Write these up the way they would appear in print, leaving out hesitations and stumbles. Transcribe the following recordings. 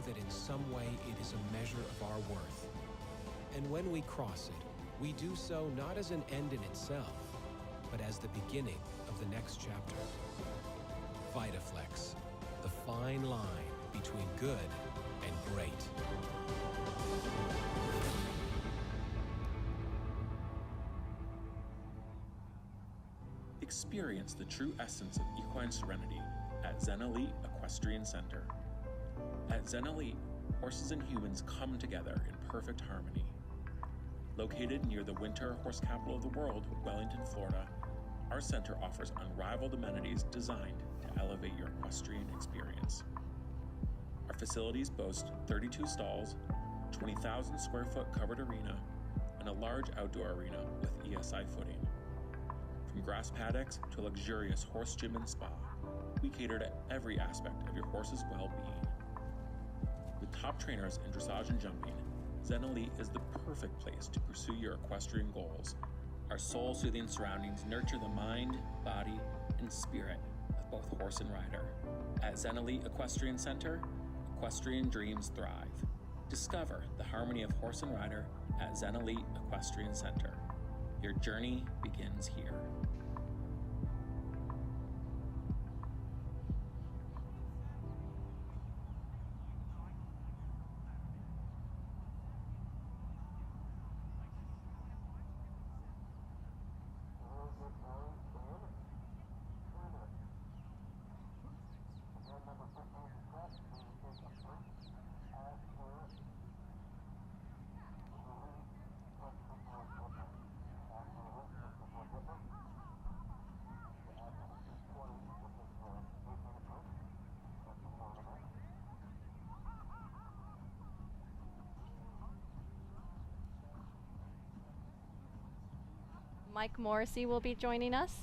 that in some way it is a measure of our worth. And when we cross it, we do so not as an end in itself, but as the beginning of the next chapter. Vitaflex, the fine line between good and great. Experience the true essence of equine serenity at Zen Elite Equestrian Center. At Zen Elite, horses and humans come together in perfect harmony. Located near the winter horse capital of the world, Wellington, Florida, our center offers unrivaled amenities designed to elevate your equestrian experience. Our facilities boast 32 stalls, 20,000 square foot covered arena, and a large outdoor arena with ESI footing. From grass paddocks to a luxurious horse gym and spa, we cater to every aspect of your horse's well-being. With top trainers in dressage and jumping, Zen Elite is the perfect place to pursue your equestrian goals. Our soul-soothing surroundings nurture the mind, body, and spirit of both horse and rider. At Zen Elite Equestrian Center, equestrian dreams thrive. Discover the harmony of horse and rider at Zen Elite Equestrian Center. Your journey begins here. Mike Morrissey will be joining us.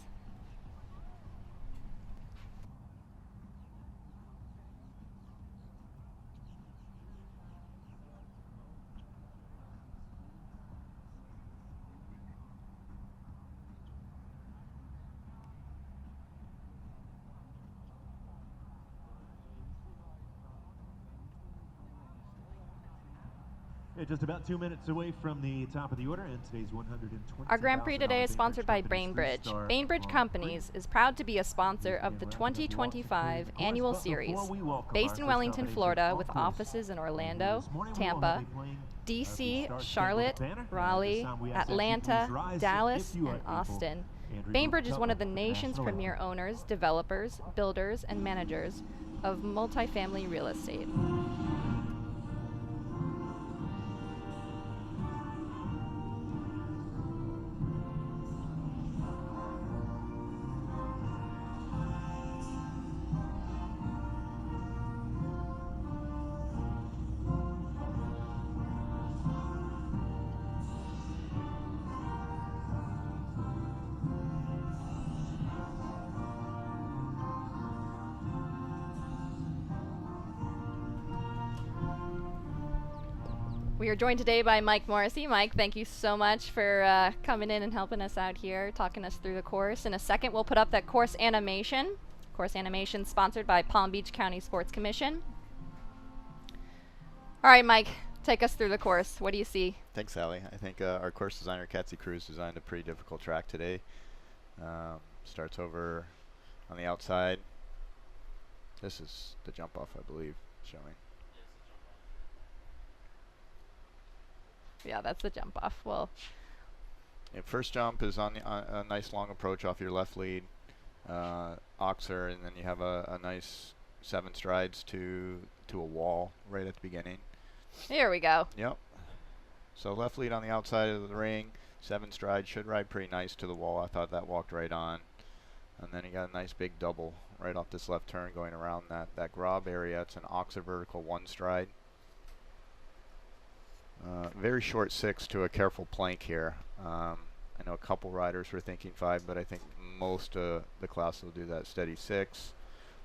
Just about 2 minutes away from the top of the order, and today's 120. Our Grand Prix today is sponsored by Bainbridge. Bainbridge Companies is proud to be a sponsor of the 2025 annual series, based in Wellington, Florida, with offices in Orlando, Tampa, DC, Charlotte, Raleigh, Atlanta, Dallas, and Austin. Bainbridge is one of the nation's premier owners, developers, builders, and managers of multifamily real estate. We are joined today by Mike Morrissey. Mike, thank you so much for coming in and helping us out here, talking us through the course. In a second, we'll put up that course animation. Course animation sponsored by Palm Beach County Sports Commission. All right, Mike, take us through the course. What do you see? Thanks, Allie. I think our course designer, Kathy Cruz, designed a pretty difficult track today. Starts over on the outside. This is the jump off, I believe, showing. Yeah, that's the jump off. Well, first jump is on a nice long approach off your left lead, oxer, and then you have a nice 7 strides to a wall right at the beginning. Here we go. Yep. So left lead on the outside of the ring, 7 strides, should ride pretty nice to the wall. I thought that walked right on. And then you got a nice big double right off this left turn going around that grob area. It's an oxer vertical 1 stride. Very short 6 to a careful plank here. I know a couple riders were thinking 5, but I think most of the class will do that steady 6.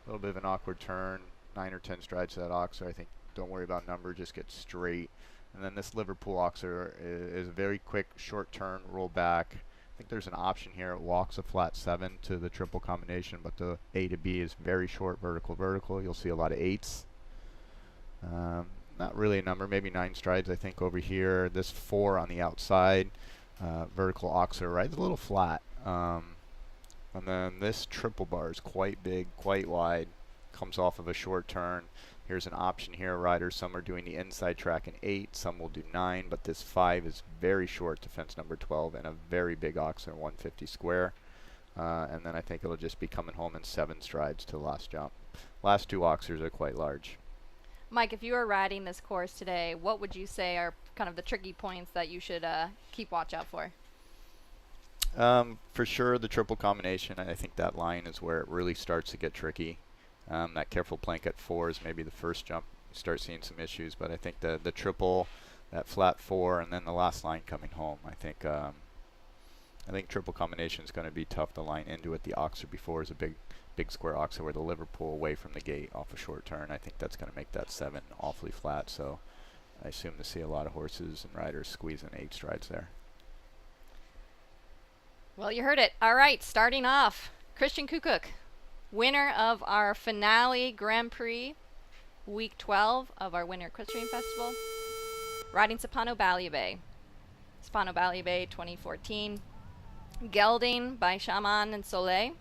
A little bit of an awkward turn, 9 or 10 strides to that oxer. I think don't worry about number, just get straight. And then this Liverpool oxer is a very quick short turn, roll back. I think there's an option here. It walks a flat 7 to the triple combination, but the A to B is very short, vertical, vertical. You'll see a lot of 8s. not really a number, maybe 9 strides, I think, over here. This 4 on the outside, vertical oxer, right? It's a little flat. And then this triple bar is quite big, quite wide, comes off of a short turn. Here's an option here, riders. Some are doing the inside track in 8, some will do 9, but this 5 is very short to fence number 12 and a very big oxer, 150 square. And then I think it'll just be coming home in 7 strides to the last jump. Last 2 oxers are quite large. Mike, if you were riding this course today, what would you say are kind of the tricky points that you should keep watch out for? For sure, the triple combination. I think that line is where it really starts to get tricky. That careful plank at 4 is maybe the first jump. You start seeing some issues, but I think the triple, that flat 4, and then the last line coming home. I think triple combination is going to be tough. The line into it, the oxer before is a big square oxer where the Liverpool away from the gate off a short turn. I think that's going to make that 7 awfully flat. So I assume to see a lot of horses and riders squeezing 8 strides there. Well, you heard it. All right, starting off, Christian Kukuk, winner of our finale Grand Prix, week 12 of our Winter Equestrian Festival, riding Sapano Bay. Sapano Bay 2014. Gelding by Shaman and Soleil.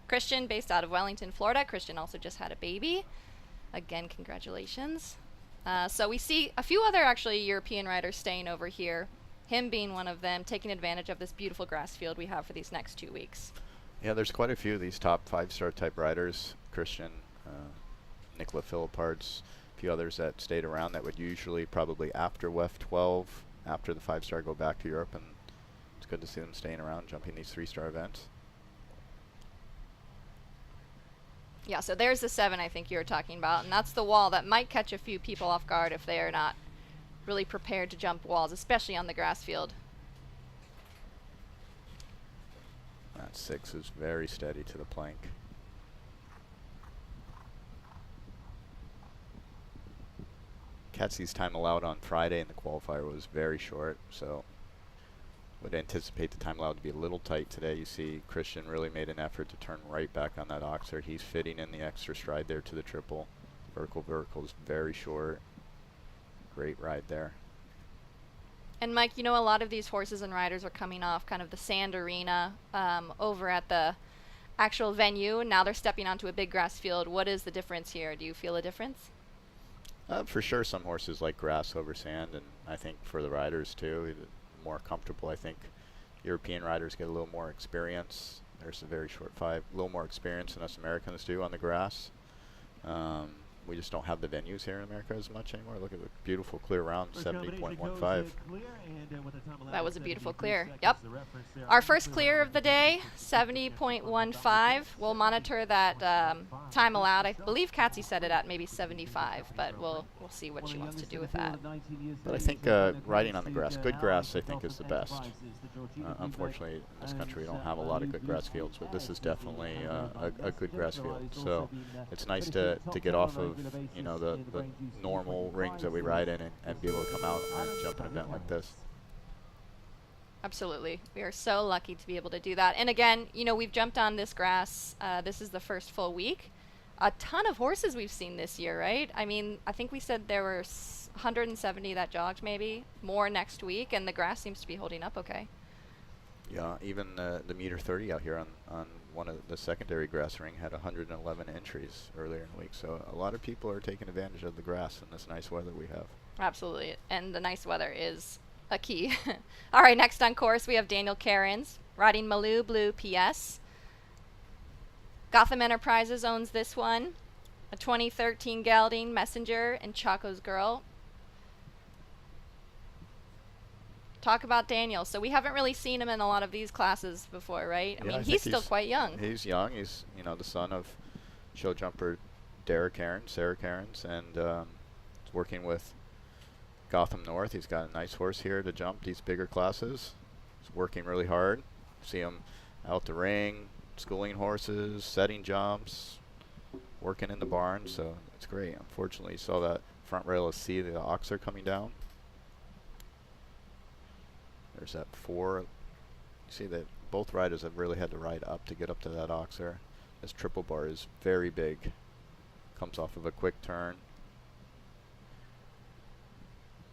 Christian, based out of Wellington, Florida. Christian also just had a baby. Again, congratulations. So we see a few other actually European riders staying over here. Him being one of them, taking advantage of this beautiful grass field we have for these next 2 weeks. Yeah, there's quite a few of these top 5-star type riders. Christian, Nicola Philipparts, a few others that stayed around that would usually probably after WEF 12, after the 5-star, go back to Europe, and it's good to see them staying around, jumping these 3-star events. Yeah, so there's the 7 I think you were talking about, and that's the wall that might catch a few people off guard if they are not really prepared to jump walls, especially on the grass field. That 6 is very steady to the plank. Katsy's time allowed on Friday in the qualifier was very short, so would anticipate the time allowed to be a little tight today. You see Christian really made an effort to turn right back on that oxer. He's fitting in the extra stride there to the triple. Vertical is very short. Great ride there. And Mike, you know, a lot of these horses and riders are coming off kind of the sand arena over at the actual venue, and now they're stepping onto a big grass field. What is the difference here? Do you feel a difference? For sure, some horses like grass over sand, and I think for the riders too, more comfortable. I think European riders get a little more experience. There's a very short 5, a little more experience than us Americans do on the grass. We just don't have the venues here in America as much anymore. Look at the beautiful clear round, 70.15. That was a beautiful clear. Yep. Our first clear of the day, 70.15. We'll monitor that time allowed. I believe Katsy said it at maybe 75, but we'll see what she wants to do with that. But I think riding on the grass, good grass, I think is the best. Unfortunately, in this country, we don't have a lot of good grass fields, but this is definitely a good grass field. So it's nice to get off of, you know, the normal rings that we ride in and be able to come out and jump an event like this. Absolutely. We are so lucky to be able to do that. And again, you know, we've jumped on this grass. This is the first full week. A ton of horses we've seen this year, right? I mean, I think we said there were 170 that jogged, maybe more next week, and the grass seems to be holding up okay. Yeah, even the meter 30 out here on one of the secondary grass ring had 111 entries earlier in the week. So a lot of people are taking advantage of the grass and this nice weather we have. Absolutely. And the nice weather is a key. All right, next on course we have Daniel Cairns riding Malou Blue PS. Gotham Enterprises owns this one. A 2013 Gelding, Messenger, and Chaco's Girl. Talk about Daniel. So we haven't really seen him in a lot of these classes before, right? I mean, he's still quite young. He's young. He's, you know, the son of show jumper Sarah Cairns, and he's working with Gotham North. He's got a nice horse here to jump these bigger classes. He's working really hard. See him out the ring, schooling horses, setting jumps, working in the barn, so it's great. Unfortunately, you saw that front rail of C, the oxer coming down. There's that 4. You see that both riders have really had to ride up to get up to that oxer. This triple bar is very big. Comes off of a quick turn.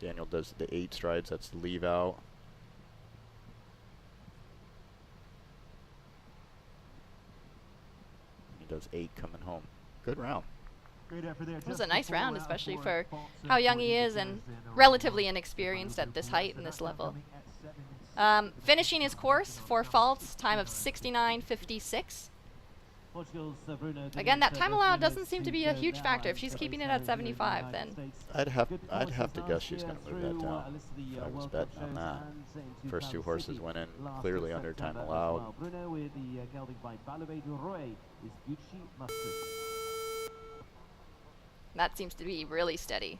Daniel does the 8 strides. That's the leave out. He does 8 coming home. Good round. It was a nice round, especially for how young he is and relatively inexperienced at this height and this level. Finishing his course, 4 faults, time of 69.56. Again, that time allowed doesn't seem to be a huge factor. If she's keeping it at 75, then I'd have to guess she's going to move that down. If I was betting on that. First 2 horses went in clearly under time allowed. that seems to be really steady.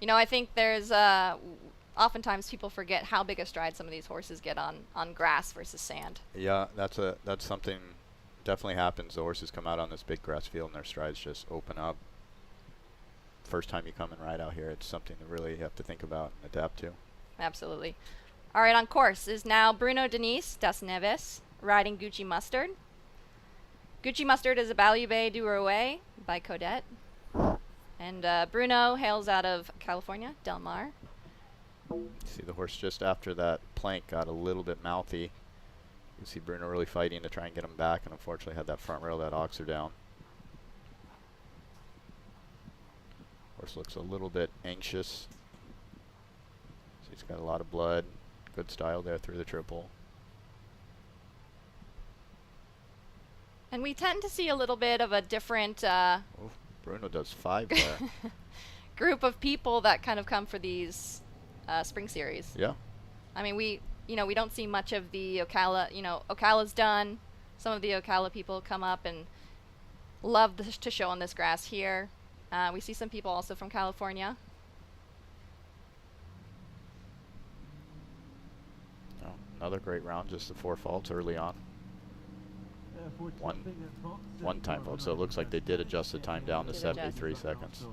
You know, I think there's oftentimes people forget how big a stride some of these horses get on grass versus sand. Yeah, that's something definitely happens. The horses come out on this big grass field and their strides just open up. First time you come and ride out here, it's something to really have to think about and adapt to. Absolutely. All right, on course is now Bruno Denise das Neves riding Gucci Mustard. Gucci Mustard is a Balubé du Rouet by Codette. And Bruno hails out of California, Del Mar. See the horse just after that plank got a little bit mouthy. You see Bruno really fighting to try and get him back, and unfortunately had that front rail, that oxer down. Horse looks a little bit anxious. So he's got a lot of blood. Good style there through the triple. And we tend to see a little bit of a different Bruno does 5 there. group of people that kind of come for these spring series. Yeah. I mean, we don't see much of the Ocala. You know, Ocala's done. Some of the Ocala people come up and love to show on this grass here. We see some people also from California. Oh, another great round, just the 4 faults early on. One time fault, so it looks like they did adjust the time down to 73 seconds.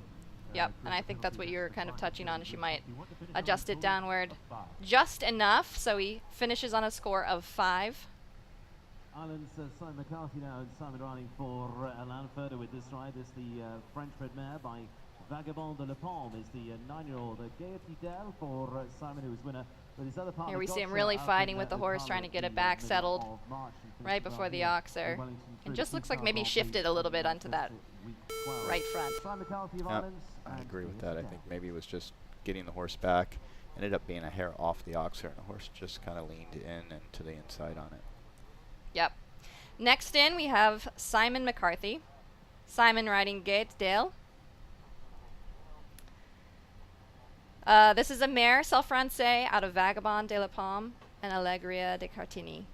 Yep, and I think that's what you're kind of touching on. She might adjust it downward just enough, so he finishes on a score of 5. Ireland's Simon McCarthy now, and Simon riding for Alain further with this ride. This the French bred mare by Vagabond de la Palme is the 9-year-old Gaiety Dell for Simon, who was winner. With his other partner, here we see him really fighting with the horse, trying to get it back settled right before the oxer. It just looks like maybe he shifted a little bit onto that right front. Yep, I agree with that. I think maybe it was just getting the horse back. Ended up being a hair off the oxer, and the horse just kind of leaned in and to the inside on it. Yep. Next in, we have Simon McCarthy. Simon riding Gaët Dale. This is a mare, Self Francais, out of Vagabond de la Palme and Allegria de Cartigny.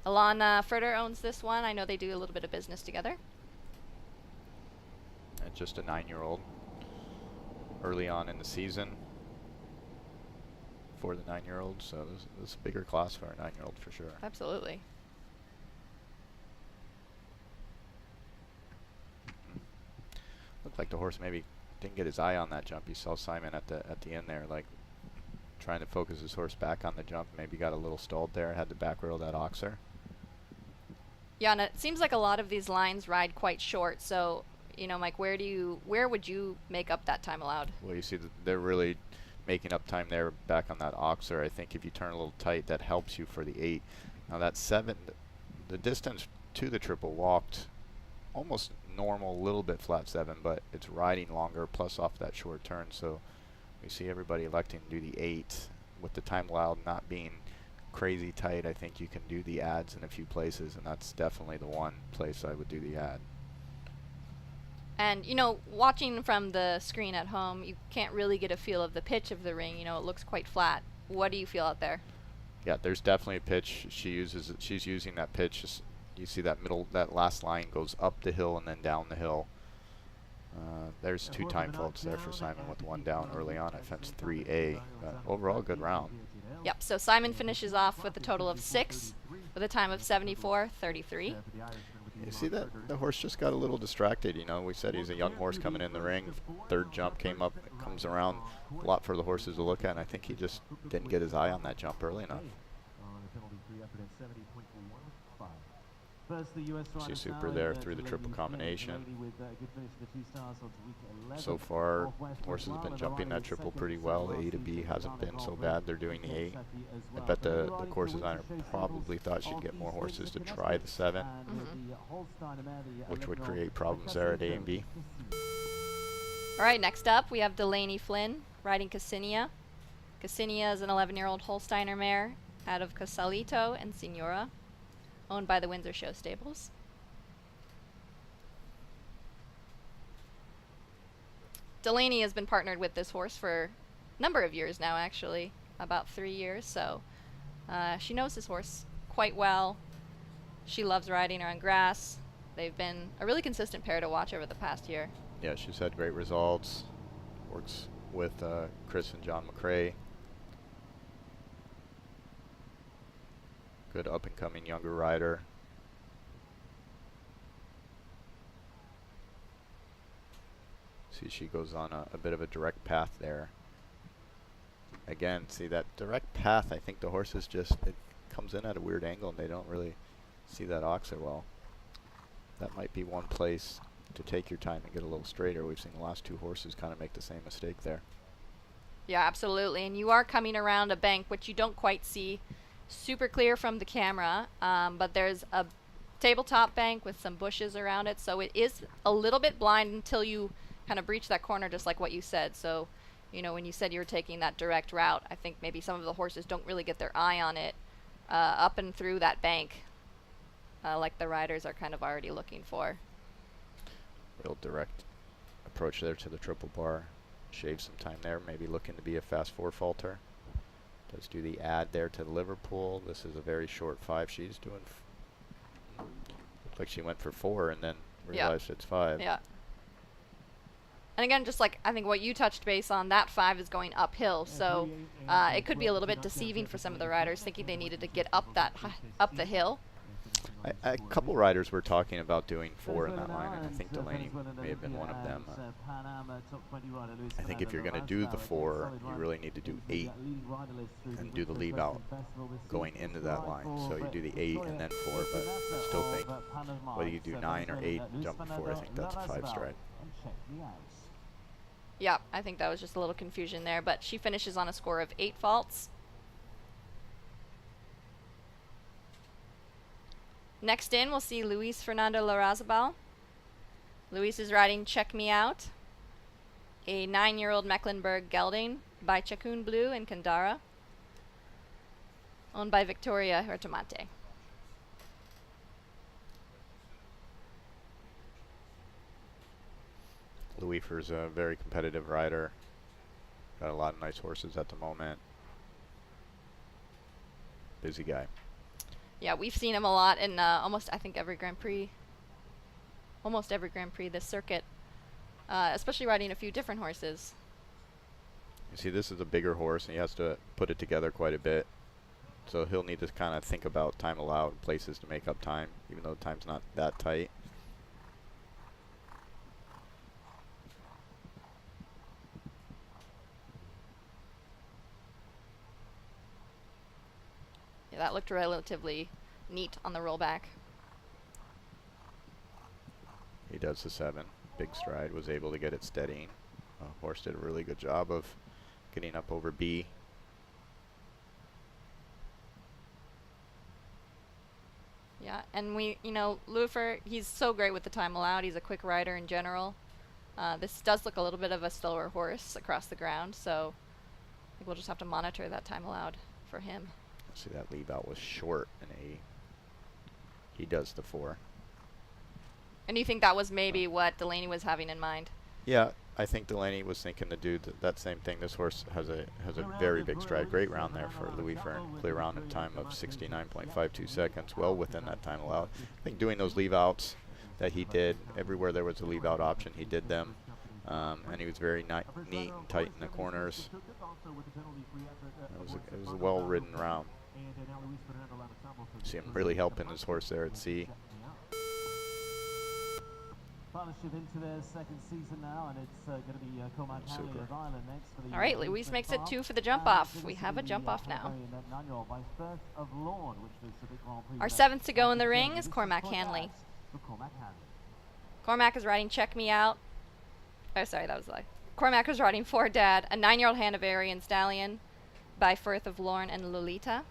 Alana Furter owns this one. I know they do a little bit of business together. And just a 9-year-old early on in the season for the 9-year-old, so this is a bigger class for a 9-year-old for sure. Absolutely. Looked like the horse maybe didn't get his eye on that jump. You saw Simon at the end there, like trying to focus his horse back on the jump. Maybe got a little stalled there. Had to back rail that oxer. Yeah, and it seems like a lot of these lines ride quite short. So, you know, Mike, where would you make up that time allowed? Well, you see that they're really making up time there back on that oxer. I think if you turn a little tight, that helps you for the 8. Now that 7, the distance to the triple walked almost normal, a little bit flat 7, but it's riding longer plus off that short turn. So we see everybody electing to do the 8 with the time allowed not being crazy tight. I think you can do the adds in a few places, and that's definitely the one place I would do the add. And, you know, watching from the screen at home, you can't really get a feel of the pitch of the ring. You know, it looks quite flat. What do you feel out there? Yeah, there's definitely a pitch. She's using that pitch. Just, you see that last line goes up the hill and then down the hill. There's 2 time faults there for Simon with 1 down early on at fence 3A. Overall, good round. Yep, so Simon finishes off with a total of 6 with a time of 74.33. You see that the horse just got a little distracted. You know, we said he's a young horse coming in the ring. 3rd jump came up, comes around. A lot for the horses to look at, and I think he just didn't get his eye on that jump early enough. See Super there through the triple combination. So far, horses have been jumping that triple pretty well. The A to B hasn't been so bad. They're doing the 8. I bet the course designer probably thought she'd get more horses to try the 7, which would create problems there at A and B. All right, next up we have Delaney Flynn riding Cassinia. Cassinia is an 11-year-old Holsteiner mare out of Casalito and Signora, owned by the Windsor Show Stables. Delaney has been partnered with this horse for a number of years now, actually, about 3 years, so she knows this horse quite well. She loves riding her on grass. They've been a really consistent pair to watch over the past year. Yeah, she's had great results. Works with Chris and John McRae. Good up-and-coming younger rider. See, she goes on a bit of a direct path there. Again, see that direct path, I think the horses just, it comes in at a weird angle and they don't really see that oxer well. That might be one place to take your time and get a little straighter. We've seen the last 2 horses kind of make the same mistake there. Yeah, absolutely. And you are coming around a bank, which you don't quite see super clear from the camera, but there's a tabletop bank with some bushes around it, so it is a little bit blind until you kind of breach that corner, just like what you said. So, you know, when you said you were taking that direct route, I think maybe some of the horses don't really get their eye on it up and through that bank, like the riders are kind of already looking for. Real direct approach there to the triple bar. Shave some time there, maybe looking to be a fast 4 faulter. Does do the add there to the Liverpool. This is a very short 5. She's doing, looked like she went for 4 and then realized it's 5. Yeah. And again, just like I think what you touched base on, that 5 is going uphill, so it could be a little bit deceiving for some of the riders, thinking they needed to get up up the hill. A couple riders were talking about doing 4 in that line, and I think Delaney may have been one of them. I think if you're going to do the 4, you really need to do 8 and do the leave out going into that line. So you do the 8 and then 4, but I still think whether you do 9 or 8 and jump 4, I think that's a 5 stride. Yeah, I think that was just a little confusion there, but she finishes on a score of 8 faults. Next in, we'll see Luis Fernando Larrazabal. Luis is riding Check Me Out, a 9-year-old Mecklenburg gelding by Chacun Blue and Kandara, owned by Victoria Hertomate. Luifer's a very competitive rider. Got a lot of nice horses at the moment. Busy guy. Yeah, we've seen him a lot in almost, I think, every Grand Prix. Almost every Grand Prix this circuit. Especially riding a few different horses. You see, this is a bigger horse, and he has to put it together quite a bit. So he'll need to kind of think about time allowed, places to make up time, even though time's not that tight. Yeah, that looked relatively neat on the rollback. He does the 7. Big stride, was able to get it steadying. Horse did a really good job of getting up over B. Yeah, and Luifer, he's so great with the time allowed. He's a quick rider in general. This does look a little bit of a slower horse across the ground, so I think we'll just have to monitor that time allowed for him. See, that leave out was short, and he does the 4. And you think that was maybe what Delaney was having in mind? Yeah, I think Delaney was thinking to do that same thing. This horse has a very big stride. Great round there for Louis Fern. Clear round in time of 69.52 seconds, well within that time allowed. I think doing those leave outs that he did, everywhere there was a leave out option, he did them. And he was very neat and tight in the corners. It was a well-ridden round. See him really helping his horse there at C. partnership into their second season now, and it's going to be Cormac Hanley of Ireland next for the. All right, Luis makes it 2 for the jump off. We have a jump off now. Our 7th to go in the ring is Cormac Hanley. Cormac is riding Check Me Out. Oh, sorry, that was a lie. Cormac is riding For Dad, a 9-year-old Hanoverian stallion by Firth of Lorne and Lolita.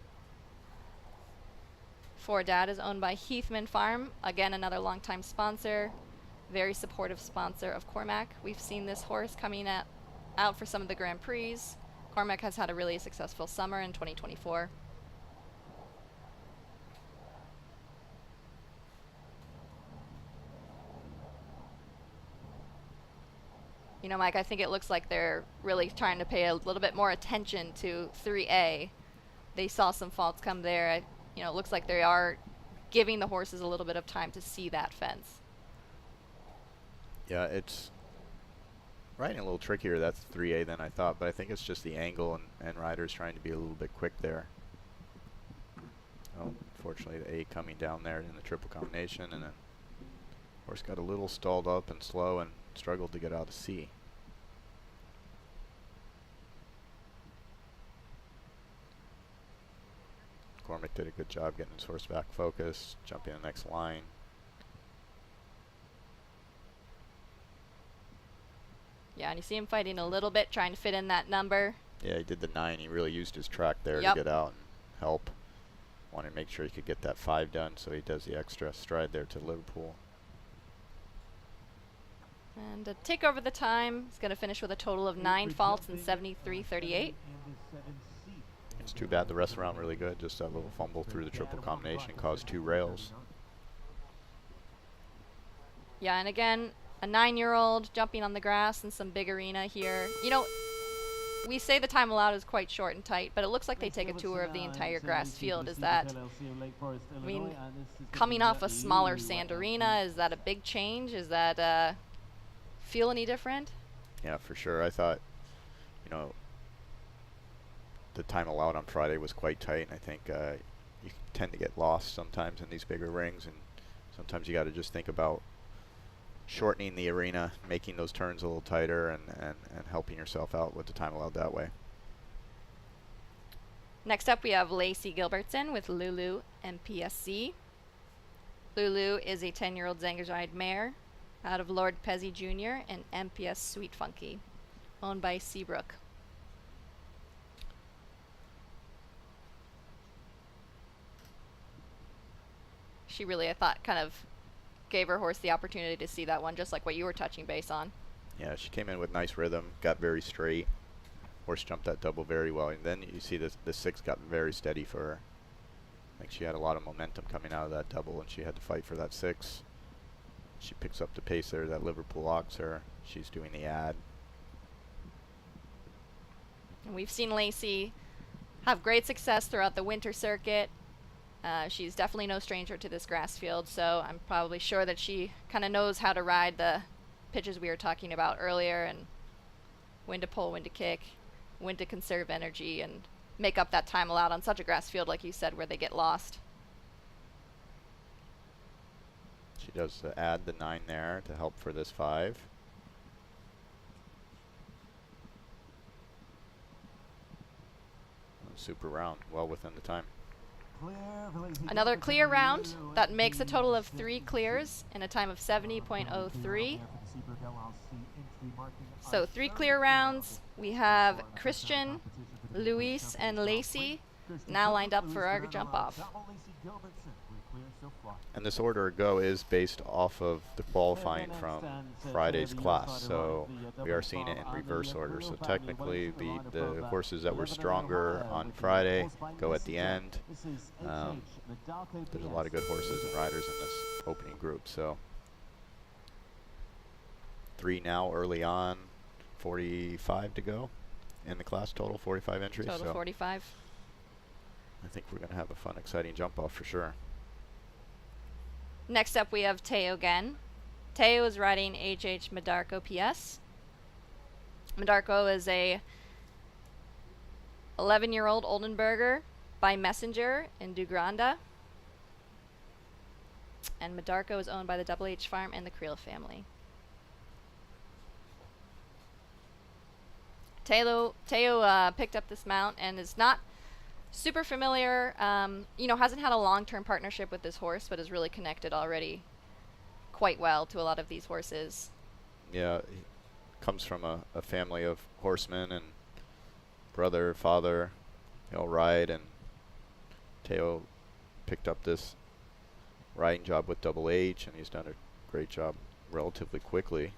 For Dad is owned by Heathman Farm, again another longtime sponsor, very supportive sponsor of Cormac. We've seen this horse coming out for some of the Grand Prix. Cormac has had a really successful summer in 2024. You know, Mike, I think it looks like they're really trying to pay a little bit more attention to 3A. They saw some faults come there. You know, it looks like they are giving the horses a little bit of time to see that fence. Yeah, it's riding a little trickier. That's 3A than I thought, but I think it's just the angle and riders trying to be a little bit quick there. Oh, unfortunately, the A coming down there in the triple combination, and then horse got a little stalled up and slow and struggled to get out of C. Cormac did a good job getting his horse back focused, jumping the next line. Yeah, and you see him fighting a little bit, trying to fit in that number. Yeah, he did the 9. He really used his track there Yep. to get out and help. Wanted to make sure he could get that 5 done, so he does the extra stride there to Liverpool. And to take over the time, he's going to finish with a total of 9 faults and 73.38. It's too bad the rest around really good. Just that little fumble through the triple combination caused 2 rails. Yeah, and again, a 9-year-old jumping on the grass in some big arena here. You know, we say the time allowed is quite short and tight, but it looks like they take a tour of the entire grass field. Is that, I mean, coming off a smaller sand arena, is that a big change? Is that feel any different? Yeah, for sure. I thought, you know, the time allowed on Friday was quite tight, and I think you tend to get lost sometimes in these bigger rings, and sometimes you got to just think about shortening the arena, making those turns a little tighter, and helping yourself out with the time allowed that way. Next up, we have Lacey Gilbertson with Lulu MPSC. Lulu is a 10-year-old Zangajide mare out of Lord Pezzi Jr. and MPS Sweet Funky, owned by Seabrook. She really, I thought, kind of gave her horse the opportunity to see that one, just like what you were touching base on. Yeah, she came in with nice rhythm, got very straight. Horse jumped that double very well, and then you see the 6 got very steady for her. I think she had a lot of momentum coming out of that double, and she had to fight for that 6. She picks up the pace there. That Liverpool locks her. She's doing the ad. And we've seen Lacey have great success throughout the winter circuit. She's definitely no stranger to this grass field, so I'm probably sure that she kind of knows how to ride the pitches we were talking about earlier, and when to pull, when to kick, when to conserve energy, and make up that time allowed on such a grass field, like you said, where they get lost. She does add the 9 there to help for this 5. Super round, well within the time. Another clear round that makes a total of 3 clears in a time of 70.03. So 3 clear rounds. We have Christian, Luis, and Lacey now lined up for our jump off. And this order of go is based off of the qualifying from Friday's class, so we are seeing it in reverse order. So technically the horses that were stronger on Friday go at the end. There's a lot of good horses and riders in this opening group. So 3 now early on, 45 to go in the class total, 45 entries. Total so 45. I think we're going to have a fun, exciting jump off for sure. Next up, we have Teo again. Teo is riding HH Medarko PS. Medarko is a 11-year-old Oldenburger by Messenger in Dugranda. And Medarko is owned by the Double H Farm and the Creel family. Teo picked up this mount and is not super familiar, you know, hasn't had a long-term partnership with this horse, but is really connected already quite well to a lot of these horses. Yeah, he comes from a family of horsemen, and brother, father, they all ride, and Teo picked up this riding job with Double H, and he's done a great job relatively quickly.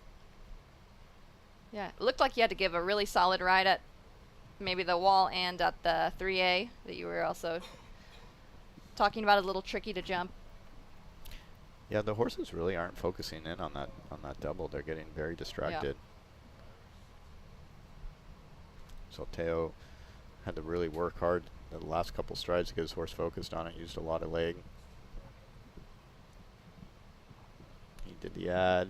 Yeah, it looked like he had to give a really solid ride at maybe the wall and at the 3A that you were also talking about, a little tricky to jump. Yeah, the horses really aren't focusing in on that double. They're getting very distracted. Yeah. So Teo had to really work hard the last couple strides to get his horse focused on it. Used a lot of leg. He did the ad.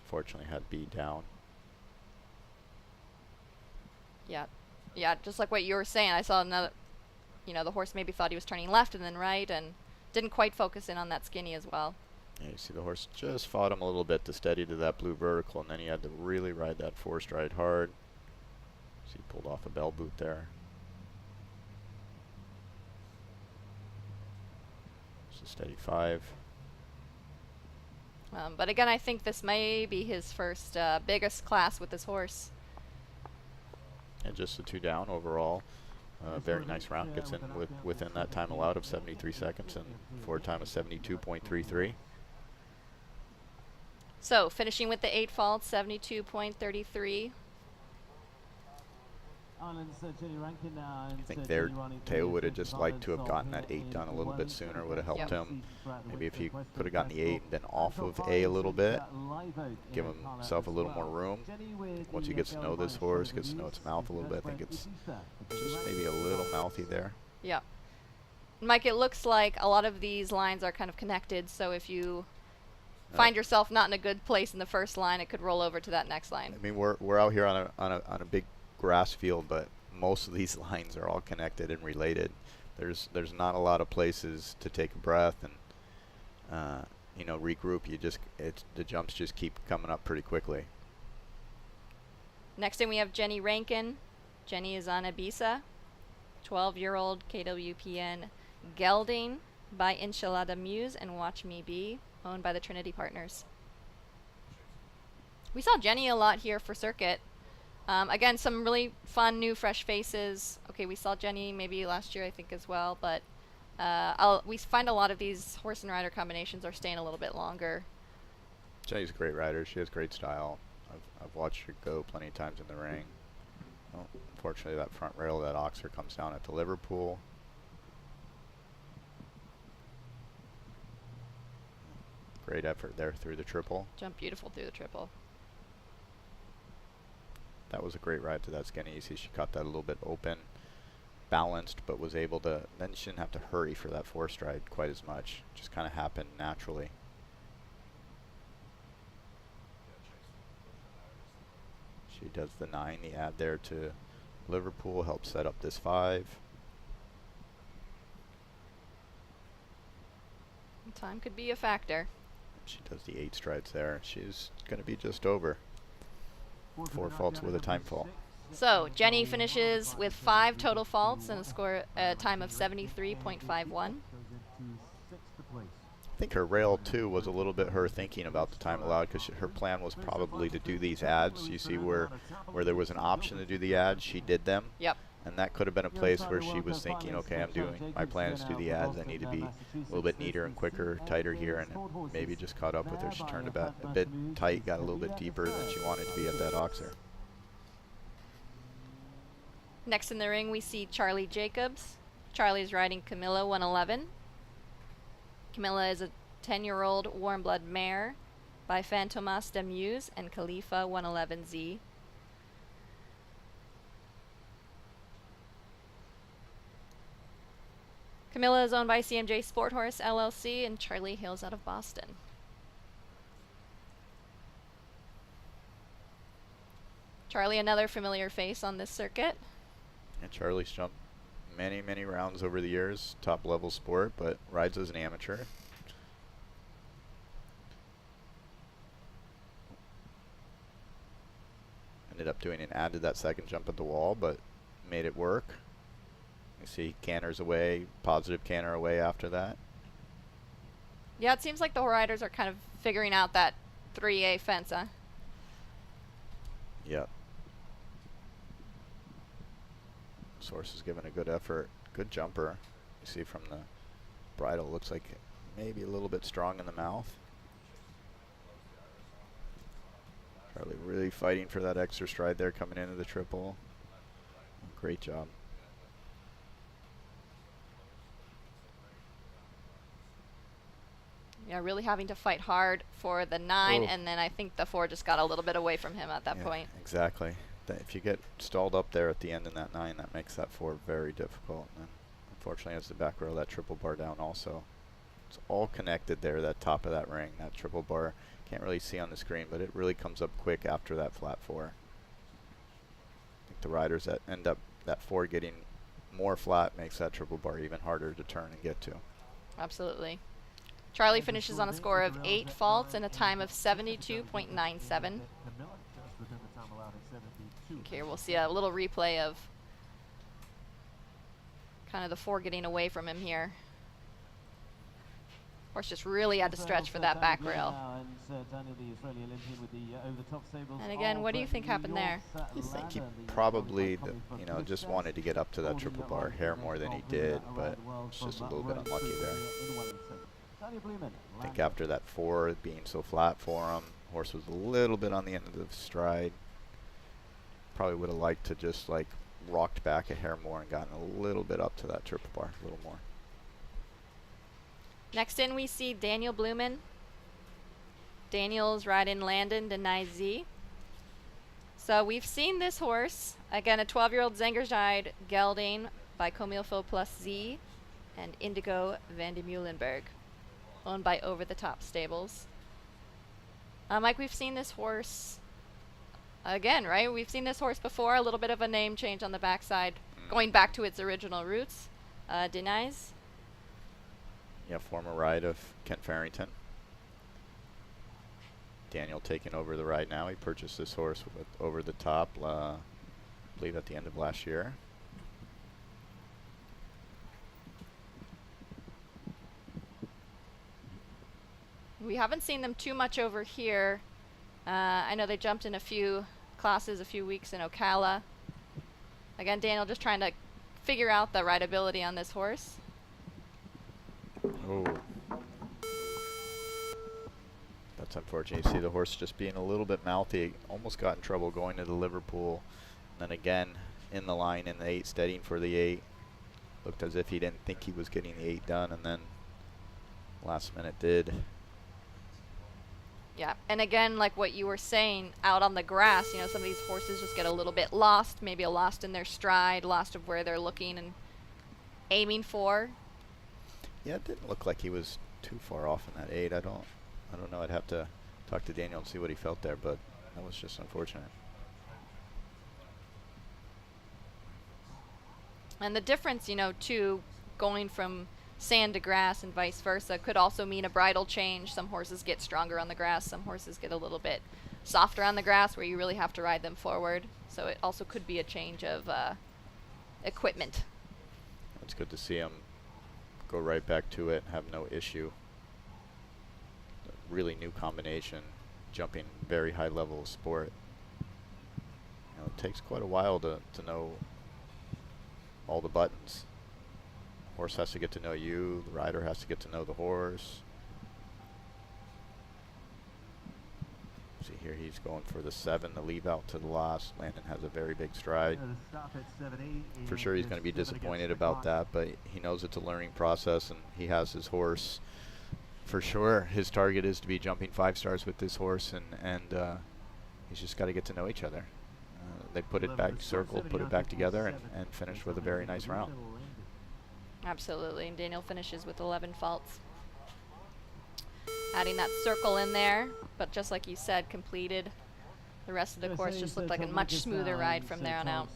Fortunately, had B down. Yeah, just like what you were saying, I saw another, you know, the horse maybe thought he was turning left and then right, and didn't quite focus in on that skinny as well. Yeah, you see the horse just fought him a little bit to steady to that blue vertical, and then he had to really ride that 4-stride hard. So he pulled off a bell boot there. It's a steady 5. But again, I think this may be his first biggest class with this horse. And just the 2 down overall. Very nice round. Gets in within that time allowed of 73 seconds and forward time of 72.33. So finishing with the 8 faults, 72.33. I think there Teo would have just liked to have gotten that 8 done a little bit sooner. Would have helped him. Maybe if he could have gotten the 8 and then off of A a little bit, give himself a little more room. Once he gets to know this horse, gets to know its mouth a little bit, I think it's just maybe a little mouthy there. Yeah. Mike, it looks like a lot of these lines are kind of connected, so if you find yourself not in a good place in the first line, it could roll over to that next line. I mean, we're out here on a big grass field, but most of these lines are all connected and related. There's not a lot of places to take a breath and you know, regroup. The jumps just keep coming up pretty quickly. Next in we have Jenny Rankin. Jenny is on Ibiza, 12-year-old KWPN gelding by Enchilada Muse and Watch Me Be, owned by the Trinity Partners. We saw Jenny a lot here for circuit. Again, some really fun, new, fresh faces. Okay, we saw Jenny maybe last year, I think, as well, but we find a lot of these horse and rider combinations are staying a little bit longer. Jenny's a great rider. She has great style. I've watched her go plenty of times in the ring. Well, unfortunately, that front rail of that oxer comes down at the Liverpool. Great effort there through the triple. Jump beautiful through the triple. That was a great ride to that skinny. You see she caught that a little bit open, balanced, but was able to, then she didn't have to hurry for that 4-stride quite as much. Just kind of happened naturally. She does the 9, the add there to Liverpool, helps set up this 5. Time could be a factor. She does the 8 strides there. She's going to be just over. 4 faults with a time fault. So Jenny finishes with 5 total faults and a time of 73.51. I think her rail too was a little bit her thinking about the time allowed, because her plan was probably to do these ads. You see where there was an option to do the ads, she did them. Yep. And that could have been a place where she was thinking, okay, my plan is to do the ads. I need to be a little bit neater and quicker, tighter here, and maybe just caught up with her. She turned a bit tight, got a little bit deeper than she wanted to be at that oxer. Next in the ring, we see Charlie Jacobs. Charlie's riding Camilla 111. Camilla is a 10-year-old warm blood mare by Fantomas de Muse and Khalifa 111Z. Camilla is owned by CMJ Sport Horse LLC, and Charlie hails out of Boston. Charlie, another familiar face on this circuit. And Charlie's jumped many, many rounds over the years, top level sport, but rides as an amateur. And ended up doing and added that second jump at the wall, but made it work. You see canters away, positive canter away after that. Yeah, it seems like the riders are kind of figuring out that 3A fence, huh? Yep. This horse is giving a good effort. Good jumper. You see from the bridle, looks like maybe a little bit strong in the mouth. Charlie really fighting for that extra stride there coming into the triple. Great job. Yeah, really having to fight hard for the 9, and then I think the 4 just got a little bit away from him at that point. Exactly. If you get stalled up there at the end in that 9, that makes that 4 very difficult. And unfortunately, as the back row, that triple bar down also. It's all connected there, that top of that ring. That triple bar, can't really see on the screen, but it really comes up quick after that flat 4. I think the riders that end up, that 4 getting more flat makes that triple bar even harder to turn and get to. Absolutely. Charlie finishes on a score of 8 faults and a time of 72.97. Here we'll see a little replay of kind of the 4 getting away from him here. Horse just really had to stretch for that back rail. And again, what do you think happened there? I think he probably, just wanted to get up to that triple bar hair more than he did, but it's just a little bit unlucky there. I think after that 4 being so flat for him, horse was a little bit on the end of the stride. Probably would have liked to just like rocked back a hair more and gotten a little bit up to that triple bar, a little more. Next in we see Daniel Blumen. Daniel's riding Landon Deny Z. So we've seen this horse, again a 12-year-old Zengerscheid gelding by Comilfo Plus Z and Indigo van de Meulenberg, owned by Over the Top Stables. Mike, we've seen this horse again, right? We've seen this horse before, a little bit of a name change on the backside, going back to its original roots. Denies. Yeah, former ride of Kent Farrington. Daniel taking over the ride now. He purchased this horse with Over the Top, I believe at the end of last year. We haven't seen them too much over here. I know they jumped in a few classes a few weeks in Ocala. Again, Daniel just trying to figure out the rideability on this horse. Oh. That's unfortunate. You see the horse just being a little bit mouthy. Almost got in trouble going to the Liverpool. And then again, in the line in the 8, steadying for the 8. Looked as if he didn't think he was getting the 8 done, and then last minute did. Yeah, and again, like what you were saying, out on the grass, you know, some of these horses just get a little bit lost, maybe lost in their stride, lost of where they're looking and aiming for. Yeah, it didn't look like he was too far off in that 8. I don't know. I'd have to talk to Daniel and see what he felt there, but that was just unfortunate. And the difference, you know, too, going from sand to grass and vice versa could also mean a bridle change. Some horses get stronger on the grass, some horses get a little bit softer on the grass where you really have to ride them forward. So it also could be a change of equipment. It's good to see him go right back to it, have no issue. A really new combination, jumping very high level of sport. You know, it takes quite a while to know all the buttons. Horse has to get to know you, the rider has to get to know the horse. See here, he's going for the 7, the leave out to the last. Landon has a very big stride. For sure he's going to be disappointed about that, but he knows it's a learning process, and he has his horse. For sure, his target is to be jumping 5 stars with this horse, and he's just got to get to know each other. They put it back, circle, put it back together, and finished with a very nice round. Absolutely, and Daniel finishes with 11 faults. Adding that circle in there, but just like you said, completed. The rest of the course just looked like a much smoother ride from there on out.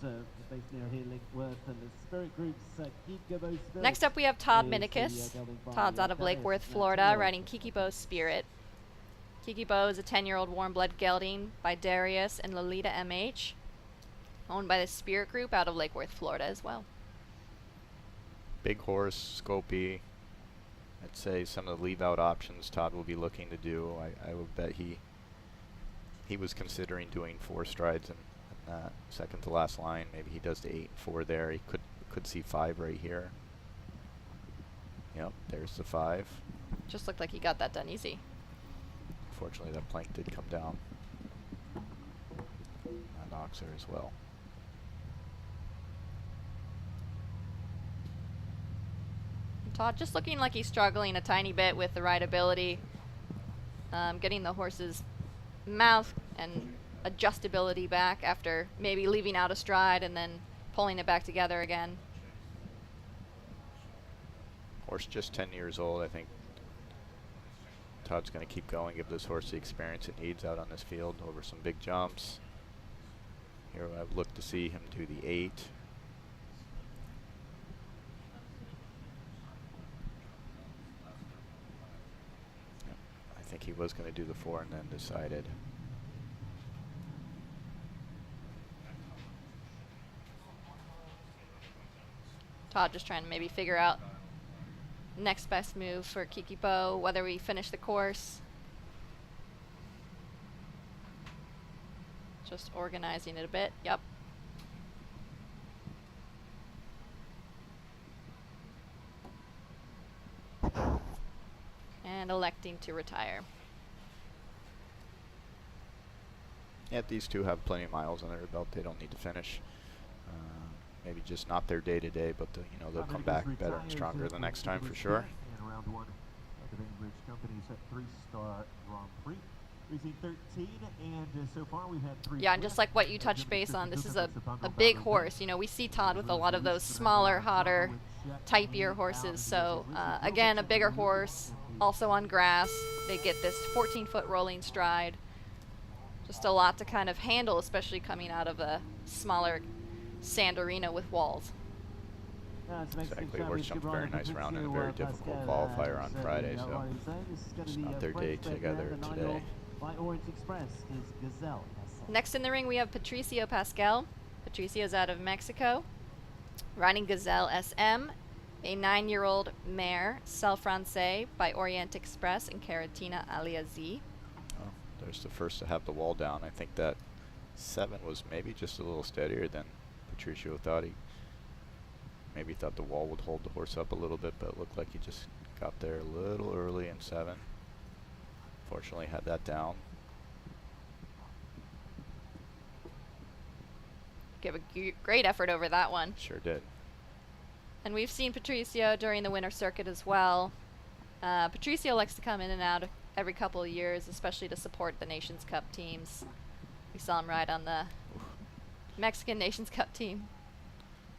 Next up we have Todd Minikis. Todd's out of Lake Worth, Florida, riding Kikibo Spirit. Kiki Bo is a 10-year-old warm-blood gelding by Darius and Lolita MH, owned by the Spirit Group out of Lake Worth, Florida as well. Big horse, scopy. I'd say some of the leave-out options Todd will be looking to do. I would bet he was considering doing 4 strides in that second to last line. Maybe he does the 8 and 4 there. He could see 5 right here. Yep, there's the 5. Just looked like he got that done easy. Unfortunately, that plank did come down. And Oxer as well. Todd just looking like he's struggling a tiny bit with the rideability, getting the horse's mouth and adjustability back after maybe leaving out a stride and then pulling it back together again. Horse just 10 years old. I think Todd's going to keep going, give this horse the experience it needs out on this field over some big jumps. Here I've looked to see him do the 8. I think he was going to do the 4 and then decided. Todd just trying to maybe figure out next best move for Kiki Bo, whether we finish the course. Just organizing it a bit. Yep. And electing to retire. Yeah, these two have plenty of miles under their belt. They don't need to finish. Maybe just not their day-to-day, but they'll come back better and stronger the next time for sure. In round 1 of the Bainbridge Company's 3-star Grand Prix. We've seen 13, and so far we've had 3. Yeah, and just like what you touched base on, this is a big horse. You know, we see Todd with a lot of those smaller, hotter, typier horses. So again, a bigger horse, also on grass. They get this 14-foot rolling stride. Just a lot to kind of handle, especially coming out of a smaller sand arena with walls. Exactly, horse jumped very nice round in a very difficult qualifier on Friday, so it's not their day together today. Next in the ring we have Patricio Pascal. Patricio's out of Mexico, riding Gazelle SM, a 9-year-old mare, Celle Francais by Orient Express and Caratina Aliazi. Oh, there's the first to have the wall down. I think that 7 was maybe just a little steadier than Patricio thought. He maybe thought the wall would hold the horse up a little bit, but it looked like he just got there a little early in 7. Fortunately had that down. Give a great effort over that one. Sure did. And we've seen Patricio during the winter circuit as well. Patricio likes to come in and out every couple of years, especially to support the Nations Cup teams. We saw him ride on the Mexican Nations Cup team.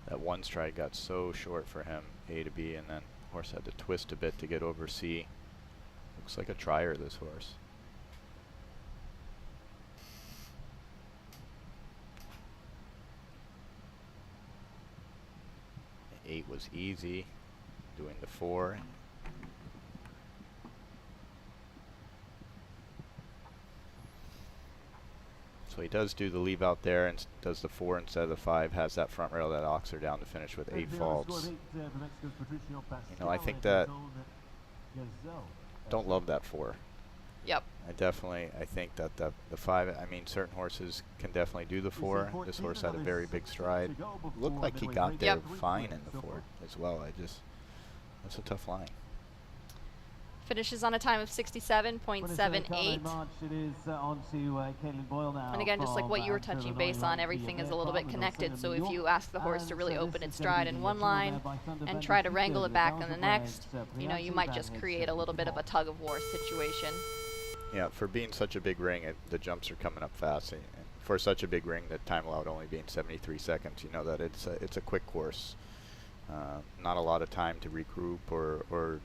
That 1 stride got so short for him, A to B, and then horse had to twist a bit to get over C. Looks like a trier, this horse. The 8 was easy, doing the 4. So he does do the leave out there and does the 4 instead of the 5, has that front rail, that Oxer down to finish with 8 faults. I think that, don't love that 4. Yep. I think that the 5, I mean, certain horses can definitely do the 4. This horse had a very big stride. Looked like he got there fine in the 4 as well. That's a tough line. Finishes on a time of 67.78. And again, just like what you were touching base on, everything is a little bit connected. So if you ask the horse to really open its stride in one line and try to wrangle it back in the next, you might just create a little bit of a tug-of-war situation. Yeah, for being such a big ring, the jumps are coming up fast. And for such a big ring, the time allowed only being 73 seconds, you know that it's a quick course. Not a lot of time to regroup or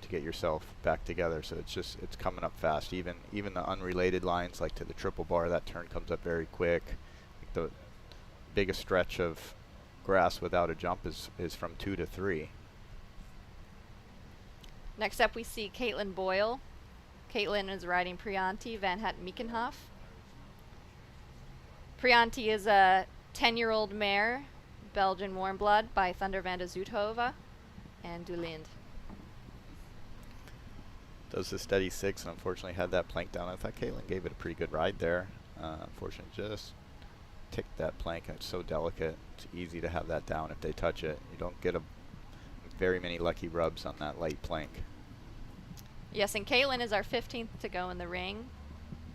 to get yourself back together, so it's coming up fast. Even the unrelated lines, like to the triple bar, that turn comes up very quick. The biggest stretch of grass without a jump is from 2 to 3. Next up we see Caitlin Boyle, Caitlin is riding Prianti Van Het Miekenhof. Prianti is a 10-year-old mare, Belgian warm blood by Thunder van de Zuidhoven and Dulind. Does the steady 6 and unfortunately had that plank down. I thought Caitlin gave it a pretty good ride there. Unfortunately just ticked that plank, and it's so delicate. It's easy to have that down if they touch it. You don't get very many lucky rubs on that light plank. Yes, and Caitlin is our 15th to go in the ring.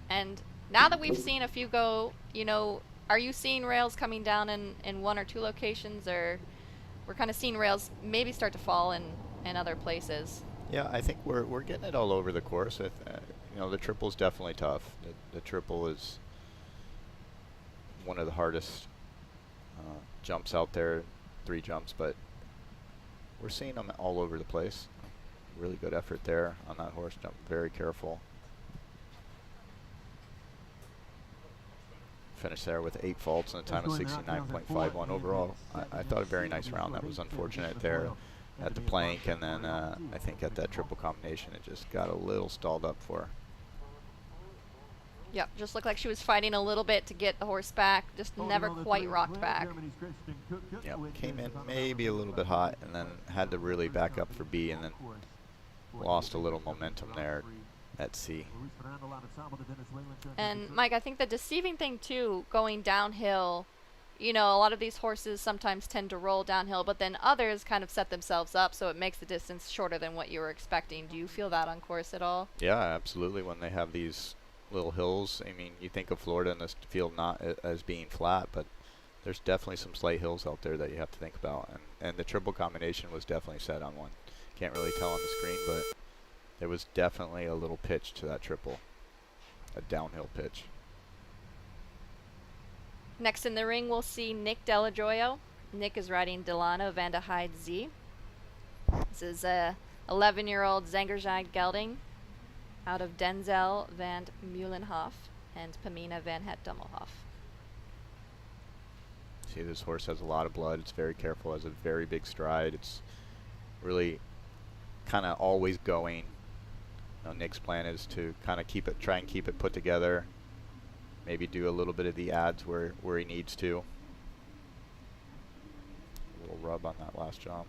And now that we've seen a few go, you know, are you seeing rails coming down in one or two locations, or we're kind of seeing rails maybe start to fall in other places? Yeah, I think we're getting it all over the course. You know, the triple's definitely tough. The triple is one of the hardest jumps out there, 3 jumps, but we're seeing them all over the place. Really good effort there on that horse jump. Very careful. Finished there with 8 faults and a time of 69.51 overall. I thought a very nice round. That was unfortunate there at the plank, and then I think at that triple combination it just got a little stalled up for her. Yep, just looked like she was fighting a little bit to get the horse back, just never quite rocked back. Yep, came in maybe a little bit hot and then had to really back up for B, and then lost a little momentum there at C. And Mike, I think the deceiving thing too, going downhill, you know, a lot of these horses sometimes tend to roll downhill, but then others kind of set themselves up so it makes the distance shorter than what you were expecting. Do you feel that on course at all? Yeah, absolutely. When they have these little hills, I mean, you think of Florida and this field not as being flat, but there's definitely some slight hills out there that you have to think about. And the triple combination was definitely set on one. Can't really tell on the screen, but there was definitely a little pitch to that triple, a downhill pitch. Next in the ring, we'll see Nick Delajoyo. Nick is riding Delano van de Heide Z. This is a 11-year-old Zangerzijde gelding out of Denzel van Meulenhof and Pamina van Het Dummelhof. See, this horse has a lot of blood. It's very careful, has a very big stride. It's really kind of always going. You know, Nick's plan is to kind of try and keep it put together. Maybe do a little bit of the ads where he needs to. A little rub on that last jump,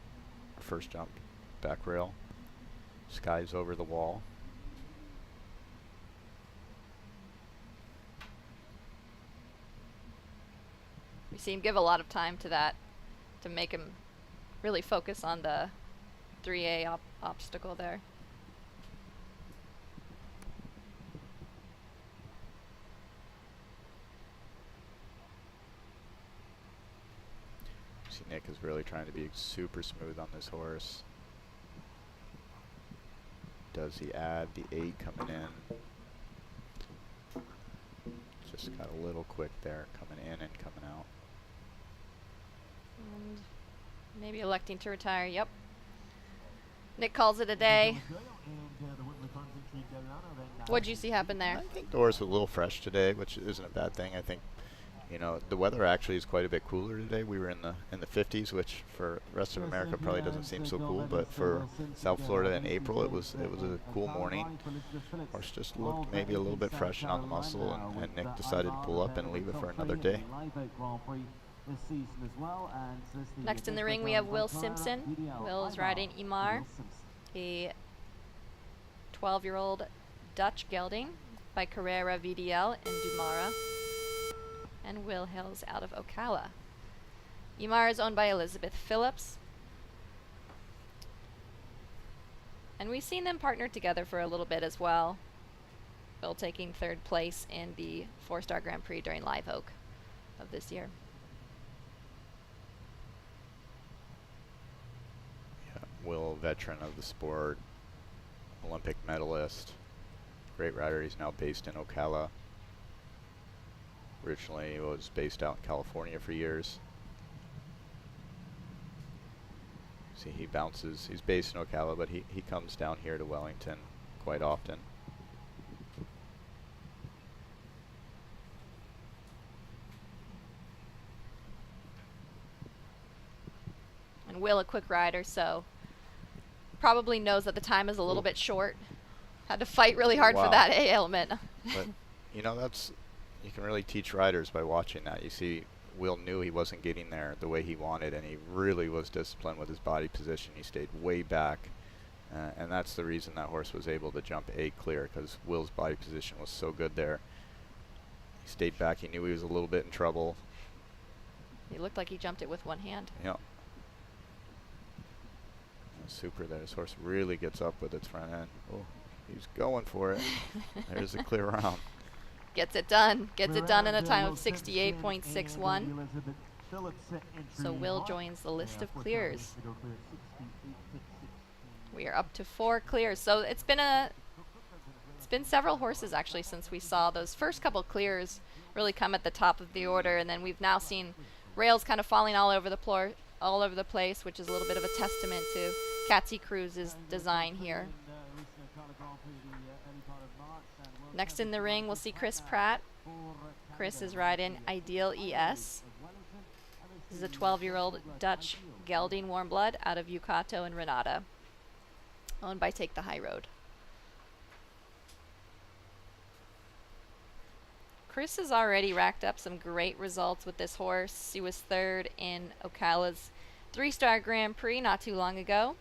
first jump, back rail. Skies over the wall. We see him give a lot of time to that to make him really focus on the 3A obstacle there. See, Nick is really trying to be super smooth on this horse. Does he add the 8 coming in? Just got a little quick there, coming in and coming out. And maybe electing to retire. Yep. Nick calls it a day. What'd you see happen there? I think the horse was a little fresh today, which isn't a bad thing. I think, you know, the weather actually is quite a bit cooler today. We were in the 50s, which for the rest of America probably doesn't seem so cool, but for South Florida in April, it was a cool morning. Horse just looked maybe a little bit fresh and on the muscle, and Nick decided to pull up and leave it for another day. Next in the ring, we have Will Simpson. Will is riding Imar, a 12-year-old Dutch gelding by Carrera VDL in Dumara. And Will hails out of Ocala. Imar is owned by Elizabeth Phillips. And we've seen them partner together for a little bit as well. Will taking 3rd place in the 4-star Grand Prix during Live Oak of this year. Yeah, Will, veteran of the sport, Olympic medalist, great rider. He's now based in Ocala. Originally was based out in California for years. See, he bounces. He's based in Ocala, but he comes down here to Wellington quite often. And Will, a quick rider, so probably knows that the time is a little bit short. Had to fight really hard for that ailment. But, you know, you can really teach riders by watching that. You see, Will knew he wasn't getting there the way he wanted, and he really was disciplined with his body position. He stayed way back, and that's the reason that horse was able to jump A clear, because Will's body position was so good there. He stayed back. He knew he was a little bit in trouble. He looked like he jumped it with one hand. Yeah. Super there. This horse really gets up with its front end. Oh, he's going for it. There's a clear round. Gets it done. Gets it done in a time of 68.61. So Will joins the list of clears. We are up to 4 clears. So it's been several horses actually since we saw those first couple clears really come at the top of the order, and then we've now seen rails kind of falling all over the place, which is a little bit of a testament to Catsy Cruz's design here. Next in the ring, we'll see Chris Pratt. Chris is riding Ideal ES. This is a 12-year-old Dutch gelding warm blood out of Yucato and Renata, owned by Take the High Road. Chris has already racked up some great results with this horse. He was 3rd in Ocala's 3-star Grand Prix not too long ago.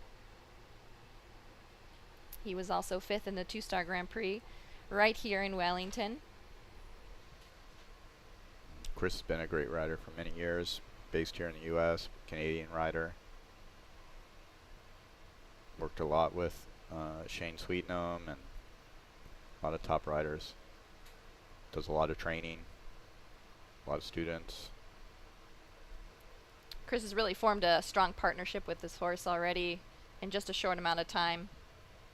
He was also 5th in the 2-star Grand Prix right here in Wellington. Chris has been a great rider for many years, based here in the U.S., Canadian rider. Worked a lot with Shane Sweetnam and a lot of top riders. Does a lot of training, a lot of students. Chris has really formed a strong partnership with this horse already in just a short amount of time.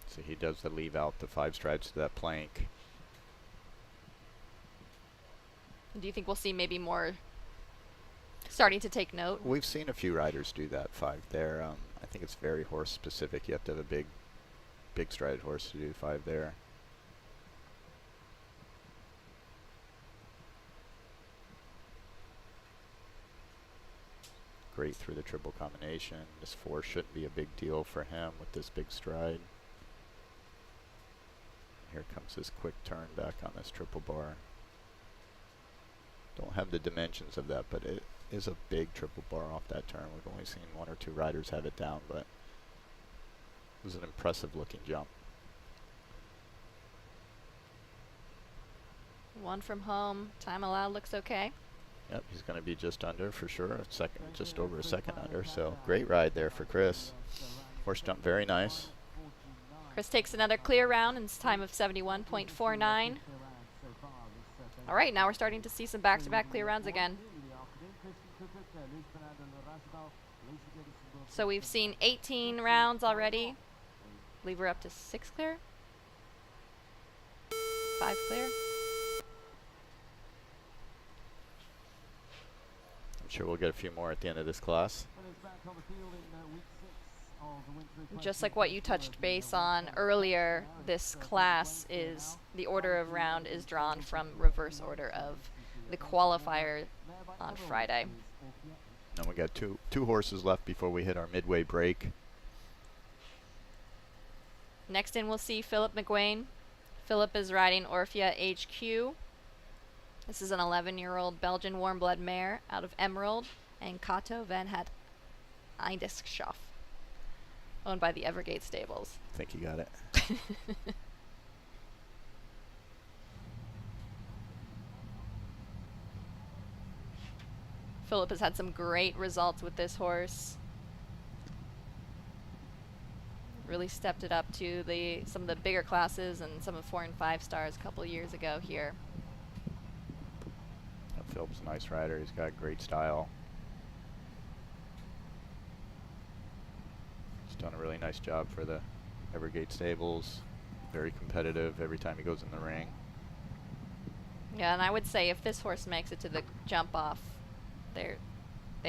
So he does the leave out the 5 strides to that plank. Do you think we'll see maybe more starting to take note? We've seen a few riders do that 5 there. I think it's very horse specific. You have to have a big strided horse to do 5 there. Great through the triple combination. This 4 shouldn't be a big deal for him with this big stride. Here comes this quick turn back on this triple bar. Don't have the dimensions of that, but it is a big triple bar off that turn. We've only seen 1 or 2 riders have it down, but it was an impressive looking jump. 1 from home. Time allowed looks okay. Yep, he's going to be just under for sure. Just over a second under. So great ride there for Chris. Horse jump very nice. Chris takes another clear round in his time of 71.49. All right, now we're starting to see some back-to-back clear rounds again. So we've seen 18 rounds already. I believe we're up to 6 clear. 5 clear. I'm sure we'll get a few more at the end of this class. Just like what you touched base on earlier, this class is, the order of round is drawn from reverse order of the qualifier on Friday. And we got two horses left before we hit our midway break. Next in we'll see Philip McGuane. Philip is riding Orphea HQ. This is an 11-year-old Belgian warm blood mare out of Emerald and Kato van het Eindeschof, owned by the Evergate Stables. I think you got it. Philip has had some great results with this horse. Really stepped it up to some of the bigger classes and some of 4 and 5 stars a couple years ago here. Philip's a nice rider. He's got great style. He's done a really nice job for the Evergate Stables. Very competitive every time he goes in the ring. Yeah, and I would say if this horse makes it to the jump off, they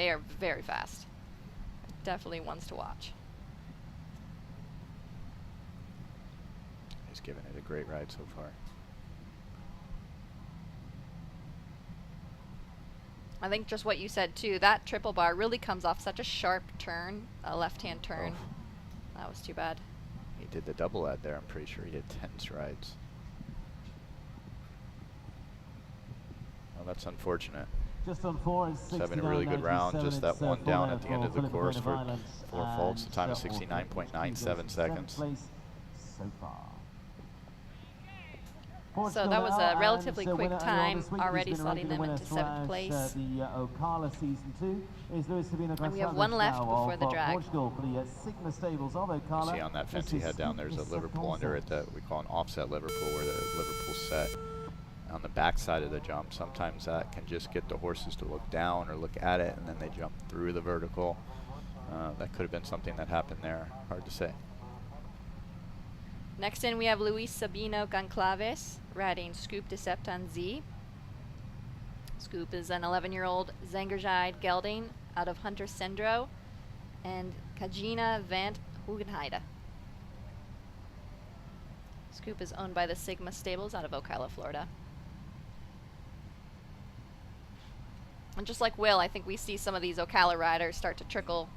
are very fast. Definitely ones to watch. He's given it a great ride so far. I think just what you said too, that triple bar really comes off such a sharp turn, a left-hand turn. Oh. That was too bad. He did the double ad there. I'm pretty sure he did 10 strides. Well, that's unfortunate. Just on 4 is He's having a really good round. Just that one down at the end of the course for 4 faults. The time is 69.97 seconds. So far. So that was a relatively quick time, already slotting them into 7th place. And we have one left before the drag. You see on that fence he had down, there's a Liverpool under it that we call an offset Liverpool, where the Liverpool set on the back side of the jump. Sometimes that can just get the horses to look down or look at it, and then they jump through the vertical. That could have been something that happened there. Hard to say. Next in, we have Luis Sabino Goncalves riding Scoop de Septanzi. Scoop is an 11-year-old Zangerjide gelding out of Hunter Sendro and Kajina Vant Hugenheide. Scoop is owned by the Sigma Stables out of Ocala, Florida. And just like Will, I think we see some of these Ocala riders start to trickle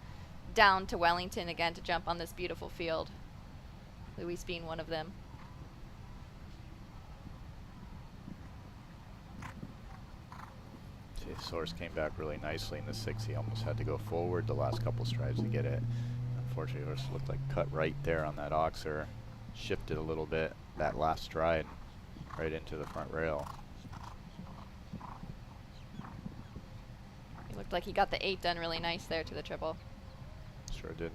down to Wellington again to jump on this beautiful field. Luis being one of them. See, Source came back really nicely in the 6. He almost had to go forward the last couple strides to get it. Unfortunately, horse looked like cut right there on that oxer. Shifted a little bit that last stride right into the front rail. It looked like he got the 8 done really nice there to the triple. Sure did.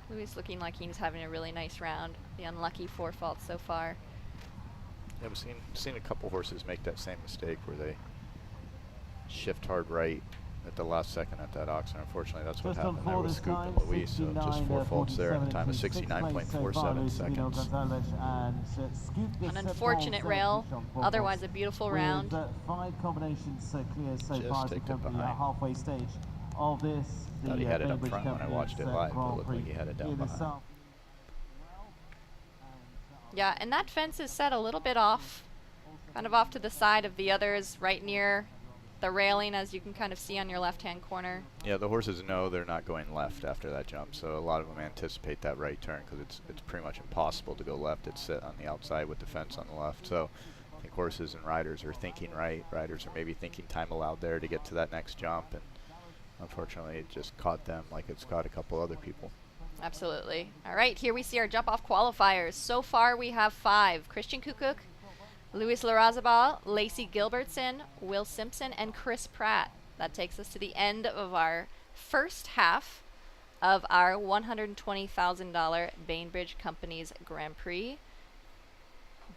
Luis looking like he's having a really nice round. The unlucky 4 faults so far. Yeah, I've seen a couple horses make that same mistake where they shift hard right at the last second at that oxer. Unfortunately, that's what happened there with Scoop and Luis. So just 4 faults there and a time of 69.47 seconds. An unfortunate rail, otherwise a beautiful round. 5 combinations clear so Just far as the ticked it company behind. halfway stage of this. Thought he had it up Bainbridge front when I Company's, watched it live, but it looked Grand like he had it down Prix behind. itself. Yeah, and that fence is set a little bit off, kind of off to the side of the others, right near the railing, as you can kind of see on your left-hand corner. Yeah, the horses know they're not going left after that jump, so a lot of them anticipate that right turn because it's pretty much impossible to go left. It's set on the outside with the fence on the left. So I think horses and riders are thinking right. Riders are maybe thinking time allowed there to get to that next jump, and unfortunately it just caught them like it's caught a couple other people. Absolutely. All right, here we see our jump-off qualifiers. So far we have 5. Christian Kukuk, Luis Larrazabal, Lacey Gilbertson, Will Simpson, and Chris Pratt. That takes us to the end of our first half of our $120,000 Bainbridge Company's Grand Prix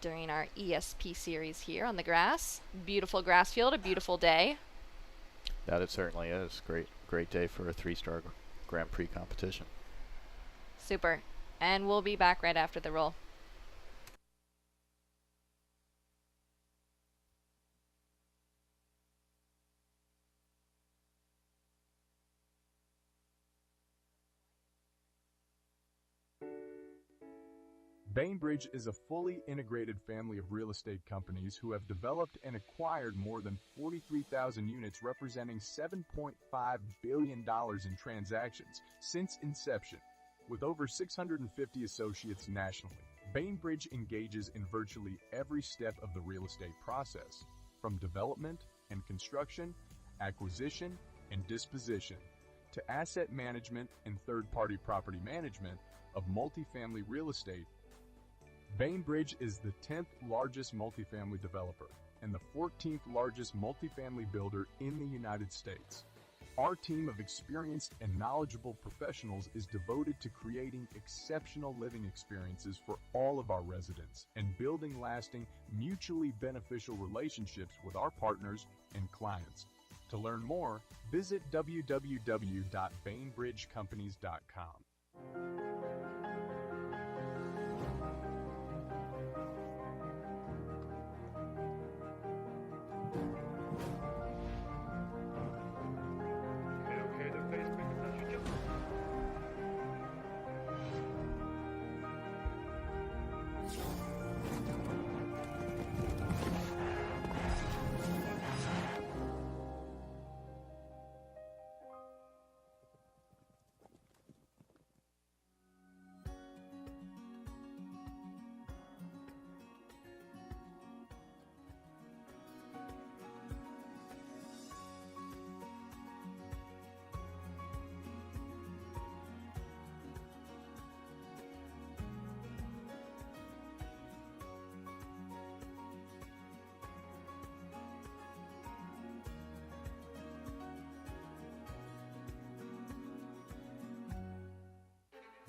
during our ESP series here on the grass. Beautiful grass field, a beautiful day. That it certainly is. Great day for a 3-star Grand Prix competition. Super. And we'll be back right after the roll. Bainbridge is a fully integrated family of real estate companies who have developed and acquired more than 43,000 units representing $7.5 billion in transactions since inception. With over 650 associates nationally, Bainbridge engages in virtually every step of the real estate process, from development and construction, acquisition and disposition, to asset management and third-party property management of multifamily real estate. Bainbridge is the 10th largest multifamily developer and the 14th largest multifamily builder in the United States. Our team of experienced and knowledgeable professionals is devoted to creating exceptional living experiences for all of our residents and building lasting, mutually beneficial relationships with our partners and clients. To learn more, visit www.bainbridgecompanies.com.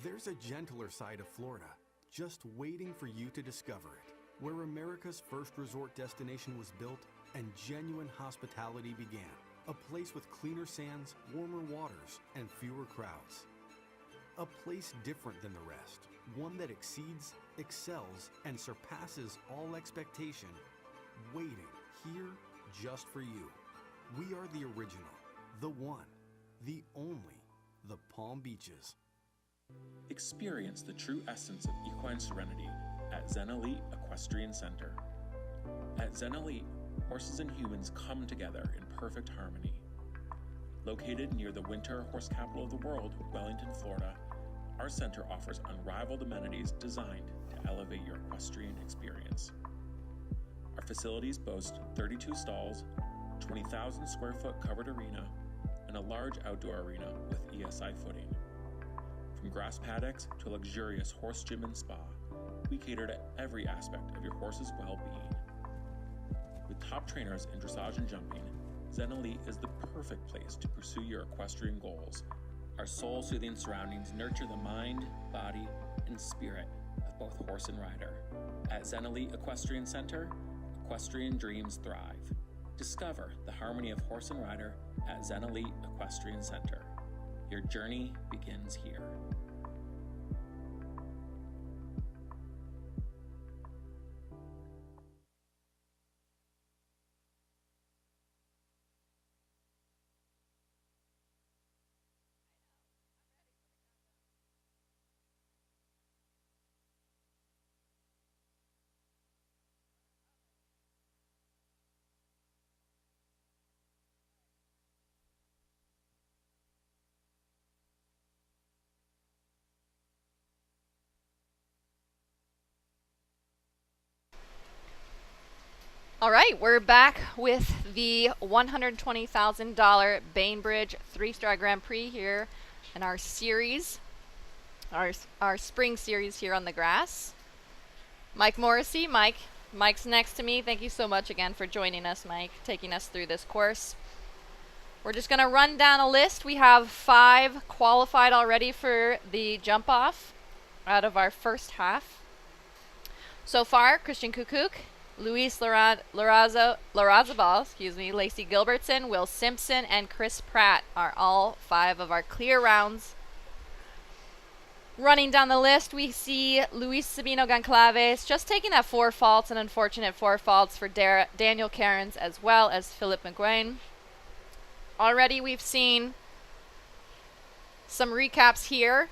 There's a gentler side of Florida, just waiting for you to discover it, where America's first resort destination was built and genuine hospitality began. A place with cleaner sands, warmer waters, and fewer crowds. A place different than the rest, one that exceeds, excels, and surpasses all expectation, waiting here just for you. We are the original, the one, the only, the Palm Beaches. Experience the true essence of equine serenity at Zen Elite Equestrian Center. At Zen Elite, horses and humans come together in perfect harmony. Located near the winter horse capital of the world, Wellington, Florida, our center offers unrivaled amenities designed to elevate your equestrian experience. Our facilities boast 32 stalls, 20,000 square foot covered arena, and a large outdoor arena with ESI footing. From grass paddocks to a luxurious horse gym and spa, we cater to every aspect of your horse's well-being. With top trainers in dressage and jumping, Zen Elite is the perfect place to pursue your equestrian goals. Our soul-soothing surroundings nurture the mind, body, and spirit of both horse and rider. At Zen Elite Equestrian Center, equestrian dreams thrive. Discover the harmony of horse and rider at Zen Elite Equestrian Center. Your journey begins here. All right, we're back with the $120,000 Bainbridge 3-star Grand Prix here in our series, our spring series here on the grass. Mike Morrissey, Mike's next to me. Thank you so much again for joining us, Mike, taking us through this course. We're just going to run down a list. We have 5 qualified already for the jump off out of our first half. So far, Christian Kukuk, Luis Larrazabal, Lacey Gilbertson, Will Simpson, and Chris Pratt are all 5 of our clear rounds. Running down the list, we see Luis Sabino Goncalves just taking that 4 faults, an unfortunate 4 faults for Daniel Cairns as well as Philip McGuane. Already we've seen some recaps here,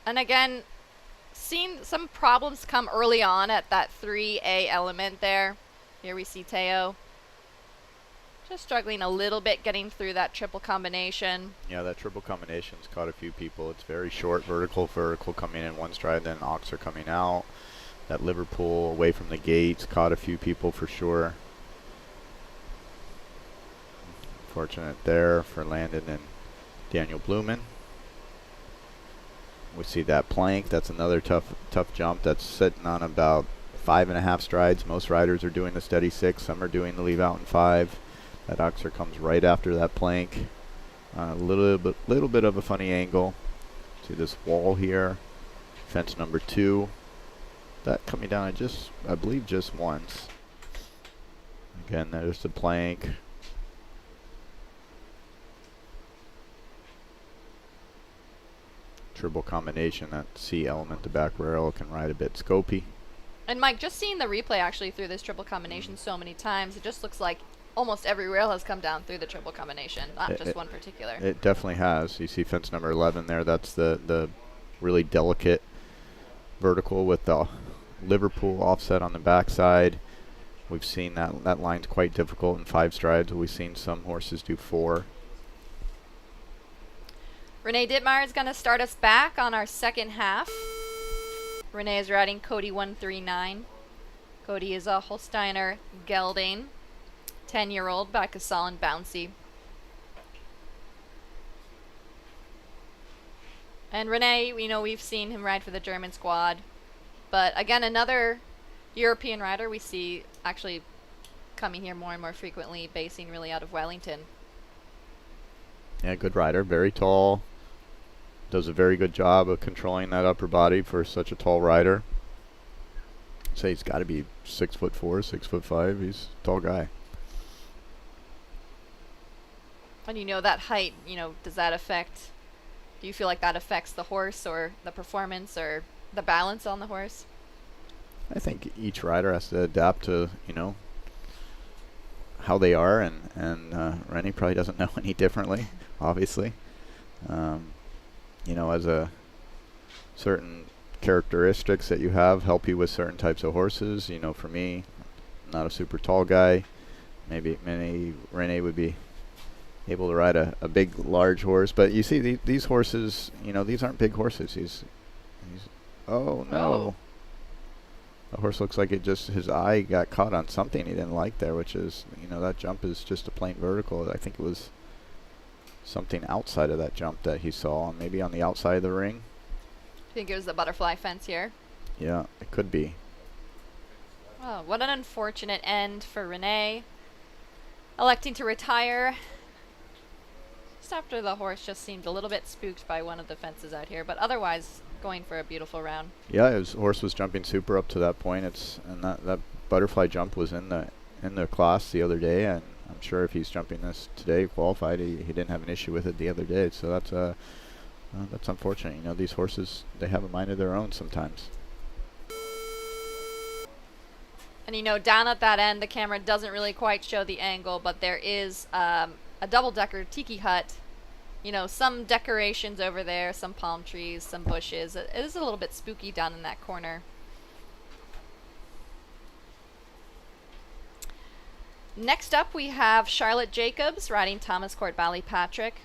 and again, seen some problems come early on at that 3A element there. Here we see Teo just struggling a little bit getting through that triple combination. Yeah, that triple combination's caught a few people. It's very short, vertical coming in one stride, then Oxer coming out. That Liverpool away from the gates caught a few people for sure. Fortunate there for Landon and Daniel Blumen. We see that plank. That's another tough jump. That's sitting on about 5.5 strides. Most riders are doing the steady 6. Some are doing the leave out in 5. That Oxer comes right after that plank. A little bit of a funny angle. See this wall here. Fence number 2. That coming down I believe just once. Again, there's the plank. Triple combination, that C element, the back rail can ride a bit scopy. And Mike, just seeing the replay actually through this triple combination so many times, it just looks like almost every rail has come down through the triple combination, not just one particular. It definitely has. You see fence number 11 there, that's the really delicate vertical with the Liverpool offset on the backside. We've seen that line's quite difficult in 5 strides. We've seen some horses do 4. Renee Dittmeyer is going to start us back on our second half. Renee is riding Cody 139. Cody is a Holsteiner gelding, 10-year-old, back of solid bouncy. And Renee, we've seen him ride for the German squad. But again, another European rider we see actually coming here more and more frequently, basing really out of Wellington. Yeah, good rider, very tall. does a very good job of controlling that upper body for such a tall rider. I'd say he's got to be 6'4", 6'5". He's a tall guy. And you know that height, you know, does that affect, do you feel like that affects the horse or the performance or the balance on the horse? I think each rider has to adapt to, you know, how they are, and Rennie probably doesn't know any differently, obviously. You know, as a certain characteristics that you have help you with certain types of horses. You know, for me, not a super tall guy. Maybe Rennie would be able to ride a big, large horse. But you see, these horses, you know, these aren't big horses. He's oh, no. Oh. The horse looks like it just, his eye got caught on something he didn't like there, which is, you know, that jump is just a plain vertical. I think it was something outside of that jump that he saw, maybe on the outside of the ring. I think it was the butterfly fence here. Yeah, it could be. Oh, what an unfortunate end for Renee. Electing to retire. Just after the horse just seemed a little bit spooked by one of the fences out here, but otherwise going for a beautiful round. Yeah, his horse was jumping super up to that point. And that butterfly jump was in the class the other day, and I'm sure if he's jumping this today, qualified, he didn't have an issue with it the other day. So that's unfortunate. You know, these horses, they have a mind of their own sometimes. And you know, down at that end, the camera doesn't really quite show the angle, but there is a double-decker tiki hut. You know, some decorations over there, some palm trees, some bushes. It is a little bit spooky down in that corner. Next up, we have Charlotte Jacobs riding Thomas Court Valley Patrick.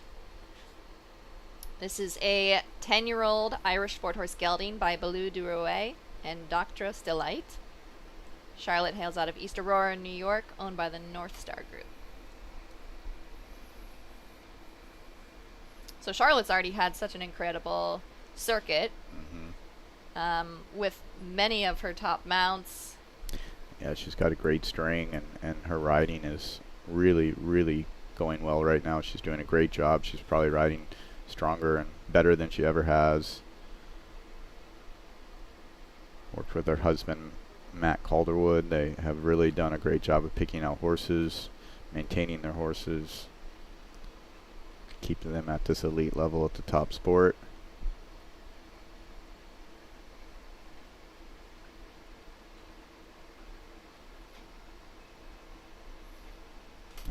This is a 10-year-old Irish sport horse gelding by Baloo du Rouet and Doctress Delight. Charlotte hails out of East Aurora, New York, owned by the North Star Group. So Charlotte's already had such an incredible circuit, with many of her top mounts. Yeah, she's got a great string, and her riding is really, really going well right now. She's doing a great job. She's probably riding stronger and better than she ever has. Worked with her husband, Matt Calderwood. They have really done a great job of picking out horses, maintaining their horses, keeping them at this elite level at the top sport.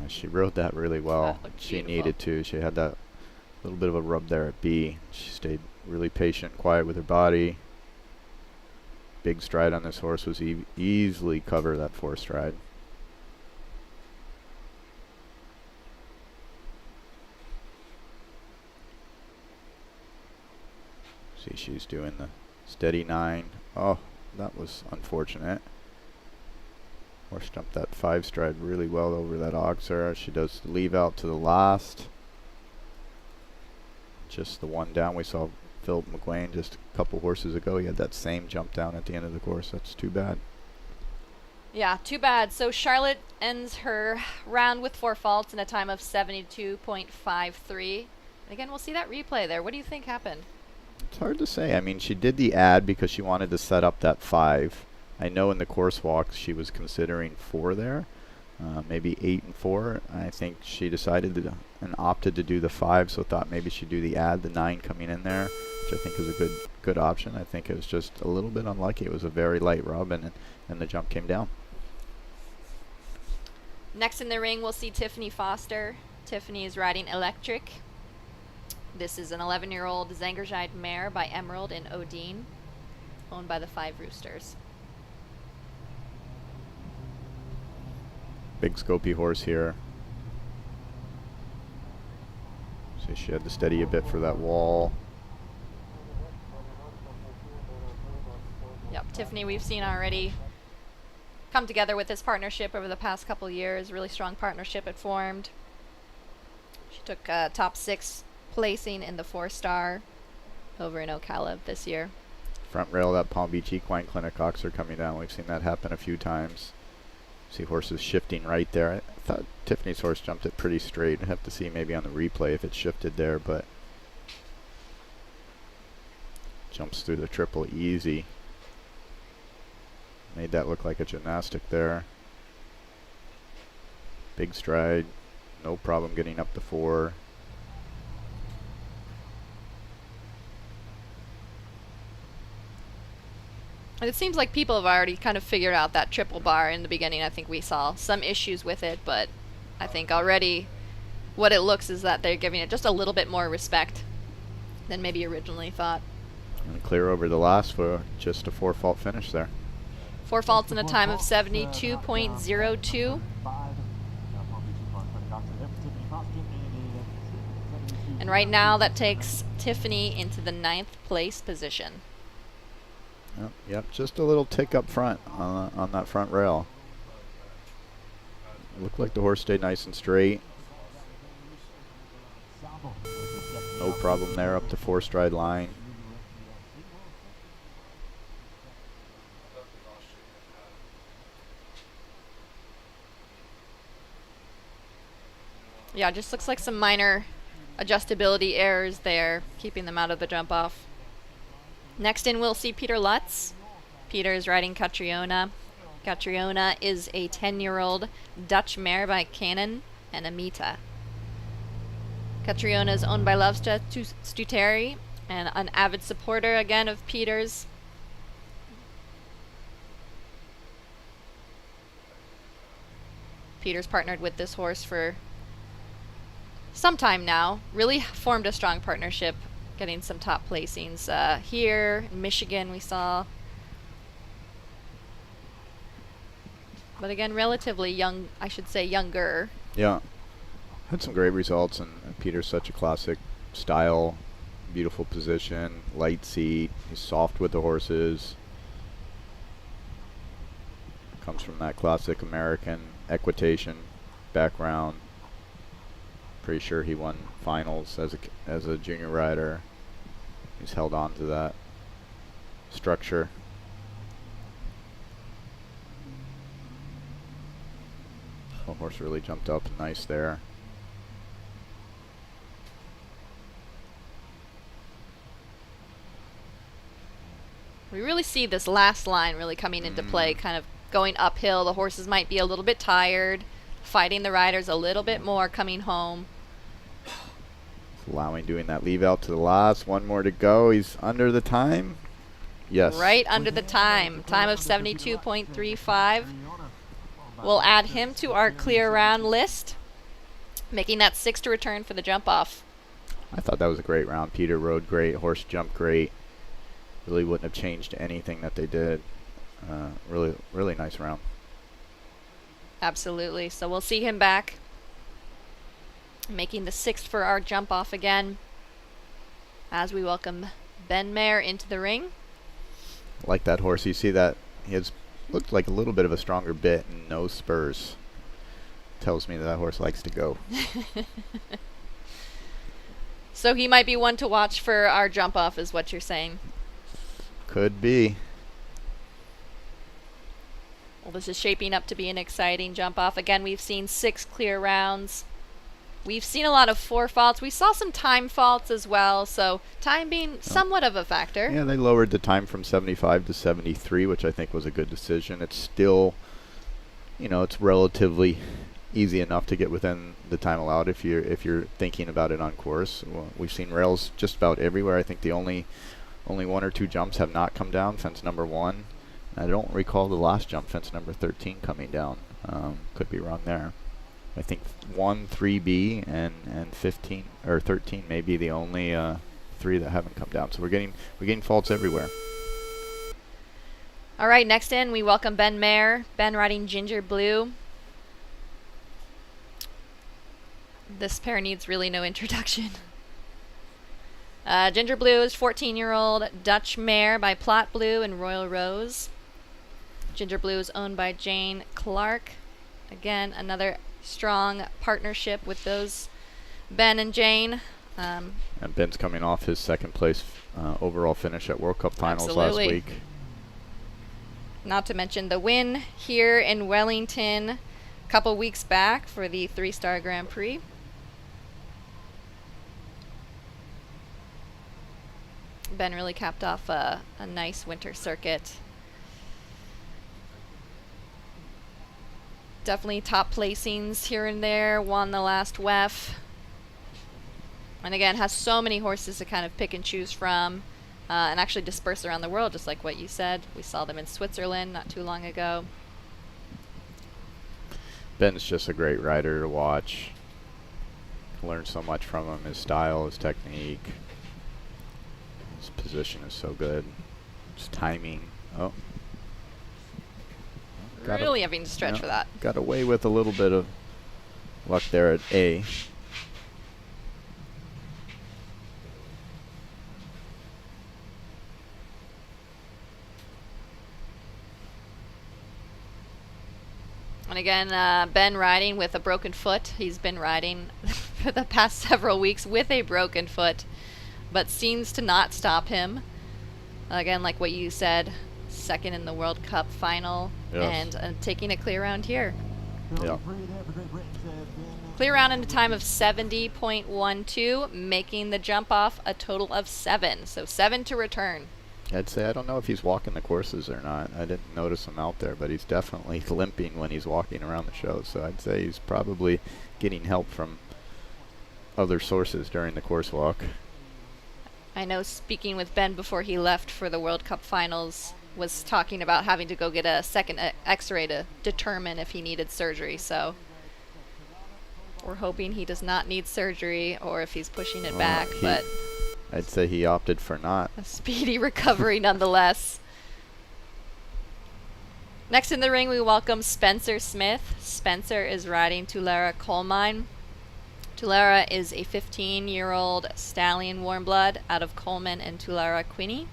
She rode that really well. She needed to. She had that little bit of a rub there at B. She stayed really patient, quiet with her body. Big stride on this horse was easily cover that 4 stride. See, she's doing the steady 9. Oh, that was unfortunate. Horse jumped that 5 stride really well over that Auxerre. She does the leave out to the last. Just the one down. We saw Philip McGuane just a couple horses ago. He had that same jump down at the end of the course. That's too bad. Yeah, too bad. So Charlotte ends her round with 4 faults in a time of 72.53. And again, we'll see that replay there. What do you think happened? It's hard to say. I mean, she did the ad because she wanted to set up that 5. I know in the course walk she was considering 4 there, maybe 8 and 4. I think she decided to, and opted to do the 5, so thought maybe she'd do the ad, the 9 coming in there, which I think is a good option. I think it was just a little bit unlucky. It was a very light rub, and the jump came down. Next in the ring, we'll see Tiffany Foster. Tiffany is riding Electric. This is an 11-year-old Zangerjide mare by Emerald in Odine, owned by the 5 Roosters. Big scopy horse here. So she had to steady a bit for that wall. Yep, Tiffany we've seen already come together with this partnership over the past couple years. Really strong partnership it formed. She took top 6 placing in the 4-star over in Ocala this year. Front rail of that Palm Beach Equine Clinic Auxerre coming down. We've seen that happen a few times. See horses shifting right there. I thought Tiffany's horse jumped it pretty straight. I'd have to see maybe on the replay if it shifted there, but Jumps through the triple easy. Made that look like a gymnastic there. Big stride. No problem getting up to 4. And it seems like people have already kind of figured out that triple bar in the beginning. I think we saw some issues with it, but I think already what it looks is that they're giving it just a little bit more respect than maybe originally thought. And clear over the last for just a 4-fault finish there. 4 faults in a time of 72.02. And right now that takes Tiffany into the 9th place position. Yep, just a little tick up front on that front rail. Looked like the horse stayed nice and straight. No problem there up to 4 stride line. Yeah, just looks like some minor adjustability errors there, keeping them out of the jump off. Next in, we'll see Peter Lutz. Peter is riding Catriona. Catriona is a 10-year-old Dutch mare by Cannon and Amita. Catriona is owned by Lovsta Stuteri and an avid supporter again of Peter's. Peter's partnered with this horse for some time now. Really formed a strong partnership, getting some top placings here in Michigan we saw. But again, relatively young, I should say younger. Yeah, had some great results, and Peter's such a classic style, beautiful position, light seat, he's soft with the horses. Comes from that classic American equitation background. Pretty sure he won finals as a junior rider. He's held on to that structure. The horse really jumped up nice there. We really see this last line really coming into play, kind of going uphill. The horses might be a little bit tired, fighting the riders a little bit more coming home. Allowing doing that leave out to the last. One more to go. He's under the time. Yes. Right under the time. Time of 72.35. We'll add him to our clear round list, making that 6 to return for the jump off. I thought that was a great round. Peter rode great. Horse jumped great. Really wouldn't have changed anything that they did. Really, really nice round. Absolutely. So we'll see him back, making the 6th for our jump off again, as we welcome Ben Mayer into the ring. Like that horse. You see that he has looked like a little bit of a stronger bit and no spurs. Tells me that horse likes to go. So he might be one to watch for our jump off, is what you're saying. Could be. Well, this is shaping up to be an exciting jump off. Again, we've seen 6 clear rounds. We've seen a lot of 4 faults. We saw some time faults as well, so time being somewhat of a factor. Yeah, they lowered the time from 75 to 73, which I think was a good decision. It's still, you know, it's relatively easy enough to get within the time allowed if you're thinking about it on course. Well, we've seen rails just about everywhere. I think the only 1 or 2 jumps have not come down. Fence number 1. I don't recall the last jump, fence number 13, coming down. Could be wrong there. I think 1, 3B, and 15 or 13 may be the only 3 that haven't come down. So we're getting faults everywhere. All right, next in we welcome Ben Mayer. Ben riding Ginger Blue. This pair needs really no introduction. Ginger Blue is 14-year-old Dutch mare by Plot Blue and Royal Rose. Ginger Blue is owned by Jane Clark. Again, another strong partnership with those Ben and Jane. And Ben's coming off his 2nd place overall finish at World Cup Finals Absolutely. last week. Not to mention the win here in Wellington a couple weeks back for the 3-star Grand Prix. Ben really capped off a nice winter circuit. Definitely top placings here and there, won the last WEF. And again, has so many horses to kind of pick and choose from, and actually disperse around the world, just like what you said. We saw them in Switzerland not too long ago. Ben's just a great rider to watch. Learn so much from him, his style, his technique. His position is so good. His timing. Oh. Really having to stretch for that. Got away with a little bit of luck there at A. And again, Ben riding with a broken foot. He's been riding for the past several weeks with a broken foot, but seems to not stop him. Again, like what you said, second in the World Cup final, yes. and taking a clear round here. Yeah. Clear round in a time of 70.12, making the jump off a total of 7. So 7 to return. I'd say I don't know if he's walking the courses or not. I didn't notice him out there, but he's definitely limping when he's walking around the show. So I'd say he's probably getting help from other sources during the course walk. I know speaking with Ben before he left for the World Cup finals, was talking about having to go get a second x-ray to determine if he needed surgery. So we're hoping he does not need surgery, or if he's pushing it back, but I'd say he opted for not. A speedy recovery nonetheless. Next in the ring, we welcome Spencer Smith. Spencer is riding Tulare Coal Mine. Tulare is a 15-year-old stallion warm blood out of Coleman and Tulare Quinny,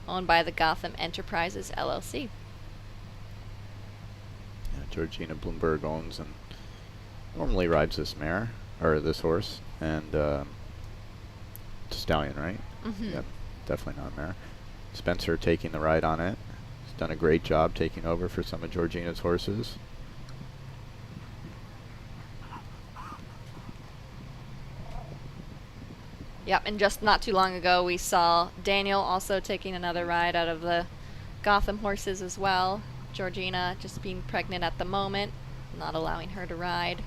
owned by the Gotham Enterprises LLC. Yeah, Georgina Bloomberg owns and normally rides this mare, or this horse, and stallion, right? Mm-hmm. Yep, definitely not a mare. Spencer taking the ride on it. He's done a great job taking over for some of Georgina's horses. Yep, and just not too long ago we saw Daniel also taking another ride out of the Gotham horses as well. Georgina just being pregnant at the moment, not allowing her to ride.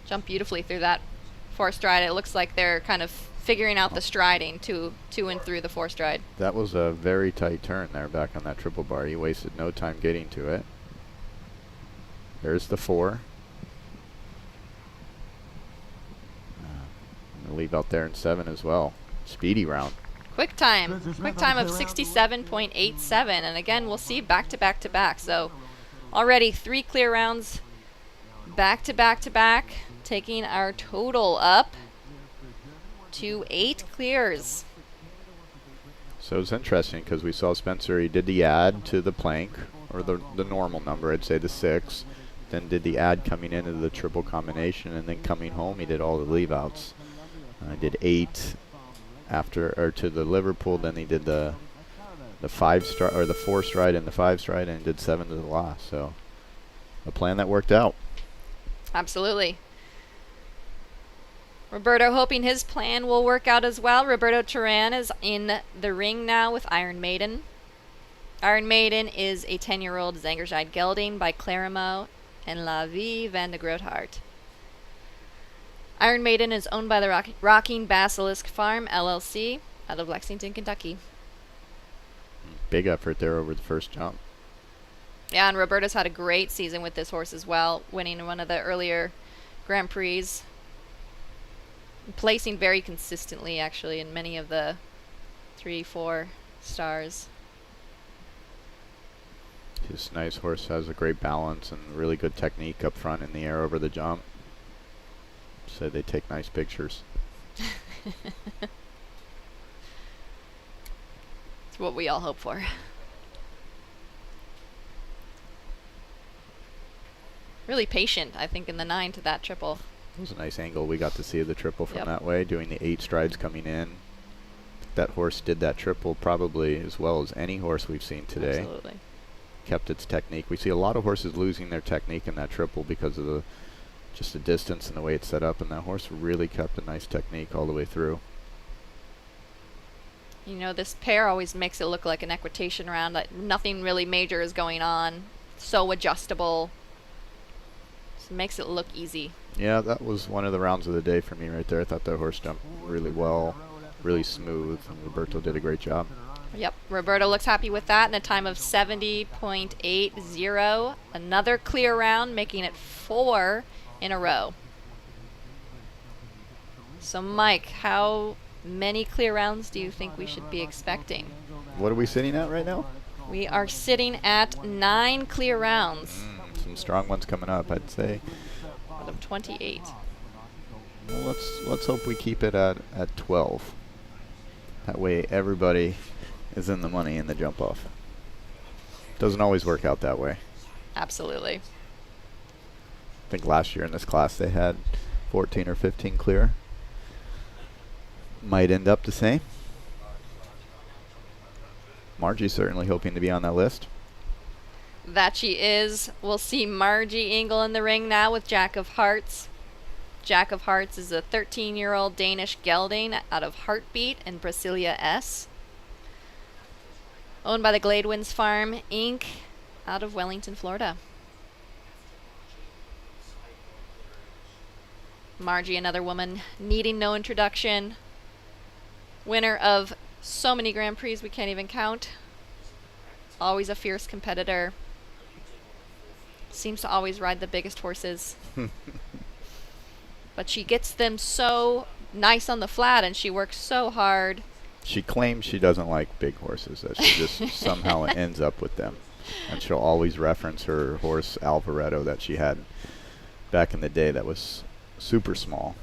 Jump beautifully through that forced ride. It looks like they're kind of figuring out the striding to and through the forced ride. That was a very tight turn there back on that triple bar. He wasted no time getting to it. There's the 4. Leave out there in 7 as well. Speedy round. Quick time of 67.87, and again we'll see back to back to back. So already 3 clear rounds back to back to back, taking our total up to 8 clears. So it's interesting because we saw Spencer, he did the add to the plank, or the normal number, I'd say the 6, then did the add coming into the triple combination, and then coming home he did all the leave outs. Did 8 after, or to the Liverpool, then he did the 5 stride, or the 4 stride and the 5 stride, and did 7 to the last. So a plan that worked out. Absolutely. Roberto hoping his plan will work out as well. Roberto Turan is in the ring now with Iron Maiden. Iron Maiden is a 10-year-old Zangerside gelding by Claremont and La Vie van de Groothart. Iron Maiden is owned by the Rocking Basilisk Farm, LLC, out of Lexington, Kentucky. Big effort there over the first jump. Yeah, and Roberto's had a great season with this horse as well, winning one of the earlier Grand Prix. Placing very consistently, actually, in many of the 3-4 stars. This nice horse has a great balance and really good technique up front in the air over the jump. So they take nice pictures. It's what we all hope for. Really patient, I think, in the 9 to that triple. It was a nice angle we got to see of the triple from that way, doing the 8 strides coming in. that horse did that triple probably as well as any horse we've seen today. Absolutely. Kept its technique. We see a lot of horses losing their technique in that triple because of just the distance and the way it's set up, and that horse really kept a nice technique all the way through. You know, this pair always makes it look like an equitation round. Like nothing really major is going on. So adjustable. Just makes it look easy. Yeah, that was one of the rounds of the day for me right there. I thought that horse jumped really well, really smooth, and Roberto did a great job. Yep, Roberto looks happy with that in a time of 70.80. Another clear round, making it 4 in a row. So Mike, how many clear rounds do you think we should be expecting? What are we sitting at right now? We are sitting at 9 clear rounds. Some strong ones coming up, I'd say. Out of 28. Well, let's hope we keep it at 12. That way everybody is in the money in the jump off. Doesn't always work out that way. Absolutely. I think last year in this class they had 14 or 15 clear. Might end up the same. Margie's certainly hoping to be on that list. That she is. We'll see Margie Engel in the ring now with Jack of Hearts. Jack of Hearts is a 13-year-old Danish gelding out of Heartbeat and Brasilia S. Owned by the Gladewinds Farm, Inc. out of Wellington, Florida. Margie, another woman needing no introduction. Winner of so many Grand Prix we can't even count. Always a fierce competitor. Seems to always ride the biggest horses. But she gets them so nice on the flat, and she works so hard. She claims she doesn't like big horses, that she just somehow ends up with them. And she'll always reference her horse Alvaretto that she had back in the day that was super small.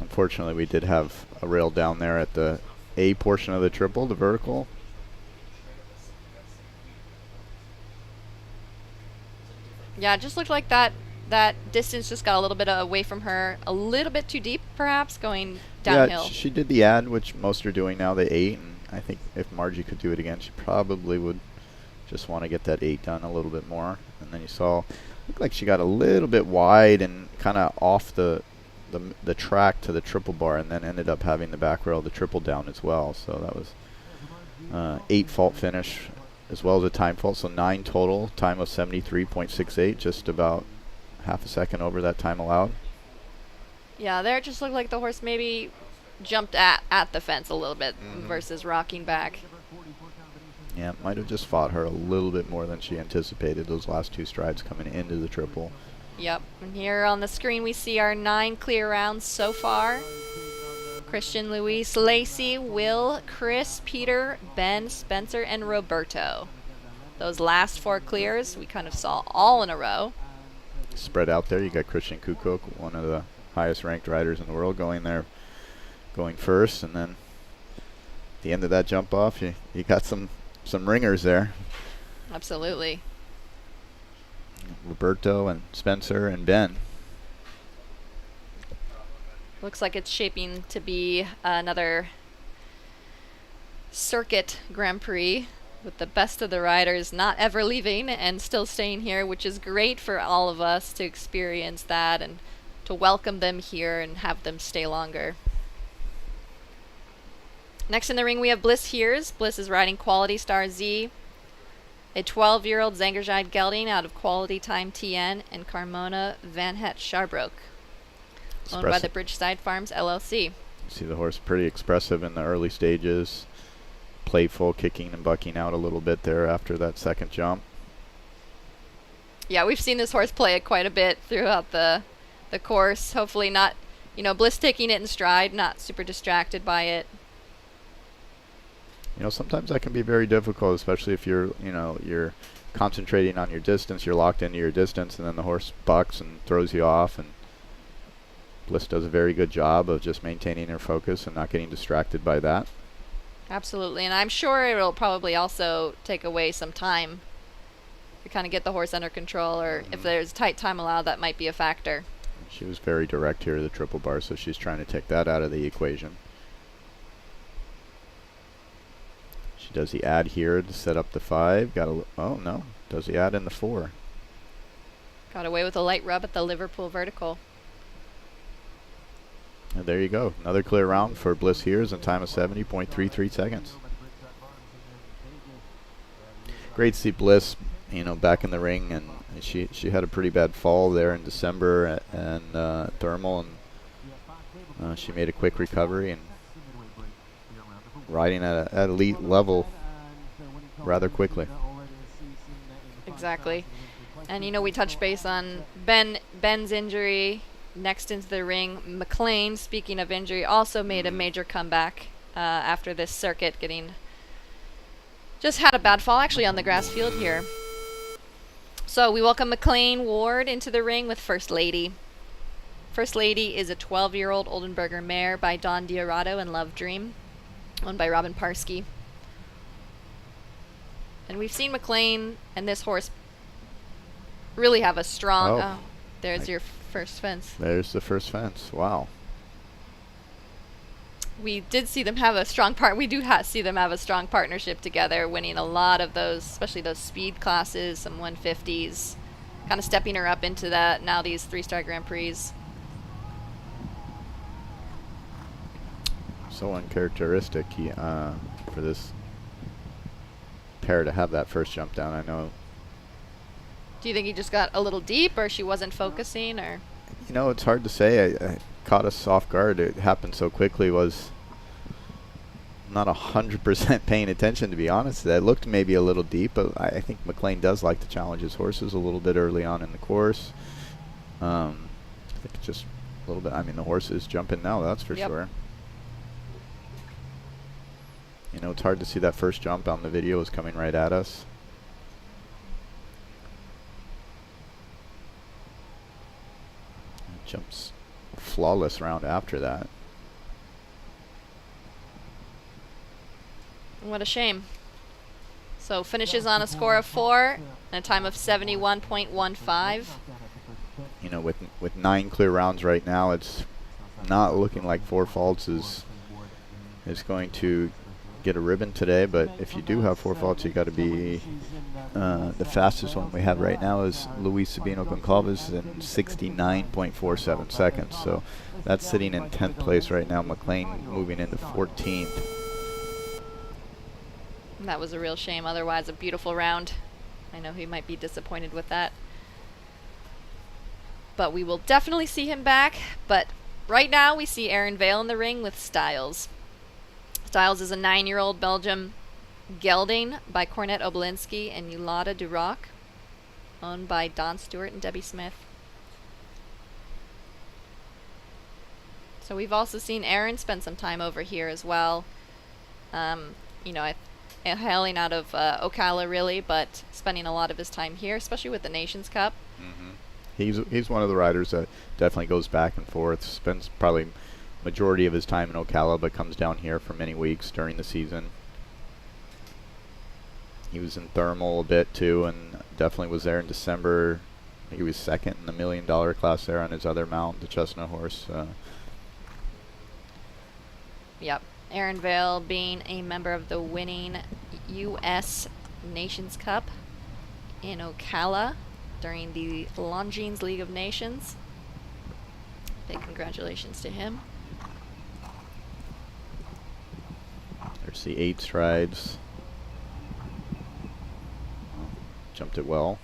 Unfortunately, we did have a rail down there at the A portion of the triple, the vertical. Yeah, it just looked like that distance just got a little bit away from her, a little bit too deep perhaps, going downhill. Yeah, she did the ad, which most are doing now, the 8, and I think if Margie could do it again, she probably would just want to get that 8 done a little bit more. And then you saw, looked like she got a little bit wide and kind of off the track to the triple bar, and then ended up having the back rail, the triple down as well. So that was 8 fault finish as well as a time fault, so 9 total, time of 73.68, just about half a second over that time allowed. Yeah, there it just looked like the horse maybe jumped at the fence a little bit versus rocking back. Yeah, might have just fought her a little bit more than she anticipated those last 2 strides coming into the triple. Yep, and here on the screen we see our 9 clear rounds so far. Christian, Luis, Lacey, Will, Chris, Peter, Ben, Spencer, and Roberto. Those last 4 clears we kind of saw all in a row. Spread out there, you got Christian Kukok, one of the highest ranked riders in the world, going first, and then at the end of that jump off, you got some ringers there. Absolutely. Roberto and Spencer and Ben. Looks like it's shaping to be another circuit Grand Prix with the best of the riders not ever leaving and still staying here, which is great for all of us to experience that and to welcome them here and have them stay longer. Next in the ring we have Bliss Hears. Bliss is riding Quality Star Z, a 12-year-old Zangerscheid gelding out of Quality Time TN and Carmona Van Het Sharbrook, owned by the Bridgeside Farms LLC. You see the horse pretty expressive in the early stages, playful, kicking and bucking out a little bit there after that second jump. Yeah, we've seen this horse play it quite a bit throughout the course. Hopefully not, Bliss taking it in stride, not super distracted by it. Sometimes that can be very difficult, especially if you're concentrating on your distance, you're locked into your distance, and then the horse bucks and throws you off. And Bliss does a very good job of just maintaining her focus and not getting distracted by that. Absolutely, and I'm sure it'll probably also take away some time to kind of get the horse under control, or if there's tight time allowed, that might be a factor. She was very direct here, the triple bar, so she's trying to take that out of the equation. does he add here to set up the 5? Oh no. Does he add in the 4? Got away with a light rub at the Liverpool vertical. And there you go. Another clear round for Bliss Hears in time of 70.33 seconds. Great to see Bliss, you know, back in the ring, and she had a pretty bad fall there in December and thermal, and she made a quick recovery and riding at an elite level rather quickly. Exactly. And you know, we touched base on Ben's injury next into the ring. McLean, speaking of injury, also made a major comeback after this circuit, just had a bad fall actually on the grass field here. So we welcome McLean Ward into the ring with First Lady. First Lady is a 12-year-old Oldenburger mare by Don Diorado and Love Dream, owned by Robin Parsky. And we've seen McLean and this horse really have a strong... Oh, there's your first fence. There's the first fence. Wow. We did see them have a strong see them have a strong partnership together, winning a lot of those, especially those speed classes, some 150s, kind of stepping her up into that, now these 3-star Grand Prix. So uncharacteristic for this pair to have that first jump down. I know. Do you think he just got a little deep, or she wasn't focusing, or? You know, it's hard to say. I caught us off guard. It happened so quickly. Was not 100% paying attention, to be honest. That looked maybe a little deep, but I think McLean does like to challenge his horses a little bit early on in the course. I think just a little bit. I mean, the horse is jumping now, that's for sure. You know, it's hard to see that first jump on the video is coming right at us. Jumps flawless round after that. What a shame. So finishes on a score of 4 and a time of 71.15. You know, with 9 clear rounds right now, it's not looking like 4 faults is going to get a ribbon today, but if you do have 4 faults, you got to be the fastest one we have right now is Luis Sabino Goncalves in 69.47 seconds. So that's sitting in 10th place right now. McLean moving into 14th. That was a real shame. Otherwise, a beautiful round. I know he might be disappointed with that. But we will definitely see him back. But right now, we see Aaron Vale in the ring with Styles. Styles is a 9-year-old Belgium gelding by Cornet Obolinski and Yulata Duroc, owned by Don Stewart and Debbie Smith. So we've also seen Aaron spend some time over here as well. You know, hailing out of Ocala really, but spending a lot of his time here, especially with the Nations Cup. Mm-hmm. He's one of the riders that definitely goes back and forth, spends probably majority of his time in Ocala, but comes down here for many weeks during the season. He was in thermal a bit too, and definitely was there in December. He was second in the $1 million class there on his other mount, the Chestnut horse. Yep. Aaron Vale being a member of the winning U.S. Nations Cup in Ocala during the Longines League of Nations. Big congratulations to him. There's the 8 strides. Jumped it well.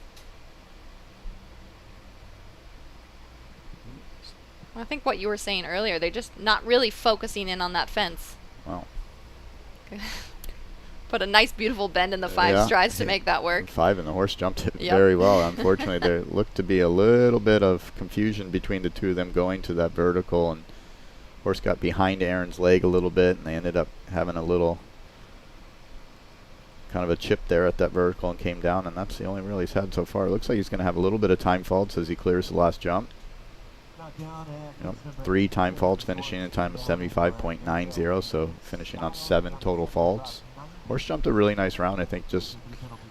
I think what you were saying earlier, they're just not really focusing in on that fence. Wow. Put a nice, beautiful bend in the 5 strides to make that work. 5, and the horse jumped it very well. Unfortunately, there looked to be a little bit of confusion between the two of them going to that vertical, and horse got behind Aaron's leg a little bit, and they ended up having a little kind of a chip there at that vertical and came down, and that's the only reel he's had so far. It looks like he's going to have a little bit of time faults as he clears the last jump. Yep, 3 time faults, finishing in time of 75.90, so finishing on 7 total faults. Horse jumped a really nice round. I think just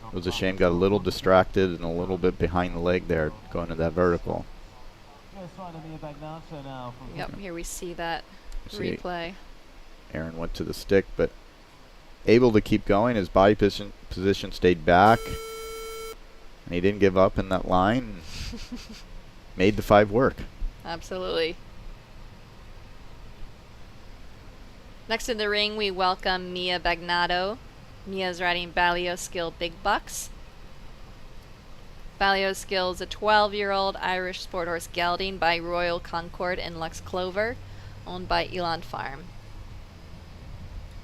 it was a shame, got a little distracted and a little bit behind the leg there going to that vertical. Yep, here we see that replay. Aaron went to the stick, but able to keep going. His body position stayed back. And he didn't give up in that line. Made the 5 work. Absolutely. Next in the ring, we welcome Mia Bagnato. Mia's riding Balliol Skill Big Bucks. Balliol Skill is a 12-year-old Irish sport horse gelding by Royal Concord and Lux Clover, owned by Eland Farm.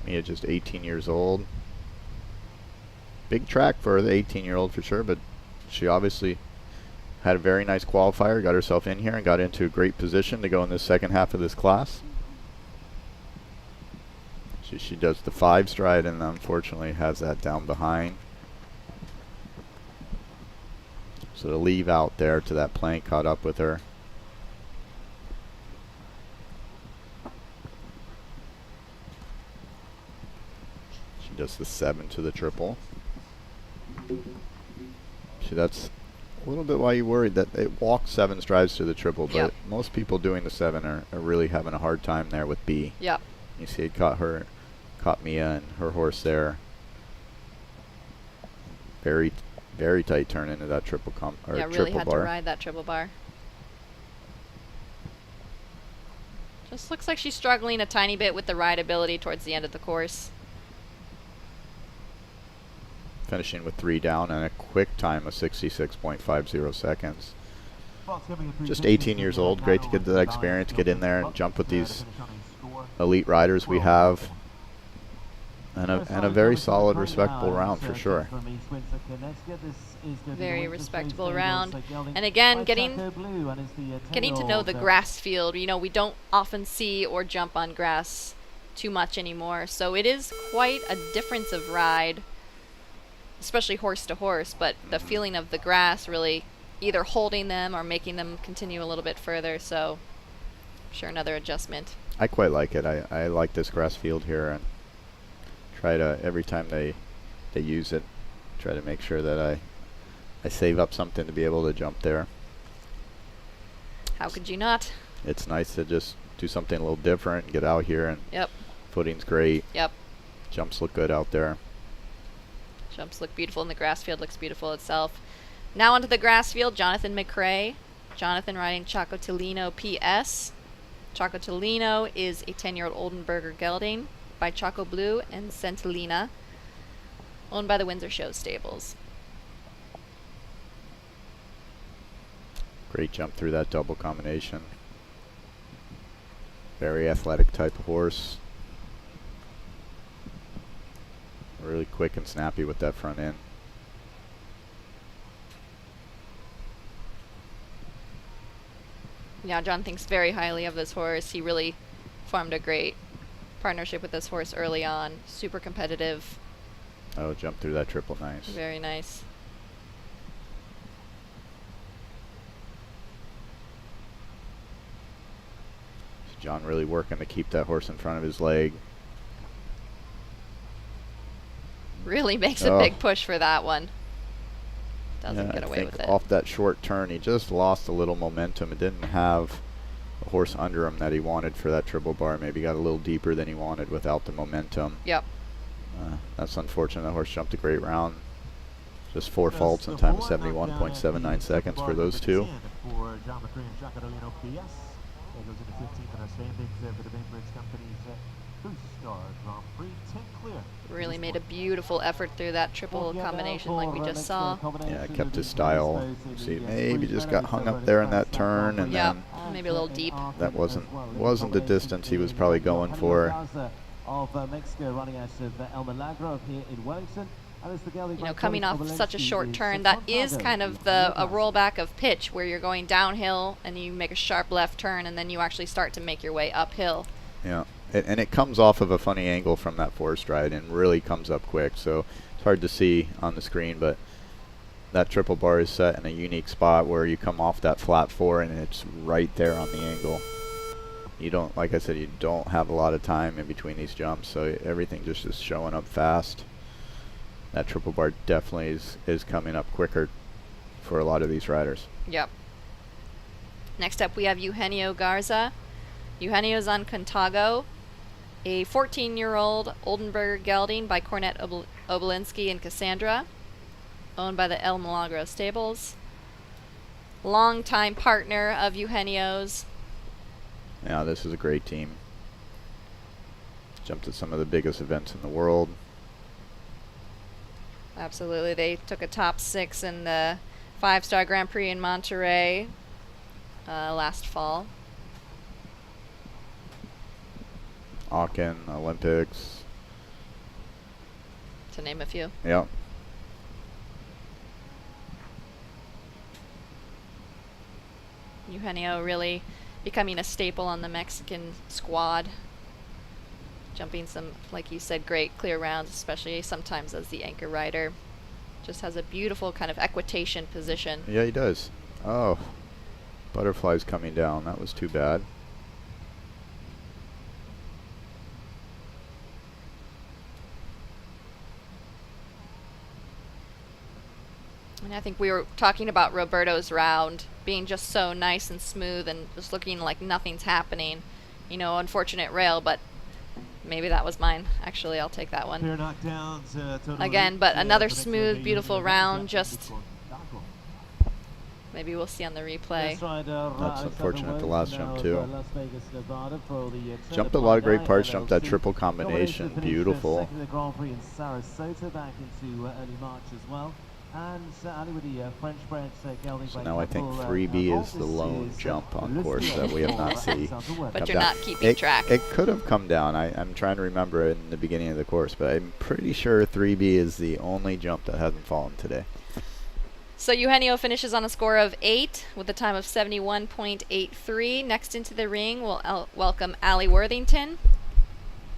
Mia just 18 years old. Big track for the 18-year-old for sure, but she obviously had a very nice qualifier, got herself in here and got into a great position to go in the second half of this class. She does the 5 stride and unfortunately has that down behind. So to leave out there to that plank caught up with her. She does the 7 to the triple. See, that's a little bit why you worried that it walked 7 strides to the triple, but yep. most people doing the 7 are really having a hard time there with B. Yep. You see it caught Mia and her horse there. Very, very tight turn into that triple yeah, really had to ride that triple bar. Just looks like she's struggling a tiny bit with the rideability towards the end of the course. Finishing with 3 down and a quick time of 66.50 seconds. Just 18 years old, great to get that experience, get in there and jump with these elite riders we have. And a very solid, respectable round for sure. Very respectable round. And again, getting to know the grass field. You know, we don't often see or jump on grass too much anymore. So it is quite a difference of ride, especially horse to horse. But the feeling of the grass really either holding them or making them continue a little bit further. So I'm sure another adjustment. I quite like it. I like this grass field here. And try to, every time they use it, try to make sure that I save up something to be able to jump there. How could you not? It's nice to just do something a little different and get out here, and yep. Footing's great. Yep. Jumps look good out there. Jumps look beautiful, and the grass field looks beautiful itself. Now onto the grass field, Jonathan McCrae. Jonathan riding Chocotolino PS. Chocotolino is a 10-year-old Oldenburger gelding by Choco Blue and Centelina, owned by the Windsor Show Stables. Great jump through that double combination. Very athletic type of horse. Really quick and snappy with that front end. Yeah, John thinks very highly of this horse. He really formed a great partnership with this horse early on. Super competitive. Oh, jump through that triple, nice. Very nice. John really working to keep that horse in front of his leg. Really makes a big push for that one. Doesn't get away with it. Off that short turn, he just lost a little momentum. It didn't have a horse under him that he wanted for that triple bar. Maybe got a little deeper than he wanted without the momentum. Yep. That's unfortunate. That horse jumped a great round. Just 4 faults in time of 71.79 seconds for those two. Really made a beautiful effort through that triple combination like we just saw. Yeah, kept his style. See, maybe just got hung up there in that turn, and then maybe a little deep. That wasn't the distance he was probably going for. You know, coming off such a short turn, that is kind of a rollback of pitch where you're going downhill and you make a sharp left turn and then you actually start to make your way uphill. Yeah, and it comes off of a funny angle from that 4 stride and really comes up quick, so it's hard to see on the screen, but that triple bar is set in a unique spot where you come off that flat 4 and it's right there on the angle. You don't, like I said, you don't have a lot of time in between these jumps, so everything just is showing up fast. That triple bar definitely is coming up quicker for a lot of these riders. Yep. Next up we have Eugenio Garza. Eugenio's on Contago. A 14-year-old Oldenburger gelding by Cornet Obolinski and Cassandra, owned by the El Milagro Stables. Longtime partner of Eugenio's. Yeah, this is a great team. Jumped at some of the biggest events in the world. Absolutely. They took a top 6 in the 5-star Grand Prix in Monterey last fall. Aachen, Olympics. To name a few. Yep. Eugenio really becoming a staple on the Mexican squad. Jumping some, like you said, great clear rounds, especially sometimes as the anchor rider. Just has a beautiful kind of equitation position. Yeah, he does. Oh, butterflies coming down. That was too bad. And I think we were talking about Roberto's round being just so nice and smooth and just looking like nothing's happening. You know, unfortunate rail, but maybe that was mine. Actually, I'll take that one. Again, but another smooth, beautiful round. Just maybe we'll see on the replay. That's unfortunate, the last jump too. Jumped a lot of great parts, jumped that triple combination, beautiful. So now I think 3B is the lone jump on course that we have not seen. But you're not keeping track. It could have come down. I'm trying to remember it in the beginning of the course, but I'm pretty sure 3B is the only jump that hasn't fallen today. So Eugenio finishes on a score of 8 with a time of 71.83. Next into the ring, we'll welcome Allie Worthington.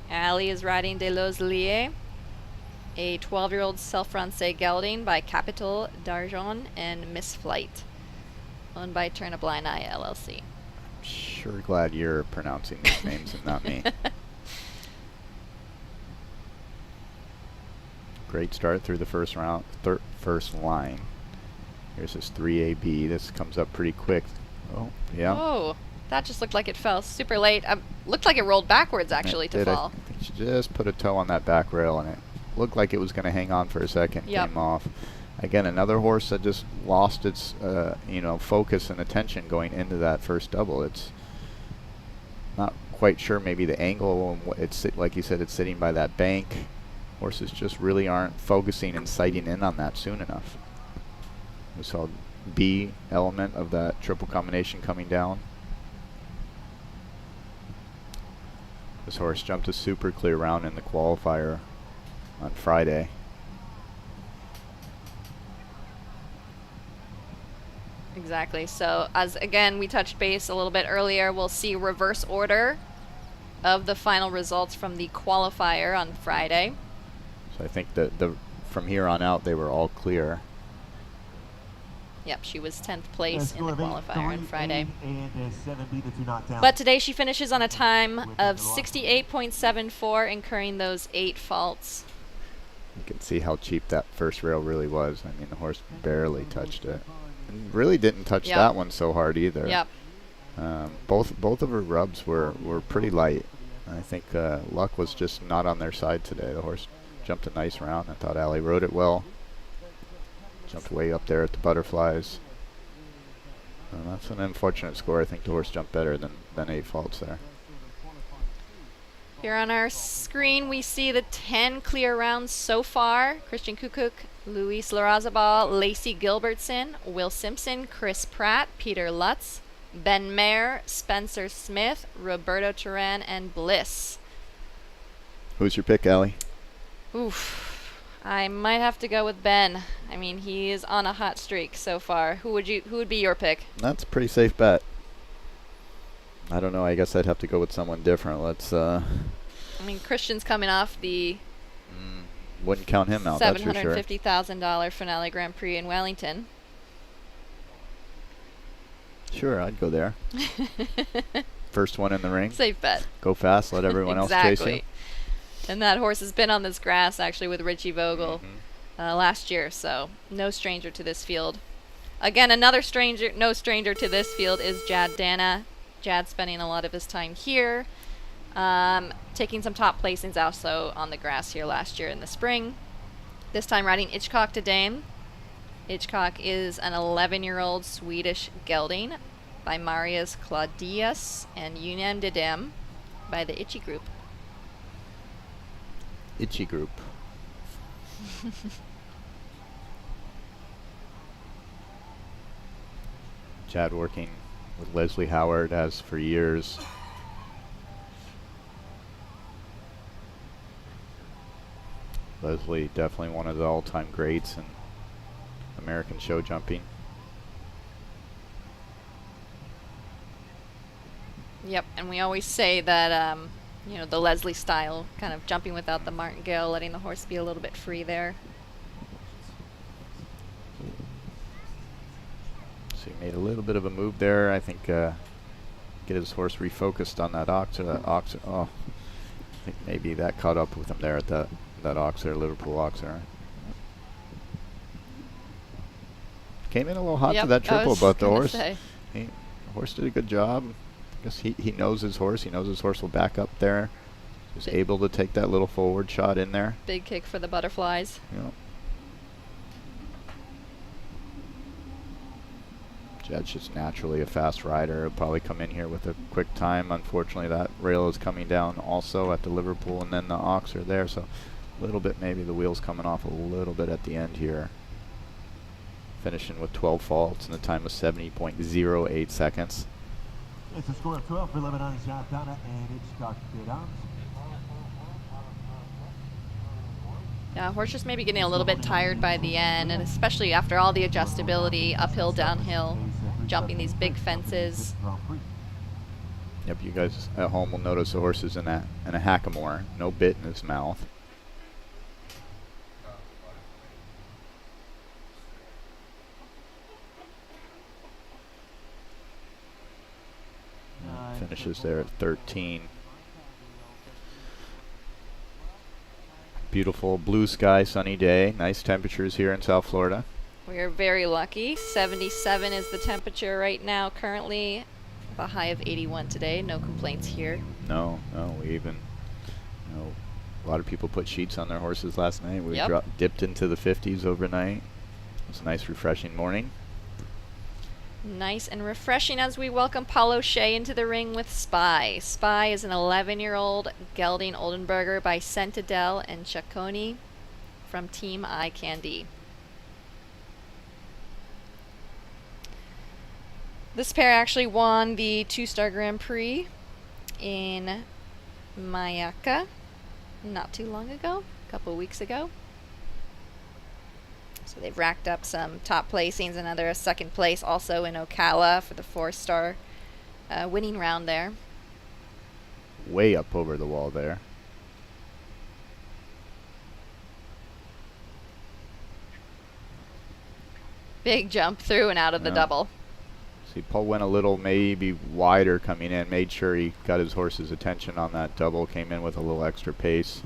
Allie is riding De Los Liers, a 12-year-old self-francais gelding by Capital d'Argent and Miss Flight, owned by Turn a Blind Eye LLC. Sure glad you're pronouncing these names and not me. Great start through the first round, first line. Here's this 3AB. This comes up pretty quick. Oh, yeah. Oh, that just looked like it fell super late. Looked like it rolled backwards, actually, to fall. I think she just put a toe on that back rail, and it looked like it was going to hang on for a second. Yep. Came off. Again, another horse that just lost its, focus and attention going into that first double. It's not quite sure maybe the angle. It's like you said, it's sitting by that bank. Horses just really aren't focusing and sighting in on that soon enough. We saw B element of that triple combination coming down. This horse jumped a super clear round in the qualifier on Friday. Exactly. So as again we touched base a little bit earlier, we'll see reverse order of the final results from the qualifier on Friday. So I think that from here on out they were all clear. Yep, she was 10th place in the qualifier on Friday. But today she finishes on a time of 68.74, incurring those 8 faults. You can see how cheap that first rail really was. I mean, the horse barely touched it. And really didn't touch that one so hard either. Yep. Both of her rubs were pretty light. I think luck was just not on their side today. The horse jumped a nice round. I thought Allie rode it well. Jumped way up there at the butterflies. That's an unfortunate score. I think the horse jumped better than 8 faults there. Here on our screen we see the 10 clear rounds so far. Christian Kukuk, Luis Larrazabal, Lacey Gilbertson, Will Simpson, Chris Pratt, Peter Lutz, Ben Mayer, Spencer Smith, Roberto Turan, and Bliss. Who's your pick, Allie? Oof. I might have to go with Ben. I mean, he is on a hot streak so far. Who would be your pick? That's a pretty safe bet. I don't know. I guess I'd have to go with someone different. Let's. I mean, Christian's coming off the. Wouldn't count him out. That's for sure. $750,000 finale Grand Prix in Wellington. Sure, I'd go there. First one in the ring. Safe bet. Go fast. Let everyone else chase you. And that horse has been on this grass actually with Richie Vogel last year, so no stranger to this field. Again, no stranger to this field is Jad Dana. Jad spending a lot of his time here. Taking some top placings also on the grass here last year in the spring. This time riding Hitchcock to Dame. Hitchcock is an 11-year-old Swedish gelding by Marius Claudius and Union de Dame by the Itchy Group. Itchy Group. Chad working with Leslie Howard as for years. Leslie, definitely one of the all-time greats in American show jumping. Yep, and we always say that, you know, the Leslie style, kind of jumping without the martingale, letting the horse be a little bit free there. So he made a little bit of a move there. I think get his horse refocused on that ox. Oh, I think maybe that caught up with him there at that ox there, Liverpool ox there. Came in a little hot to that triple, but the horse did a good job. I guess he knows his horse. He knows his horse will back up there. He was able to take that little forward shot in there. Big kick for the butterflies. Yep. Jed's just naturally a fast rider. He'll probably come in here with a quick time. Unfortunately, that rail is coming down also at the Liverpool, and then the ox are there. So a little bit, maybe the wheel's coming off a little bit at the end here. Finishing with 12 faults, and the time was 70.08 seconds. It's a score of 12 for Lebanon's Jantana and Hitchcock Dams. Yeah, horse just maybe getting a little bit tired by the end, and especially after all the adjustability, uphill, downhill, jumping these big fences. Yep, you guys at home will notice the horse is in a hackamore, no bit in his mouth. Finishes there at 13. Beautiful blue sky, sunny day. Nice temperatures here in South Florida. We are very lucky. 77 is the temperature right now currently. A high of 81 today. No complaints here. No, we even, you know, a lot of people put sheets on their horses last night. We dipped into the 50s overnight. It was a nice, refreshing morning. Nice and refreshing as we welcome Paulo Shea into the ring with Spy. Spy is an 11-year-old gelding Oldenburger by Centadel and Ciacconi from Team Eye Candy. This pair actually won the 2-star Grand Prix in Mallorca not too long ago, a couple weeks ago. So they've racked up some top placings, another second place also in Ocala for the 4-star winning round there. Way up over the wall there. Big jump through and out of the double. See, Paul went a little maybe wider coming in, made sure he got his horse's attention on that double, came in with a little extra pace.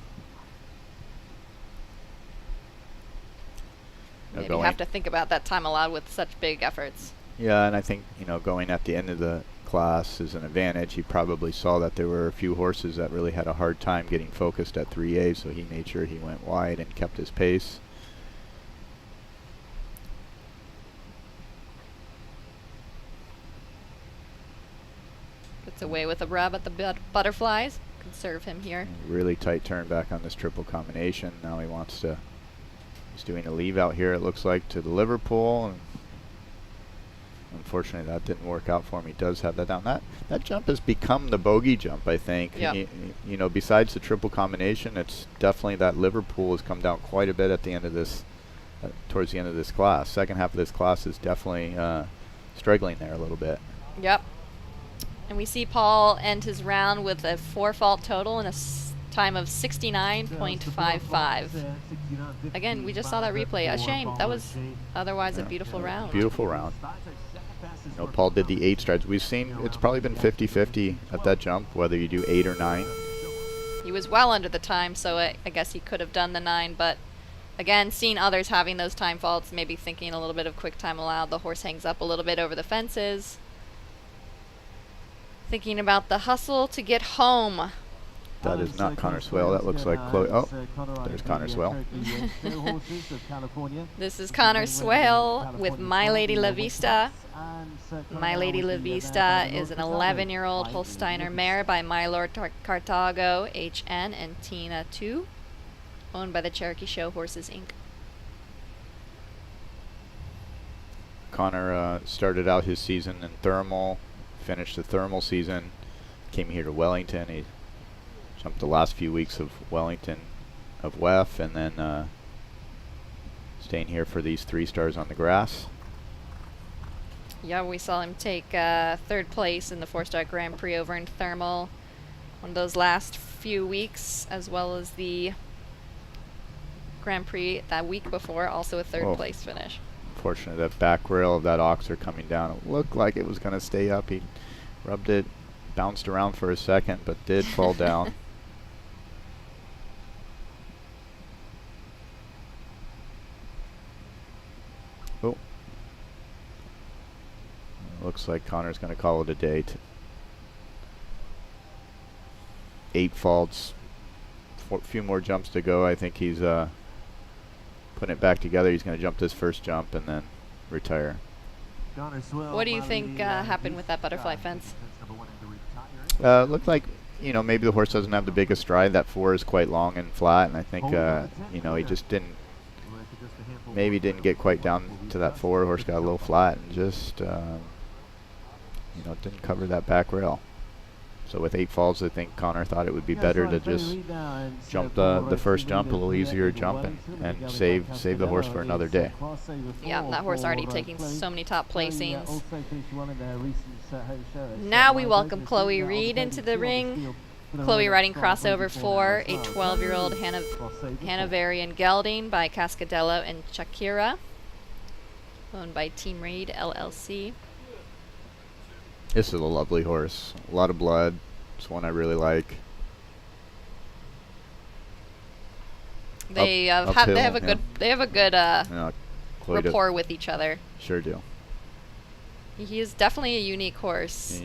Maybe you have to think about that time allowed with such big efforts. Yeah, and I think, you know, going at the end of the class is an advantage. He probably saw that there were a few horses that really had a hard time getting focused at 3A, so he made sure he went wide and kept his pace. Gets away with a rub at the butterflies. Conserve him here. Really tight turn back on this triple combination. Now he wants to... He's doing a leave out here, it looks like, to the Liverpool. And unfortunately, that didn't work out for him. He does have that down. That jump has become the bogey jump, I think. Yep. You know, besides the triple combination, it's definitely that Liverpool has come down quite a bit at the end of this, towards the end of this class. Second half of this class is definitely struggling there a little bit. Yep. And we see Paul end his round with a 4-fault total and a time of 69.55. Again, we just saw that replay. A shame. That was otherwise a beautiful round. Beautiful round. You know, Paul did the 8 strides. We've seen it's probably been 50-50 at that jump, whether you do 8 or 9. He was well under the time, so I guess he could have done the 9, but again, seeing others having those time faults, maybe thinking a little bit of quick time allowed. The horse hangs up a little bit over the fences. Thinking about the hustle to get home. That is not Connor Swale. That looks like Chloe. Oh, there's Connor Swale. This is Connor Swale with My Lady La Vista. My Lady La Vista is an 11-year-old Holsteiner mare by My Lord Cartago, HN, and Tina 2, owned by the Cherokee Show Horses, Inc. Connor started out his season in Thermal, finished the Thermal season, came here to Wellington. He jumped the last few weeks of Wellington of WEF, and then staying here for these 3 stars on the grass. Yeah, we saw him take 3rd place in the 4-star Grand Prix over in Thermal one of those last few weeks, as well as the Grand Prix that week before, also a 3rd place finish. Unfortunately, that back rail of that oxer coming down, it looked like it was going to stay up. He rubbed it, bounced around for a second, but did fall down. Oh. Looks like Connor's going to call it a day. 8 faults, a few more jumps to go. I think he's putting it back together. He's going to jump this first jump and then retire. What do you think happened with that butterfly fence? Looked like, you know, maybe the horse doesn't have the biggest stride. That 4 is quite long and flat, and I think, you know, he just maybe didn't get quite down to that 4. Horse got a little flat and just, you know, didn't cover that back rail. So with 8 falls, I think Connor thought it would be better to just jump the first jump, a little easier jump, and save the horse for another day. Yeah, that horse already taking so many top placings. Now we welcome Chloe Reed into the ring. Chloe riding crossover 4, a 12-year-old Hanoverian gelding by Cascadello and Shakira, owned by Team Reed LLC. This is a lovely horse. A lot of blood. It's one I really like. They have a good rapport with each other. Sure do. He is definitely a unique horse.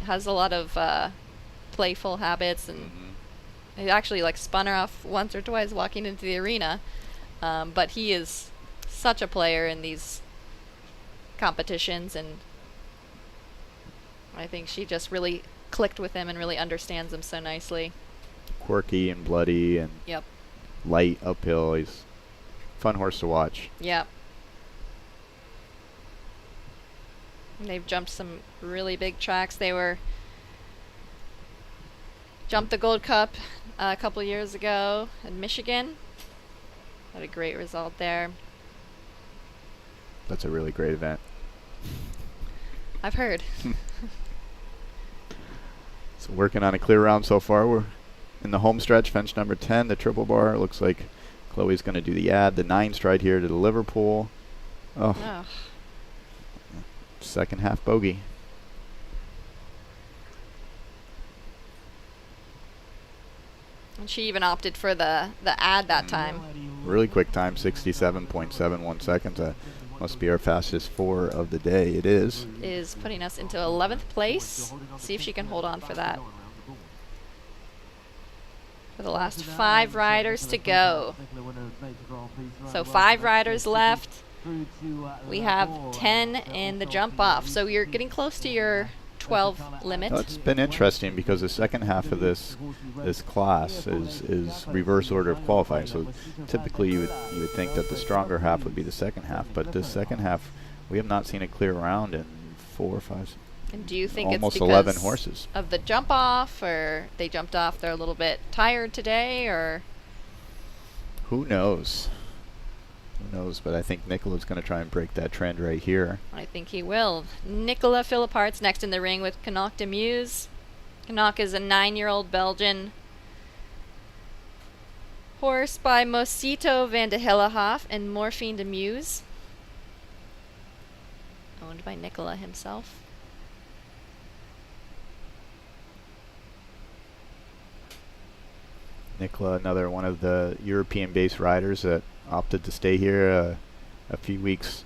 Has a lot of playful habits, and he actually like spun her off once or twice walking into the arena. But he is such a player in these competitions, and I think she just really clicked with him and really understands him so nicely. Quirky and bloody and light uphill. He's a fun horse to watch. Yep. They've jumped some really big tracks. They jumped the Gold Cup a couple years ago in Michigan. Had a great result there. That's a really great event. I've heard. So working on a clear round so far. We're in the home stretch, fence number 10, the triple bar. It looks like Chloe's going to do the the 9 stride here to the Liverpool. Oh. Second half bogey. And she even opted for the ad that time. Really quick time, 67.71 seconds. Must be our fastest 4 of the day. It is. Is putting us into 11th place. See if she can hold on for that. For the last 5 riders to go. So 5 riders left. We have 10 in the jump off. So you're getting close to your 12 limit. It's been interesting because the second half of this class is reverse order of qualifying. So typically you would think that the stronger half would be the second half, but this second half we have not seen a clear round in 4 or 5. And do you think almost it's because 11 horses of the jump off, or they jumped off, they're a little bit tired today, or who knows? Who knows? But I think Nicola's going to try and break that trend right here. I think he will. Nicola Philippart's next in the ring with Canuck de Muse. Canuck is a 9-year-old Belgian horse by Mosito van de Hellehoff and Morphine de Muse, owned by Nicola himself. Nicola, another one of the European-based riders that opted to stay here a few weeks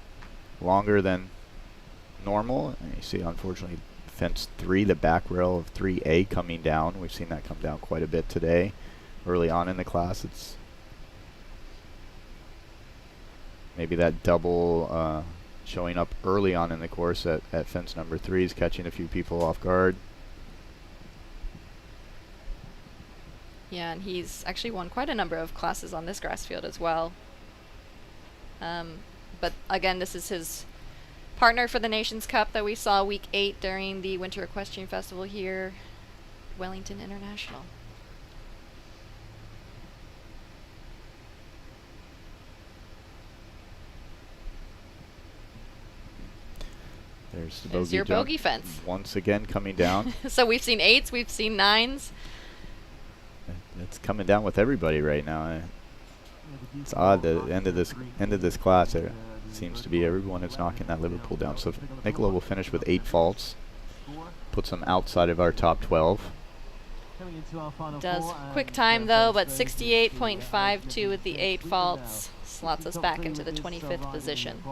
longer than normal. And you see, unfortunately, Fence 3, the back rail of 3A coming down. We've seen that come down quite a bit today. Early on in the class, it's maybe that double showing up early on in the course at fence number 3 is catching a few people off guard. Yeah, and he's actually won quite a number of classes on this grass field as well. But again, this is his partner for the Nations Cup that we saw week 8 during the Winter Equestrian Festival here, Wellington International. There's the There's bogey your jump bogey fence. once again coming down. So we've seen 8s, we've seen 9s. It's coming down with everybody right now. It's odd, the end of this class there seems to be everyone is knocking that Liverpool down. So Nicola will finish with 8 faults, puts them outside of our top 12. Does quick time though, but 68.52 with the 8 faults slots us back into the 25th position.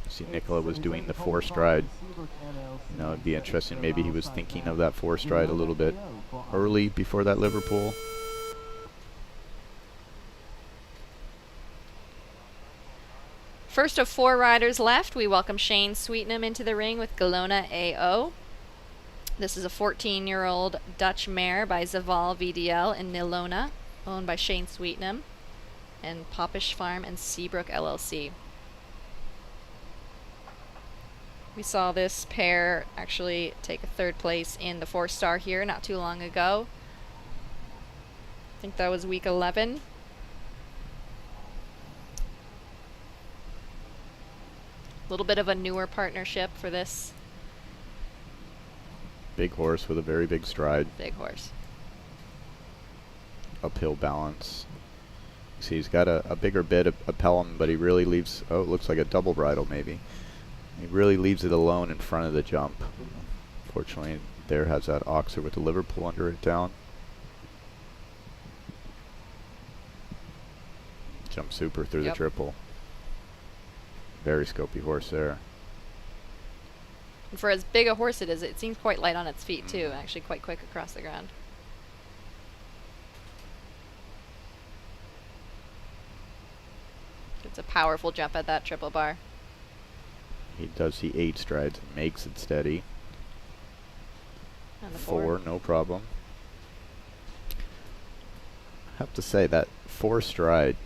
See, Nicola was doing the 4 stride. You know, it'd be interesting. Maybe he was thinking of that 4 stride a little bit early before that Liverpool. First of 4 riders left, we welcome Shane Sweetnam into the ring with Galona AO. This is a 14-year-old Dutch mare by Zaval VDL in Nilona, owned by Shane Sweetnam and Popish Farm and Seabrook LLC. We saw this pair actually take a 3rd place in the 4-star here not too long ago. I think that was week 11. A little bit of a newer partnership for this. Big horse with a very big stride. Big horse. Uphill balance. See, he's got a bigger bit of Pelham, but he really leaves, oh, it looks like a double bridle maybe. He really leaves it alone in front of the jump. Fortunately, there has that Oxer with the Liverpool under it down. Jump super through the triple. Very scopy horse there. And for as big a horse it is, it seems quite light on its feet too, actually quite quick across the ground. It's a powerful jump at that triple bar. He does the 8 strides and makes it steady. And the 4, no problem. I have to say that 4 stride,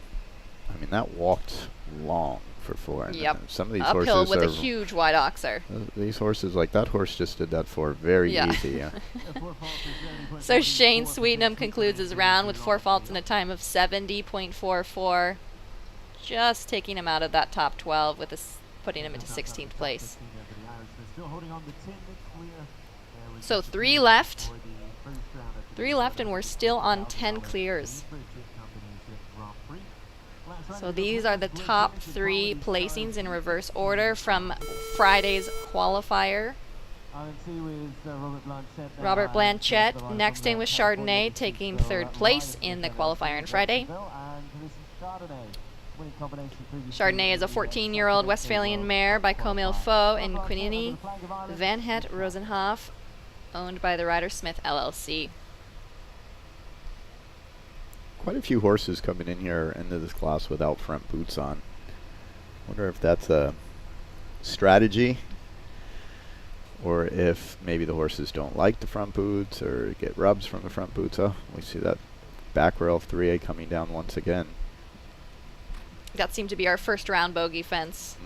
I mean, that walked long for 4. And Yep. some of these Uphill horses with are a huge wide oxer. These horses, like that horse just did that 4 very easy. Yeah. So Shane Sweetnam concludes his round with 4 faults and a time of 70.44. Just taking him out of that top 12 with putting him into 16th place. So 3 left. 3 left and we're still on 10 clears. So these are the top 3 placings in reverse order from Friday's qualifier. Robert Blanchette next in with Chardonnay, taking 3rd place in the qualifier on Friday. Chardonnay is a 14-year-old Westphalian mare by Comil Faux and Quinini Van Het Rosenhoff, owned by the Ryder Smith LLC. Quite a few horses coming in here into this class without front boots on. Wonder if that's a strategy, or if maybe the horses don't like the front boots or get rubs from the front boots. Oh, we see that back rail of 3A coming down once again. That seemed to be our first round bogey fence.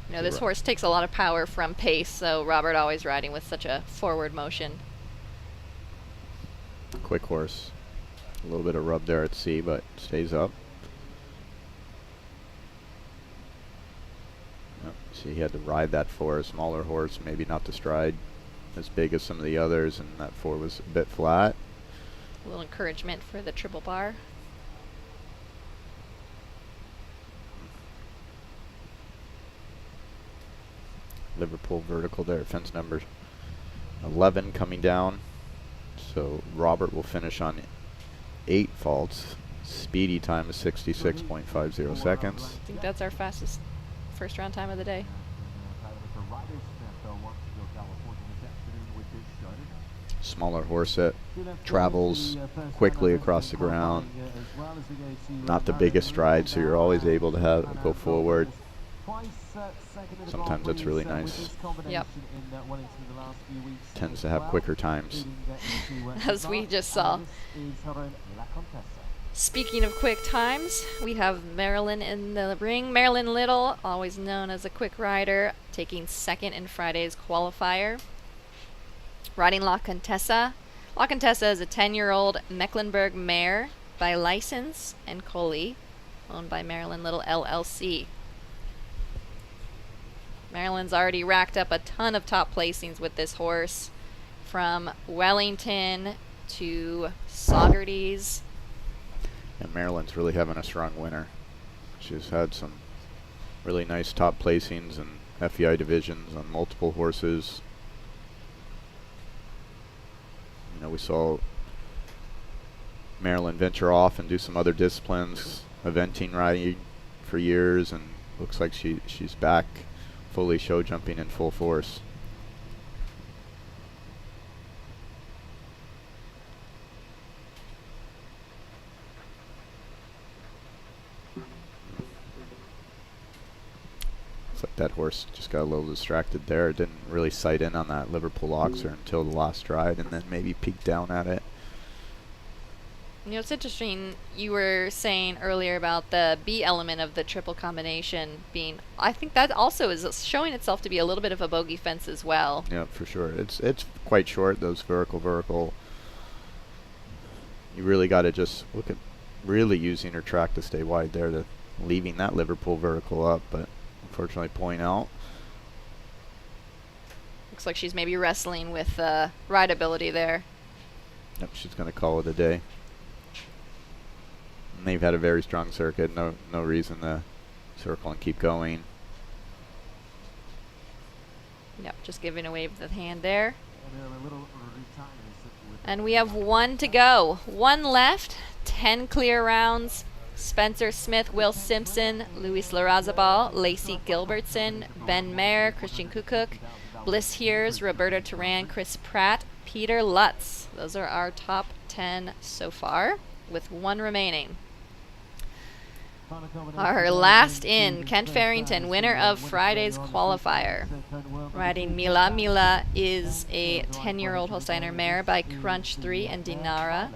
You know, this horse takes a lot of power from pace, so Robert always riding with such a forward motion. Quick horse. A little bit of rub there at sea, but stays up. Oh, see, he had to ride that 4, a smaller horse, maybe not the stride as big as some of the others, and that 4 was a bit flat. A little encouragement for the triple bar. Liverpool vertical there, fence number 11 coming down. So Robert will finish on 8 faults. Speedy time is 66.50 seconds. I think that's our fastest first round time of the day. Smaller horse that travels quickly across the ground. Not the biggest stride, so you're always able to go forward. Sometimes that's really nice. Yep. Tends to have quicker times. As we just saw. Speaking of quick times, we have Marilyn in the ring. Marilyn Little, always known as a quick rider, taking second in Friday's qualifier. Riding La Contessa. La Contessa is a 10-year-old Mecklenburg mare by license and Coley, owned by Marilyn Little LLC. Marilyn's already racked up a ton of top placings with this horse, from Wellington to Saugerties. And Maryland's really having a strong winter. She's had some really nice top placings in FEI divisions on multiple horses. You know, we saw Maryland venture off and do some other disciplines, eventing riding for years, and looks like she's back fully show jumping in full force. Looks like that horse just got a little distracted there. Didn't really sight in on that Liverpool Oxer until the last stride, and then maybe peeked down at it. You know, it's interesting, you were saying earlier about the B element of the triple combination being, I think that also is showing itself to be a little bit of a bogey fence as well. Yeah, for sure. It's quite short, those vertical. You really got to just look at really using her track to stay wide there, to leaving that Liverpool vertical up, but unfortunately pulling out. Looks like she's maybe wrestling with rideability there. Yep, she's going to call it a day. And they've had a very strong circuit. No reason to circle and keep going. Yep, just giving a wave of the hand there. And we have one to go. One left. 10 clear rounds. Spencer Smith, Will Simpson, Luis Larrazabal, Lacey Gilbertson, Ben Mayer, Christian Kukuk, Bliss Hears, Roberta Turan, Chris Pratt, Peter Lutz. Those are our top 10 so far, with one remaining. Our last in, Kent Farrington, winner of Friday's qualifier. Riding Mila. Mila is a 10-year-old Holsteiner mare by Crunch 3 and Dinara,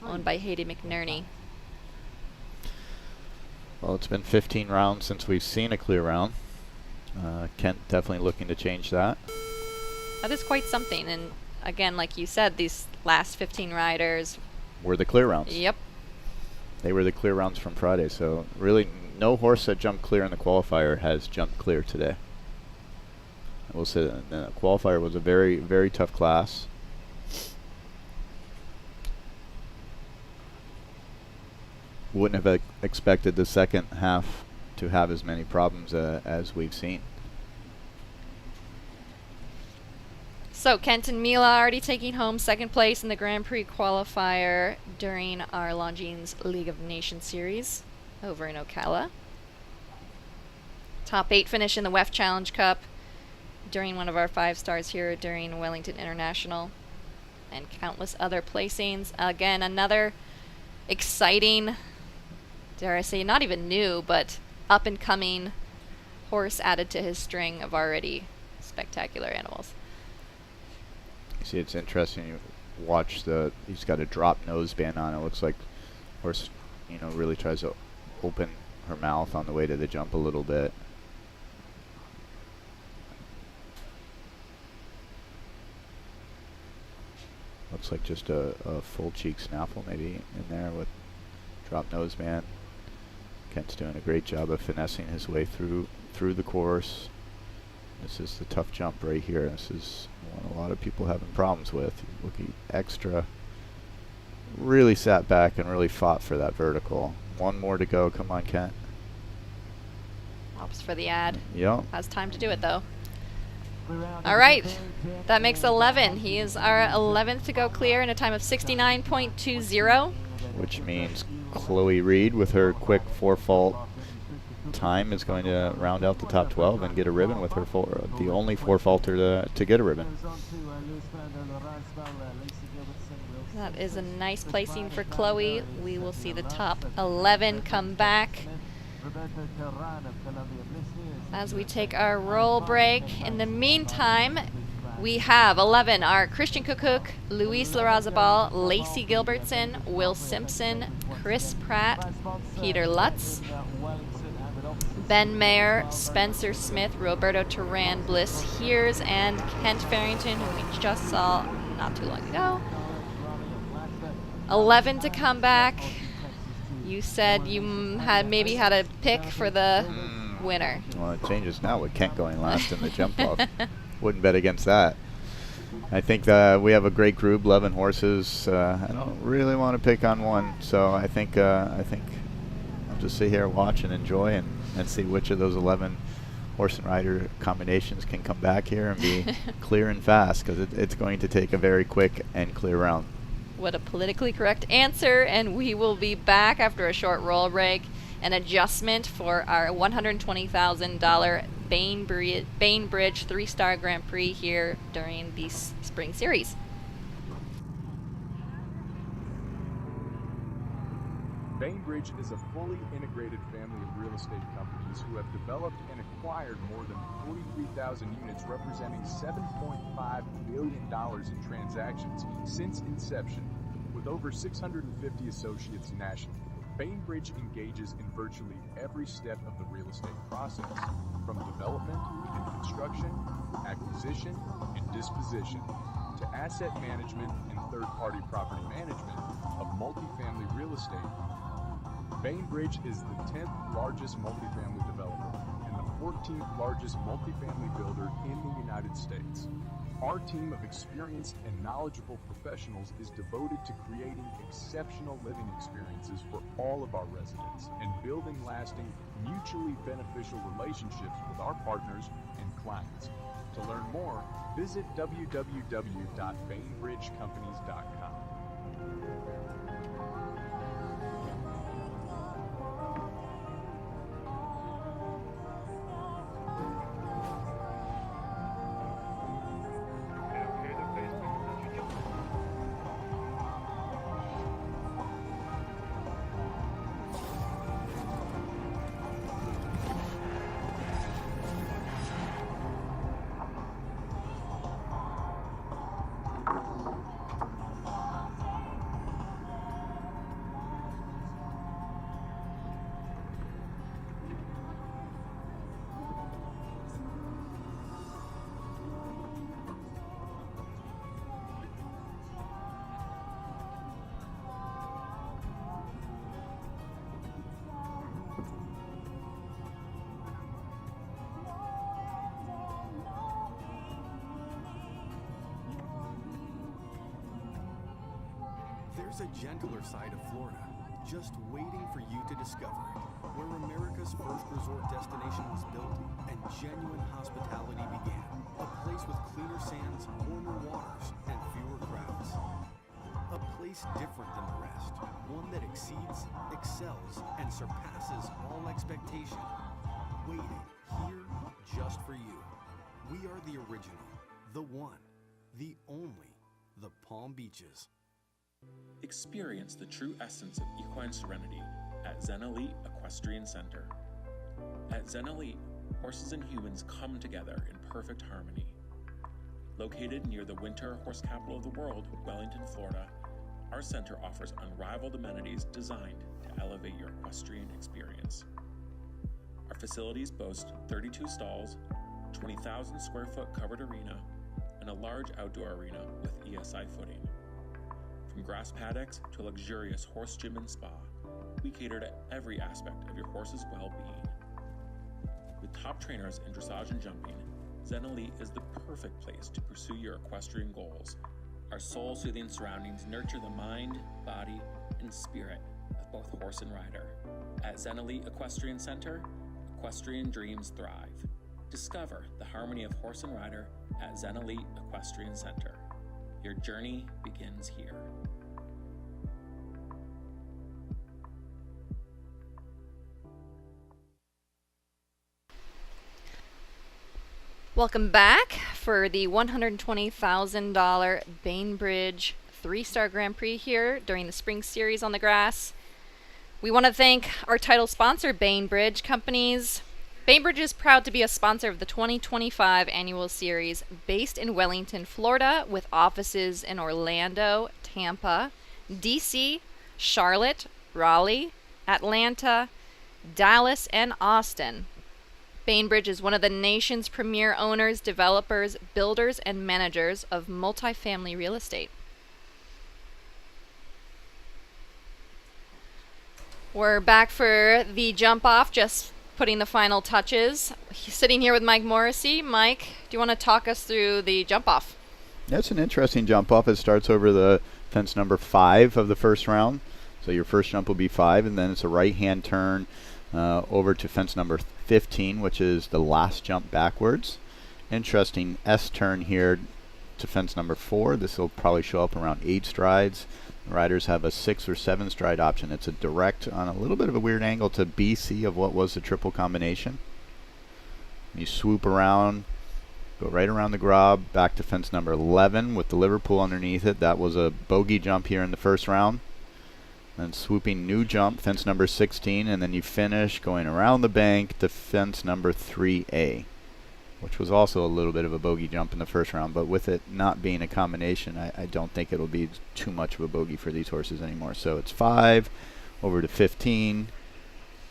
owned by Haiti McNerney. Well, it's been 15 rounds since we've seen a clear round. Kent definitely looking to change that. That is quite something, and again, like you said, these last 15 riders were the clear rounds. Yep. They were the clear rounds from Friday, so really no horse that jumped clear in the qualifier has jumped clear today. I will say that the qualifier was a very, very tough class. Wouldn't have expected the second half to have as many problems as we've seen. So Kent and Mila already taking home second place in the Grand Prix qualifier during our Longines League of Nations series over in Ocala. Top 8 finish in the WEF Challenge Cup during one of our 5 stars here during Wellington International, and countless other placings. Again, another exciting, dare I say, not even new, but up and coming horse added to his string of already spectacular animals. You see, it's interesting. You watch he's got a drop noseband on. It looks like horse, really tries to open her mouth on the way to the jump a little bit. Looks like just a full cheek snaffle maybe in there with drop noseband. Kent's doing a great job of finessing his way through the course. This is the tough jump right here. This is one a lot of people having problems with. Looking extra. Really sat back and really fought for that vertical. One more to go. Come on, Kent. Opts for the ad. Yep. Has time to do it though. All right, that makes 11. He is our 11th to go clear in a time of 69.20. which means Chloe Reed with her quick 4-fault time is going to round out the top 12 and get a ribbon with her the only 4-faulter to get a ribbon. That is a nice placing for Chloe. We will see the top 11 come back as we take our roll break. In the meantime, we have 11 are Christian Kukuk, Luis Larrazabal, Lacey Gilbertson, Will Simpson, Chris Pratt, Peter Lutz, Ben Mayer, Spencer Smith, Roberto Turan, Bliss Hears, and Kent Farrington, who we just saw not too long ago. 11 to come back. You said you had maybe had a pick for the winner. Well, it changes now with Kent going last in the jump off. Wouldn't bet against that. I think we have a great group, 11 horses. I don't really want to pick on one, so I think I'll just sit here, watch, and enjoy, and see which of those 11 horse and rider combinations can come back here and be clear and fast, because it's going to take a very quick and clear round. What a politically correct answer, and we will be back after a short roll break. An adjustment for our $120,000 Bainbridge 3-star Grand Prix here during the Spring Series. Bainbridge is a fully integrated family of real estate companies who have developed and acquired more than 43,000 units representing $7.5 billion in transactions since inception, with over 650 associates nationally. Bainbridge engages in virtually every step of the real estate process, from development and construction, acquisition and disposition, to asset management and third-party property management of multifamily real estate. Bainbridge is the 10th largest multifamily developer and the 14th largest multifamily builder in the United States. Our team of experienced and knowledgeable professionals is devoted to creating exceptional living experiences for all of our residents and building lasting, mutually beneficial relationships with our partners and clients. To learn more, visit www.bainbridgecompanies.com. There's a gentler side of Florida, just waiting for you to discover it, where America's first resort destination was built and genuine hospitality began. A place with cleaner sands, warmer waters, and fewer crowds. A place different than the rest, one that exceeds, excels, and surpasses all expectation. Waiting here just for you. We are the original, the one, the only, the Palm Beaches. Experience the true essence of equine serenity at Zen Elite Equestrian Center. At Zen Elite, horses and humans come together in perfect harmony. Located near the winter horse capital of the world, Wellington, Florida, our center offers unrivaled amenities designed to elevate your equestrian experience. Our facilities boast 32 stalls, 20,000 square foot covered arena, and a large outdoor arena with ESI footing. From grass paddocks to a luxurious horse gym and spa, we cater to every aspect of your horse's well-being. With top trainers in dressage and jumping, Zen Elite is the perfect place to pursue your equestrian goals. Our soul-soothing surroundings nurture the mind, body, and spirit of both horse and rider. At Zen Elite Equestrian Center, equestrian dreams thrive. Discover the harmony of horse and rider at Zen Elite Equestrian Center. Your journey begins here. Welcome back for the $120,000 Bainbridge 3-star Grand Prix here during the spring series on the grass. We want to thank our title sponsor, Bainbridge Companies. Bainbridge is proud to be a sponsor of the 2025 annual series based in Wellington, Florida, with offices in Orlando, Tampa, DC, Charlotte, Raleigh, Atlanta, Dallas, and Austin. Bainbridge is one of the nation's premier owners, developers, builders, and managers of multifamily real estate. We're back for the jump off, just putting the final touches. Sitting here with Mike Morrissey. Mike, do you want to talk us through the jump off? That's an interesting jump off. It starts over the fence number 5 of the first round. So your first jump will be 5, and then it's a right-hand turn over to fence number 15, which is the last jump backwards. Interesting S-turn here to fence number 4. This will probably show up around 8 strides. The riders have a 6 or 7 stride option. It's a direct on a little bit of a weird angle to BC of what was the triple combination. You swoop around, go right around the grab, back to fence number 11 with the Liverpool underneath it. That was a bogey jump here in the first round. Then swooping new jump, fence number 16, and then you finish going around the bank to fence number 3A, which was also a little bit of a bogey jump in the first round, but with it not being a combination, I don't think it'll be too much of a bogey for these horses anymore. So it's 5 over to 15,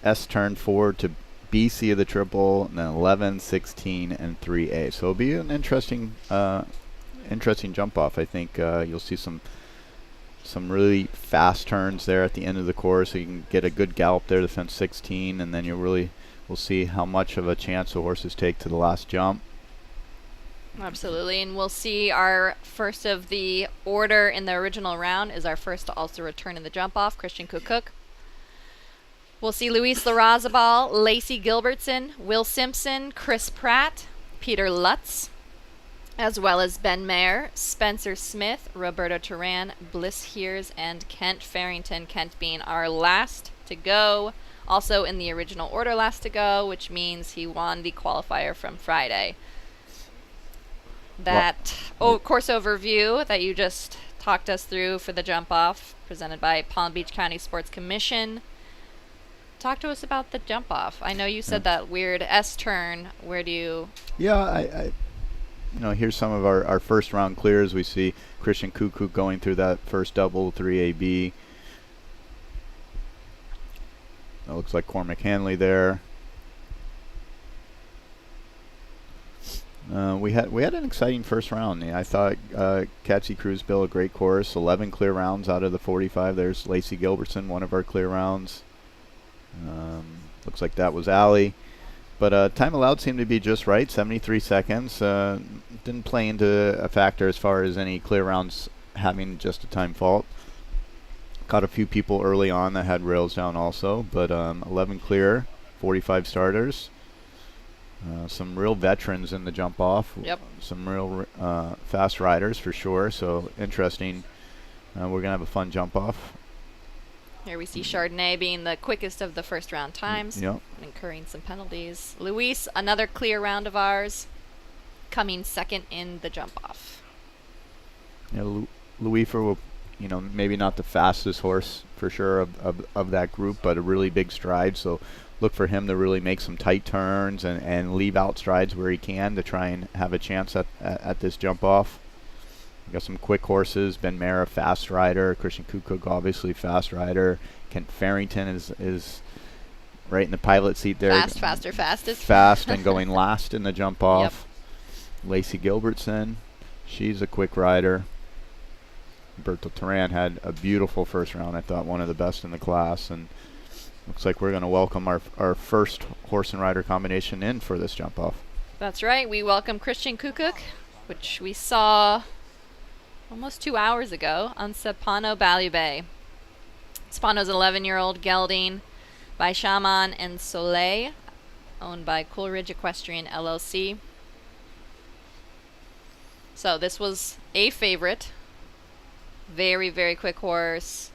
S turn 4 to BC of the triple, and then 11, 16, and 3A. So it'll be an interesting jump off. I think you'll see some really fast turns there at the end of the course, so you can get a good gallop there to fence 16, and then we'll see how much of a chance the horses take to the last jump. Absolutely, and we'll see our first of the order in the original round is our first to also return in the jump off, Christian Cook. We'll see Luis Larrazabal, Lacey Gilbertson, Will Simpson, Chris Pratt, Peter Lutz, as well as Ben Mayer, Spencer Smith, Roberto Turan, Bliss Hears, and Kent Farrington. Kent being our last to go, also in the original order last to go, which means he won the qualifier from Friday. That course overview that you just talked us through for the jump off, presented by Palm Beach County Sports Commission. Talk to us about the jump off. I know you said that weird S turn. Where do you... Yeah, here's some of our first round clears. We see Christian Cuckoo going through that first double, 3AB. That looks like Cormac Hanley there. We had an exciting first round. I thought Catsy Cruz built a great course. 11 clear rounds out of the 45. There's Lacey Gilbertson, one of our clear rounds. Looks like that was Allie. But time allowed seemed to be just right, 73 seconds. Didn't play into a factor as far as any clear rounds having just a time fault. Caught a few people early on that had rails down also, but 11 clear, 45 starters. Some real veterans in the jump off. Yep. Some real fast riders for sure, so interesting. We're going to have a fun jump off. Here we see Chardonnay being the quickest of the first round times, Yep. incurring some penalties. Luis, another clear round of ours, coming second in the jump off. Yeah, Luis will, maybe not the fastest horse for sure of that group, but a really big stride. So look for him to really make some tight turns and leave out strides where he can to try and have a chance at this jump off. Got some quick horses. Ben Mayer, fast rider. Christian Kukuk, obviously fast rider. Kent Farrington is right in the pilot seat there. Fastest. Fast and going last in the jump off. Yep. Lacey Gilbertson, she's a quick rider. Roberto Turan had a beautiful first round. I thought one of the best in the class. And looks like we're going to welcome our first horse and rider combination in for this jump off. That's right. We welcome Christian Kukuk, which we saw almost 2 hours ago on Sepano Balubay. Sepano's an 11-year-old gelding by Shaman and Soleil, owned by Coolridge Equestrian LLC. So this was a favorite. Very, very quick horse.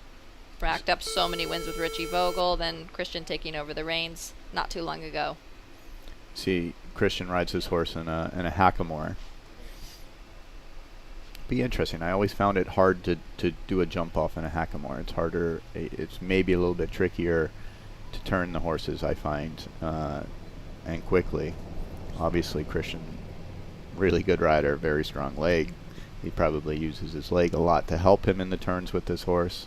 Racked up so many wins with Richie Vogel, then Christian taking over the reins not too long ago. See, Christian rides his horse in a hackamore. Be interesting. I always found it hard to do a jump off in a hackamore. It's harder. It's maybe a little bit trickier to turn the horses, I find, and quickly. Obviously, Christian, really good rider, very strong leg. He probably uses his leg a lot to help him in the turns with this horse.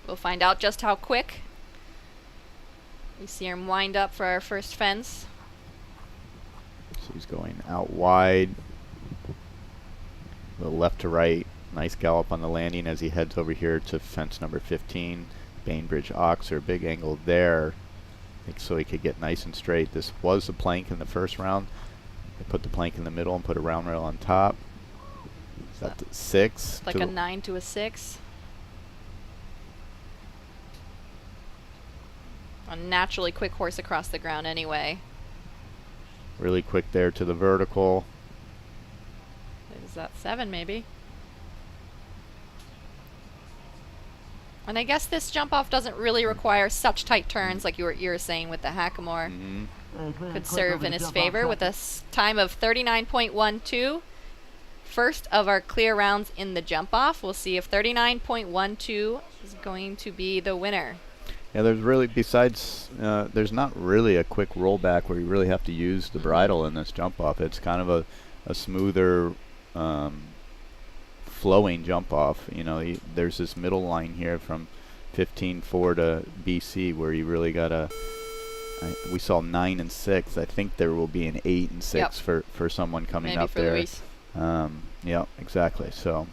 We'll find out just how quick. We see him wind up for our first fence. So he's going out wide, a little left to right. Nice gallop on the landing as he heads over here to fence number 15. Bainbridge Oxer, big angle there. I think so he could get nice and straight. This was a plank in the first round. They put the plank in the middle and put a round rail on top. Is that the 6? Like a 9 to a 6. A naturally quick horse across the ground anyway. Really quick there to the vertical. Is that 7 maybe? And I guess this jump off doesn't really require such tight turns like you were saying with the hackamore. Could serve in his favor with a time of 39.12. First of our clear rounds in the jump off. We'll see if 39.12 is going to be the winner. Yeah, there's really, besides, there's not really a quick rollback where you really have to use the bridle in this jump off. It's kind of a smoother, flowing jump off. You know, there's this middle line here from 15.4 to BC where you really gotta. We saw 9 and 6. I think there will be an 8 and 6 for someone coming maybe up for there. Luis. Yeah, exactly. So.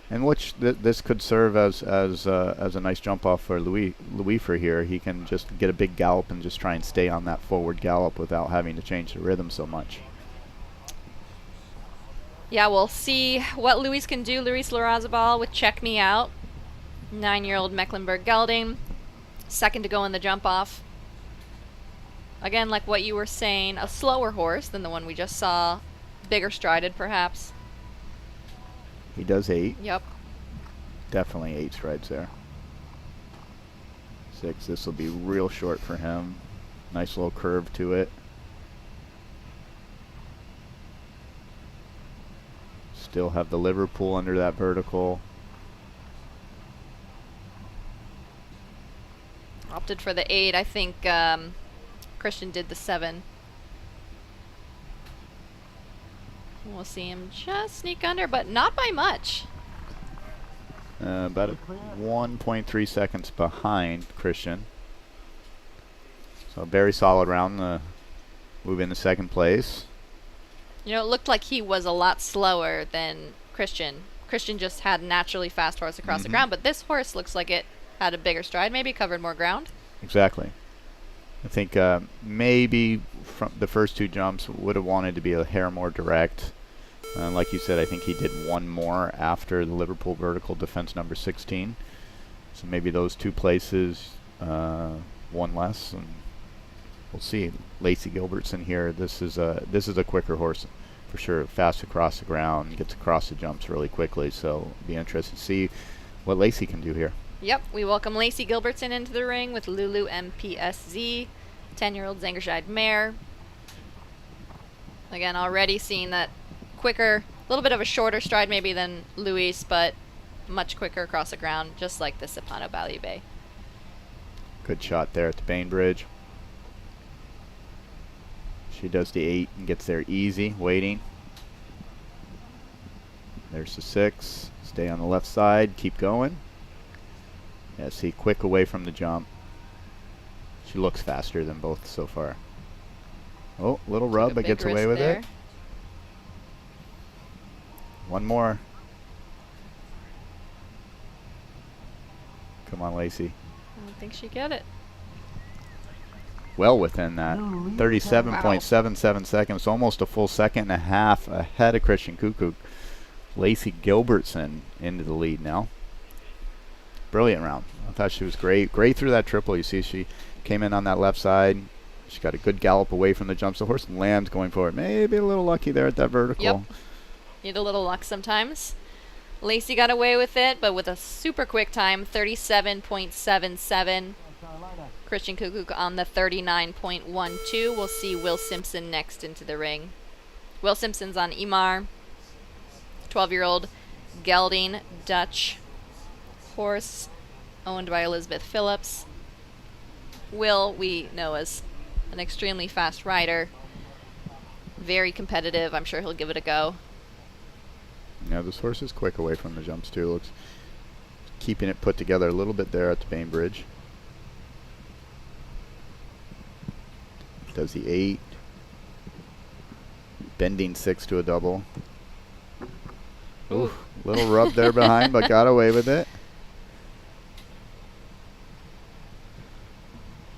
And which this could serve as a nice jump off for Louis for here. He can just get a big gallop and just try and stay on that forward gallop without having to change the rhythm so much. Yeah, we'll see what Luis can do. Luis Larrazabal with Check Me Out. 9-year-old Mecklenburg gelding. Second to go in the jump off. Again, like what you were saying, a slower horse than the one we just saw. Bigger strided, perhaps. He does 8. Yep. Definitely 8 strides there. 6. This will be real short for him. Nice little curve to it. Still have the Liverpool under that vertical. Opted for the 8. I think Christian did the 7. We'll see him just sneak under, but not by much. About 1.3 seconds behind Christian. So a very solid round. Move into second place. You know, it looked like he was a lot slower than Christian. Christian just had a naturally fast horse across the ground, but this horse looks like it had a bigger stride, maybe covered more ground. Exactly. I think maybe from the first 2 jumps would have wanted to be a hair more direct. Like you said, I think he did 1 more after the Liverpool vertical defense number 16. So maybe those 2 places, 1 less, and we'll see. Lacey Gilbertson here. This is a quicker horse for sure. Fast across the ground, gets across the jumps really quickly. So be interested to see what Lacey can do here. Yep, we welcome Lacey Gilbertson into the ring with Lulu MPSZ, 10-year-old Zangerscheid mare. Again, already seeing that quicker, a little bit of a shorter stride maybe than Luis, but much quicker across the ground, just like the Sipano Valley Bay. Good shot there at the Bainbridge. She does the 8 and gets there easy, waiting. There's the 6. Stay on the left side, keep going. Yeah, see, quick away from the jump. She looks faster than both so far. Oh, little rub, but gets away with it. 1 more. Come on, Lacey. I don't think she get it. Well within that. 37.77 seconds, almost a full second and a half ahead of Christian Cuckoo. Lacey Gilbertson into the lead now. Brilliant round. I thought she was great. Great through that triple. You see she came in on that left side. She got a good gallop away from the jumps. The horse lands going forward. Maybe a little lucky there at that vertical. Yep. Need a little luck sometimes. Lacey got away with it, but with a super quick time, 37.77. Christian Kukuk on the 39.12. We'll see Will Simpson next into the ring. Will Simpson's on Imar, 12-year-old gelding Dutch horse owned by Elizabeth Phillips. Will, we know, as an extremely fast rider, very competitive. I'm sure he'll give it a go. Yeah, this horse is quick away from the jumps too. Looks keeping it put together a little bit there at the Bainbridge. Does the 8. Bending 6 to a double. Ooh, little rub there behind, but got away with it.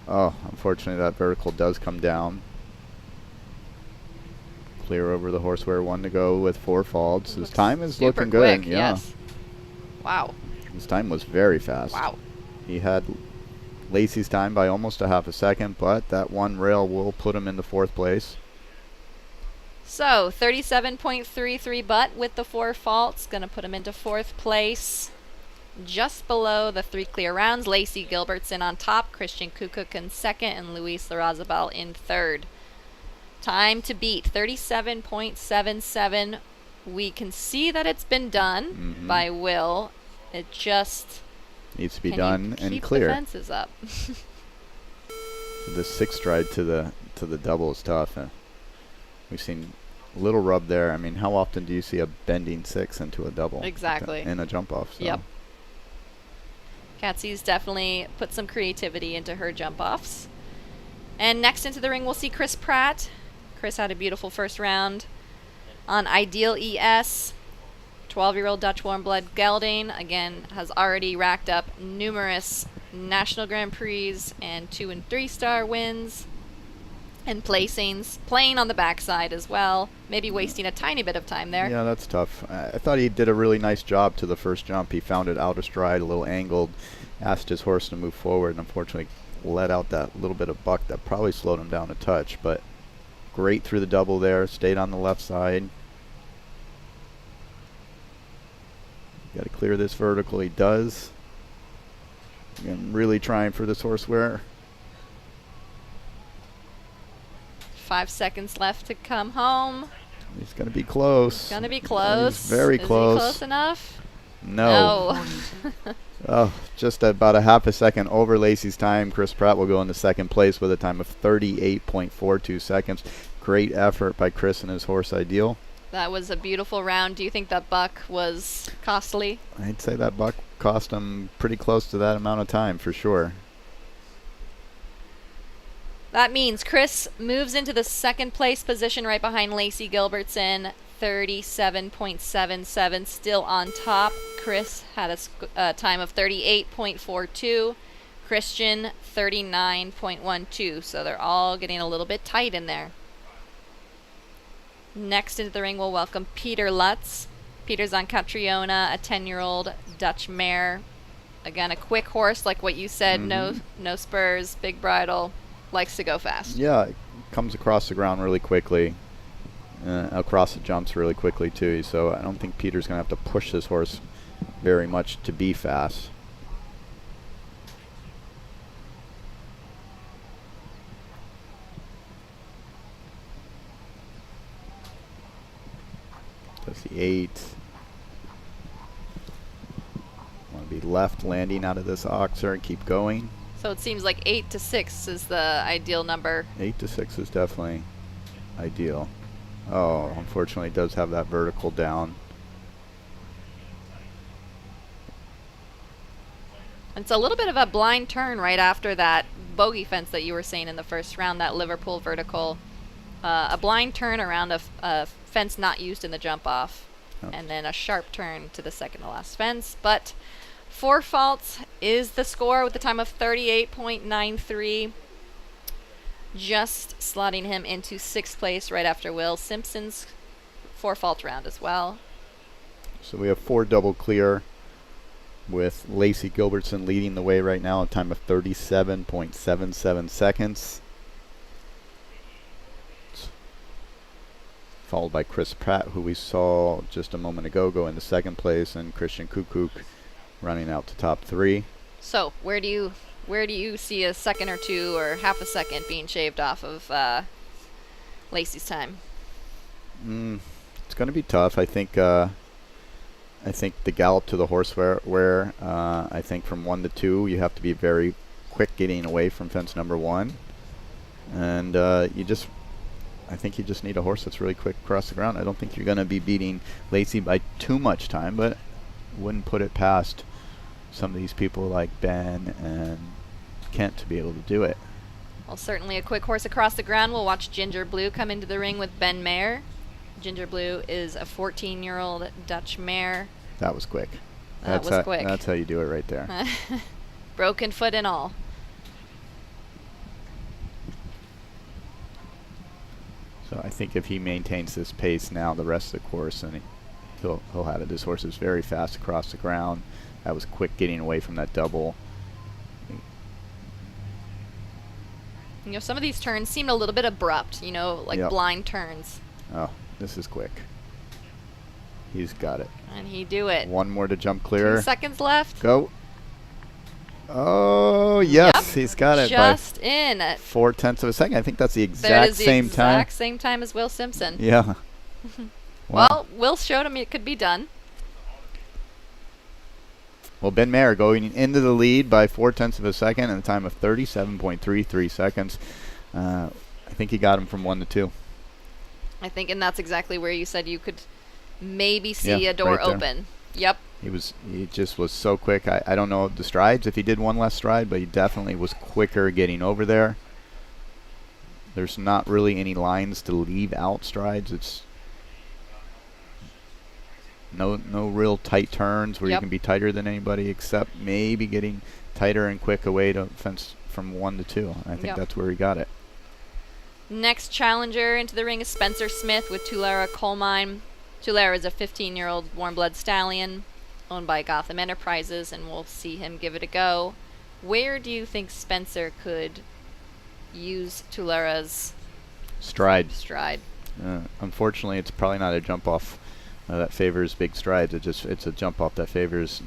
Oh, unfortunately that vertical does come down. Clear over the horseware, 1 to go with 4 faults. His time is looking good. Quick, yeah. yes. Wow. His time was very fast. Wow. He had Lacey's time by almost a half a second, but that one rail will put him into 4th place. So 37.33 butt with the 4 faults, gonna put him into 4th place. Just below the 3 clear rounds, Lacey Gilbertson on top, Christian Kukuk in 2nd, and Luis Larrazabal in 3rd. Time to beat, 37.77. We can see that it's been done by Will. It just needs to be done and clear. Keep the fences up. The 6 stride to the double is tough. We've seen a little rub there. I mean, how often do you see a bending 6 into a double? Exactly. In a jump off. So. Yep. Catsy's definitely put some creativity into her jump offs. And next into the ring, we'll see Chris Pratt. Chris had a beautiful first round on Ideal ES. 12-year-old Dutch warm blood gelding, again, has already racked up numerous National Grand Prix and 2- and 3-star wins and placings, playing on the backside as well, maybe wasting a tiny bit of time there. Yeah, that's tough. I thought he did a really nice job to the first jump. He found it out of stride, a little angled, asked his horse to move forward, and unfortunately let out that little bit of buck that probably slowed him down a touch, but great through the double there, stayed on the left side. Got to clear this vertical. He does. Again, really trying for this horseware. 5 seconons left to come home. He's going to be close. Gonna be close. He's very close. Is he close enough? No. Oh, just about a half a second over Lacey's time. Chris Pratt will go into 2nd place with a time of 38.42 seconds. Great effort by Chris and his horse Ideal. That was a beautiful round. Do you think that buck was costly? I'd say that buck cost him pretty close to that amount of time for sure. That means Chris moves into the 2nd place position right behind Lacey Gilbertson, 37.77, still on top. Chris had a time of 38.42. Christian, 39.12. So they're all getting a little bit tight in there. Next into the ring, we'll welcome Peter Lutz. Peter's on Catriona, a 10-year-old Dutch mare. Again, a quick horse, like what you said. No spurs, big bridle, likes to go fast. Yeah, it comes across the ground really quickly, across the jumps really quickly too. So I don't think Peter's going to have to push this horse very much to be fast. That's the 8. Want to be left landing out of this oxer and keep going. So it seems like 8 to 6 is the ideal number. 8 to 6 is definitely ideal. Oh, unfortunately it does have that vertical down. It's a little bit of a blind turn right after that bogey fence that you were saying in the first round, that Liverpool vertical. A blind turn around a fence not used in the jump off, and then a sharp turn to the second to last fence. But 4 faults is the score with a time of 38.93, just slotting him into 6th place right after Will Simpson's 4 fault round as well. So we have 4 double clear with Lacey Gilbertson leading the way right now, a time of 37.77 seconds. Followed by Chris Pratt, who we saw just a moment ago go into 2nd place, and Christian Kukuk running out to top 3. So where do you Where do you see a second or two or half a second being shaved off of Lacey's time? It's going to be tough. I think the gallop to the horse where I think from 1 to 2 you have to be very quick getting away from fence number 1, and I think you just need a horse that's really quick across the ground. I don't think you're going to be beating Lacey by too much time, but wouldn't put it past some of these people like Ben and Kent to be able to do it. Well, certainly a quick horse across the ground. We'll watch Ginger Blue come into the ring with Ben Mare. Ginger Blue is a 14-year-old Dutch mare. That was quick. That was quick. That's how you do it right there. Broken foot and all. So I think if he maintains this pace now the rest of the course, and he'll have it. This horse is very fast across the ground. That was quick getting away from that double. You know, some of these turns seemed a little bit abrupt, you know, like blind turns. Oh, this is quick. He's got it. And he do it. One more to jump clear. 2 seconds left. Go. Oh, yes, Yep. he's got it. Just in. 0.4 of a second. I think that's the That is exact same time. exact same time as Will Simpson. Yeah. Wow. Well, Will showed him it could be done. Well, Ben Mare going into the lead by 0.4 of a second and a time of 37.33 seconds. I think he got him from 1 to 2. I think, and that's exactly where you said you could maybe see a door right there. open. Yep. He just was so quick. I don't know the strides, if he did one less stride, but he definitely was quicker getting over there. There's not really any lines to leave out strides. It's no real tight turns where you can be tighter than anybody, except maybe getting tighter and quick away to fence from 1 to 2. I think that's where he got it. Next challenger into the ring is Spencer Smith with Tulare Coal Mine. Tulare is a 15-year-old warm-blood stallion owned by Gotham Enterprises, and we'll see him give it a go. Where do you think Spencer could use Tulare's stride? Unfortunately, it's probably not a jump off that favors big strides. It's a jump off that favors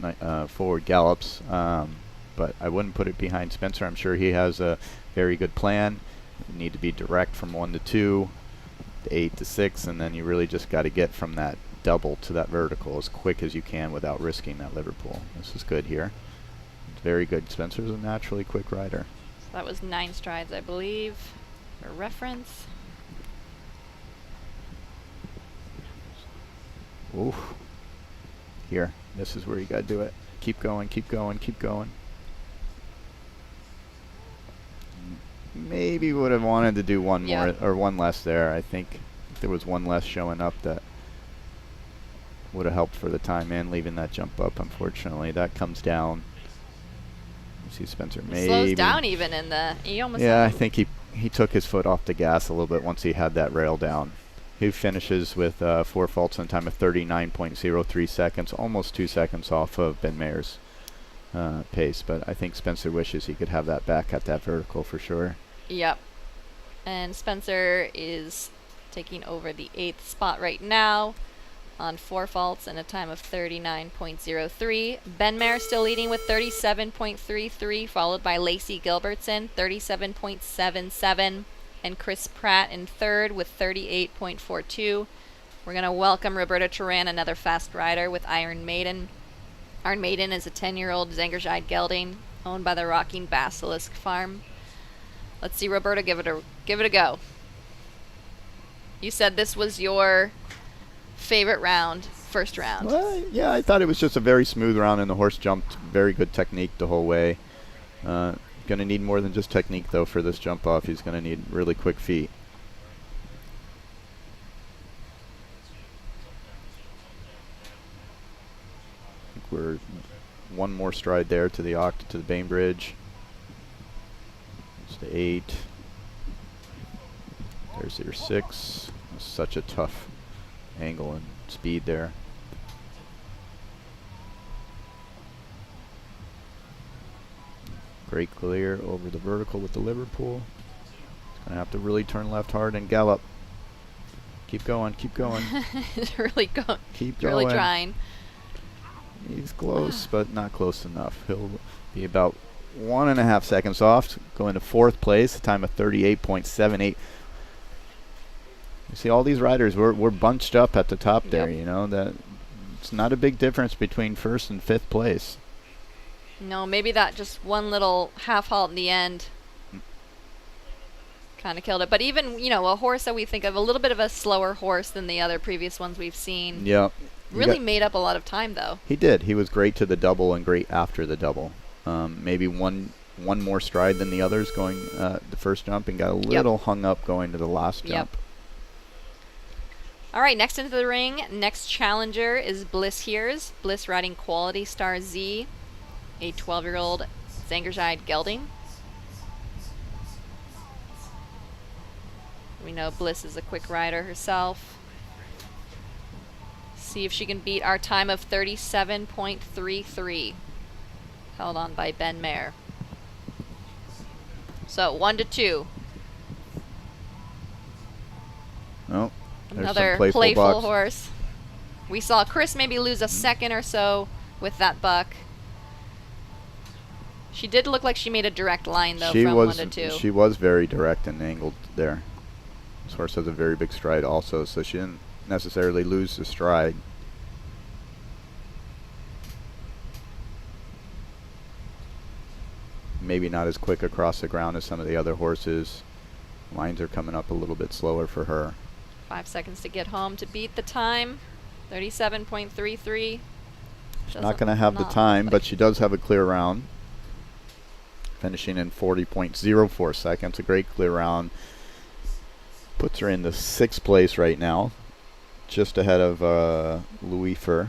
forward gallops. But I wouldn't put it behind Spencer. I'm sure he has a very good plan. You need to be direct from 1 to 2, to 8 to 6, and then you really just got to get from that double to that vertical as quick as you can without risking that Liverpool. This is good here. It's very good. Spencer's a naturally quick rider. So that was 9 strides, I believe, for reference. Oof. Here. This is where you got to do it. Keep going, keep going, keep going. Maybe would have wanted to do one more or one less there. I think if there was one less showing up, that would have helped for the time in, leaving that jump up. Unfortunately, that comes down. You see Spencer maybe slows down even in the. He almost I think he took his foot off the gas a little bit once he had that rail down. He finishes with 4 faults and a time of 39.03 seconds, almost 2 seconds off of Ben Mare's pace. But I think Spencer wishes he could have that back at that vertical for sure. Yep. And Spencer is taking over the 8th spot right now on 4 faults and a time of 39.03. Ben Mare still leading with 37.33, followed by Lacey Gilbertson, 37.77, and Chris Pratt in 3rd with 38.42. We're going to welcome Roberta Turan, another fast rider with Iron Maiden. Iron Maiden is a 10-year-old Zangerscheid gelding owned by the Rocking Basilisk Farm. Let's see Roberta give it a go. You said this was your favorite round, first round. Well, yeah, I thought it was just a very smooth round, and the horse jumped very good technique the whole way. Going to need more than just technique, though, for this jump off. He's going to need really quick feet. I think we're one more stride there to the Bainbridge. It's the 8. There's your 6. Such a tough angle and speed there. Great clear over the vertical with the Liverpool. It's going to have to really turn left hard and gallop. Keep going, keep going. He's really going. Keep going. Really trying. He's close, but not close enough. He'll be about 1.5 seconds off, going to 4th place, a time of 38.78. You see all these riders, we're bunched up at the top there, you know, that it's not a big difference between 1st and 5th place. No, maybe that just one little half halt in the end kind of killed it. But even, you know, a horse that we think of, a little bit of a slower horse than the other previous ones we've seen. Yeah. Really made up a lot of time, though. He did. He was great to the double and great after the double. Maybe one more stride than the others going the first jump, and got a little hung up going to the last jump. All right, next into the ring, next challenger is Bliss Hears. Bliss riding Quality Star Z, a 12-year-old Zangerscheid gelding. We know Bliss is a quick rider herself. See if she can beat our time of 37.33, held on by Ben Mayer. So 1 to 2. Oh, another playful horse. We saw Chris maybe lose a second or so with that buck. She did look like she made a direct line, though, from 1 to 2. She was very direct and angled there. This horse has a very big stride also, so she didn't necessarily lose the stride. Maybe not as quick across the ground as some of the other horses. Lines are coming up a little bit slower for her. 5 seconds to get home to beat the time. 37.33. She's not going to have the time, but she does have a clear round. Finishing in 40.04 seconds. A great clear round. Puts her in the 6th place right now. Just ahead of Louis Fur.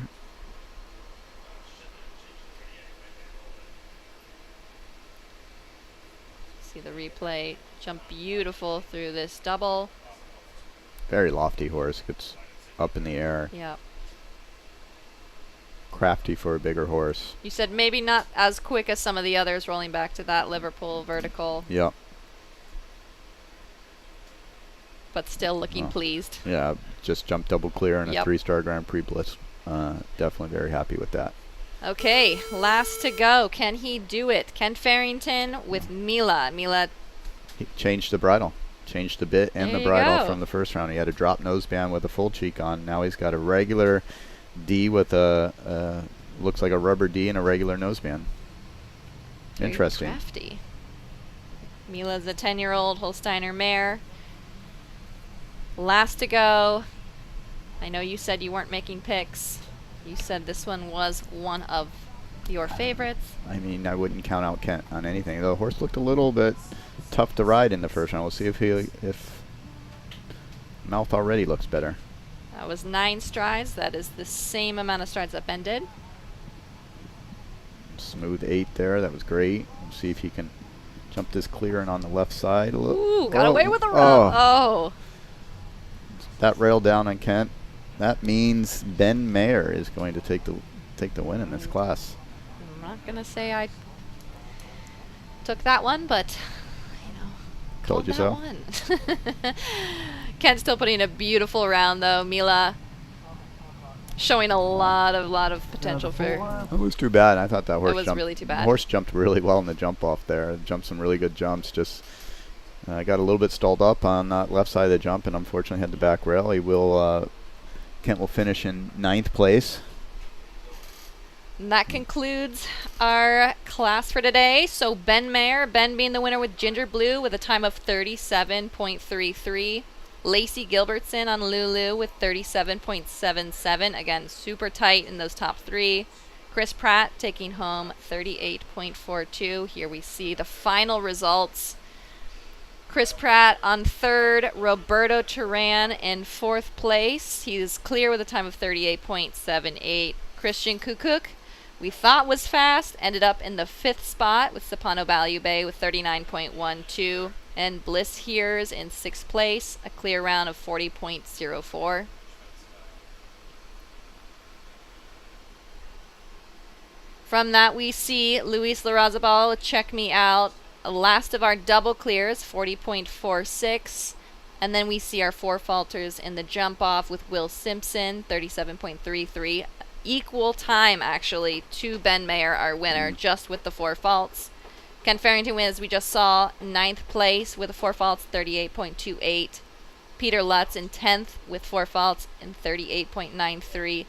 See the replay. Jump beautiful through this double. Very lofty horse. Gets up in the air. Yep. Crafty for a bigger horse. You said maybe not as quick as some of the others rolling back to that Liverpool vertical. Yep. But still looking pleased. Yeah, just jumped double clear in a 3-star Grand Prix Bliss. Definitely very happy with that. Okay, last to go. Can he do it? Ken Farrington with Mila. He changed the bridle. Changed the bit and the bridle from the first round. He had a drop noseband with a full cheek on. Now he's got a regular D with a, looks like a rubber D and a regular noseband. Very interesting. Crafty. Mila's a 10-year-old Holsteiner mare. Last to go. I know you said you weren't making picks. You said this one was one of your favorites. I mean, I wouldn't count out Kent on anything. The horse looked a little bit tough to ride in the first round. We'll see if Mouth already looks better. That was 9 strides. That is the same amount of strides that Ben did. Smooth 8 there. That was great. We'll see if he can jump this clear and on the left side. Ooh, got away with a run. Oh. That rail down on Kent. That means Ben Mayer is going to take the win in this class. I'm not gonna say I took that one, but you know, told you so. Kent's still putting a beautiful round though. Mila showing a lot of potential for. It was too bad. I thought that horse jumped. Really too bad. Horse jumped really well in the jump off there. Jumped some really good jumps. Just got a little bit stalled up on that left side of the jump, and unfortunately had the back rail. He will. Kent will finish in 9th place. And that concludes our class for today. So Ben Mayer, Ben being the winner with Ginger Blue with a time of 37.33. Lacey Gilbertson on Lulu with 37.77. Again, super tight in those top 3. Chris Pratt taking home 38.42. Here we see the final results. Chris Pratt on 3rd, Roberto Turan in 4th place. He's clear with a time of 38.78. Christian Kukuk, we thought was fast, ended up in the 5th spot with Sapano Bayou Bay with 39.12. And Bliss Hears in 6th place, a clear round of 40.04. From that, we see Luis Larrazabal with Check Me Out. Last of our double clears, 40.46. And then we see our 4 falters in the jump off with Will Simpson, 37.33. Equal time, actually, to Ben Mayer, our winner, just with the 4 faults. Ken Farrington wins, we just saw, 9th place with a 4 faults, 38.28. Peter Lutz in 10th with 4 faults and 38.93.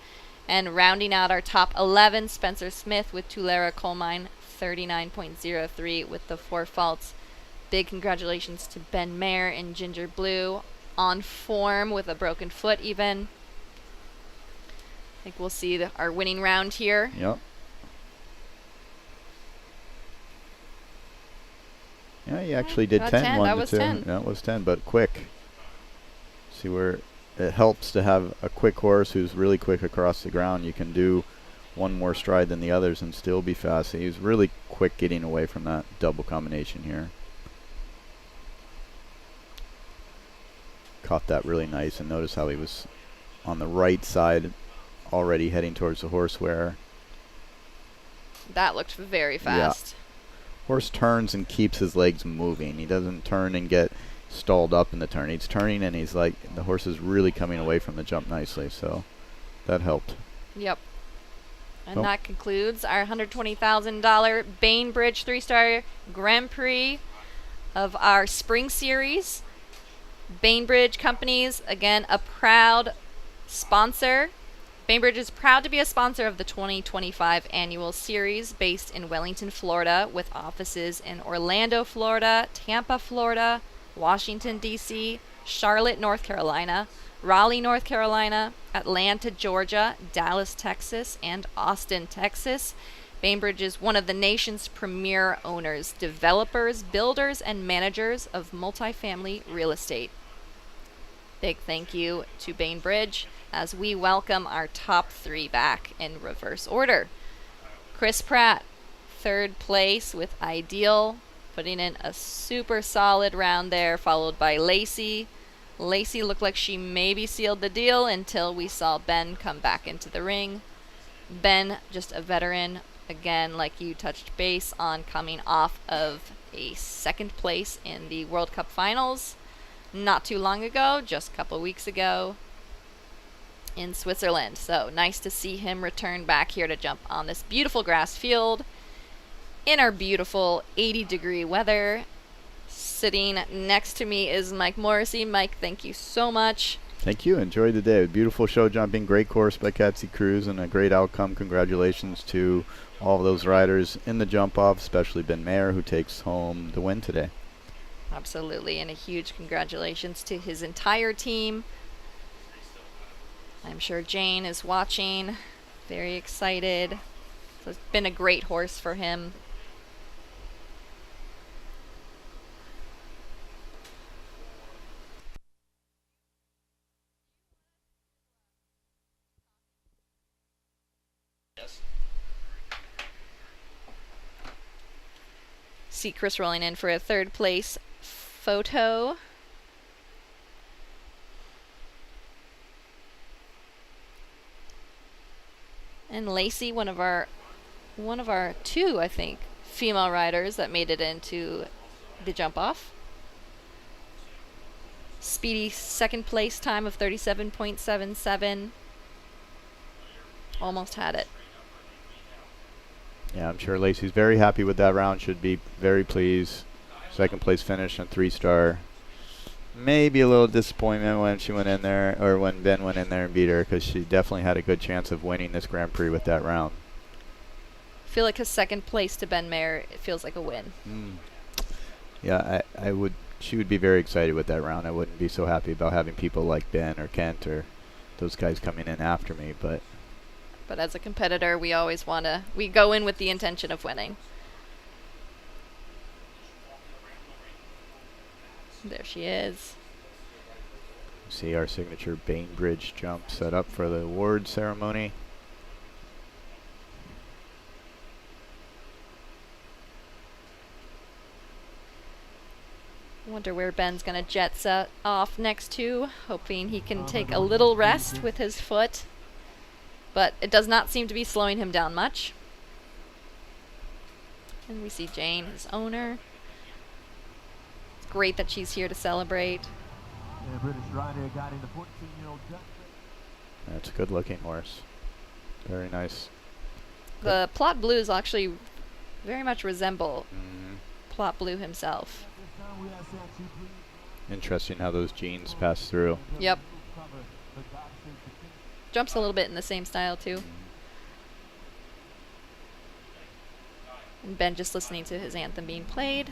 And rounding out our top 11, Spencer Smith with Tulare Coal Mine, 39.03 with the 4 faults. Big congratulations to Ben Mayer in Ginger Blue, on form with a broken foot even. I think we'll see our winning round here. Yep. Yeah, he actually did 10. 10. That was 10. That was 10, but quick. See where it helps to have a quick horse who's really quick across the ground. You can do one more stride than the others and still be fast. He was really quick getting away from that double combination here. Caught that really nice, and notice how he was on the right side already heading towards the horse wearer. That looked very fast. Yeah. Horse turns and keeps his legs moving. He doesn't turn and get stalled up in the turn. He's turning and he's like, the horse is really coming away from the jump nicely, so that helped. Yep. And that concludes our $120,000 Bainbridge 3-star Grand Prix of our spring series. Bainbridge Companies, again, a proud sponsor. Bainbridge is proud to be a sponsor of the 2025 annual series based in Wellington, Florida, with offices in Orlando, Florida, Tampa, Florida, Washington, D.C., Charlotte, North Carolina, Raleigh, North Carolina, Atlanta, Georgia, Dallas, Texas, and Austin, Texas. Bainbridge is one of the nation's premier owners, developers, builders, and managers of multifamily real estate. Big thank you to Bainbridge as we welcome our top 3 back in reverse order. Chris Pratt, 3rd place with Ideal, putting in a super solid round there, followed by Lacey. Lacey looked like she maybe sealed the deal until we saw Ben come back into the ring. Ben, just a veteran, again, like you touched base on, coming off of a 2nd place in the World Cup Finals not too long ago, just a couple weeks ago in Switzerland. So nice to see him return back here to jump on this beautiful grass field in our beautiful 80-degree weather. Sitting next to me is Mike Morrissey. Mike, thank you so much. Thank you. Enjoyed the day. Beautiful show jumping. Great course by Catsy Cruz and a great outcome. Congratulations to all of those riders in the jump off, especially Ben Mayer, who takes home the win today. Absolutely. And a huge congratulations to his entire team. I'm sure Jane is watching. Very excited. So it's been a great horse for him. See Chris rolling in for a 3rd place photo. And Lacey, one of our 2, I think, female riders that made it into the jump off. Speedy 2nd place time of 37.77. Almost had it. Yeah, I'm sure Lacey's very happy with that round. Should be very pleased. 2nd place finish and 3-star. Maybe a little disappointment when she went in there, or when Ben went in there and beat her, because she definitely had a good chance of winning this Grand Prix with that round. I feel like a 2nd place to Ben Mayer, it feels like a win. Yeah, I would. She would be very excited with that round. I wouldn't be so happy about having people like Ben or Kent or those guys coming in after me, but as a competitor, we always we go in with the intention of winning. There she is. See our signature Bainbridge jump set up for the award ceremony. Wonder where Ben's gonna jet set off next to, hoping he can take a little rest with his foot. But it does not seem to be slowing him down much. And we see Jane, his owner. It's great that she's here to celebrate. That's a good looking horse. Very nice. The plot blues actually very much resemble Clot Blue himself. Interesting how those genes pass through. Yep. Jumps a little bit in the same style too. And Ben just listening to his anthem being played.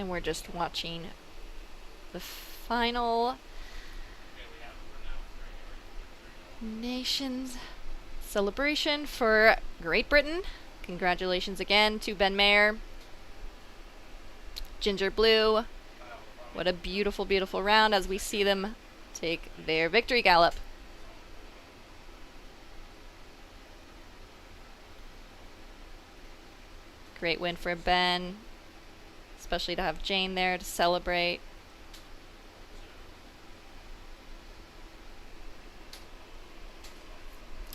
We're just watching the final nations celebration for Great Britain. Congratulations again to Ben Mayer. Ginger Blue. What a beautiful, beautiful round as we see them take their victory gallop. Great win for Ben. Especially to have Jane there to celebrate.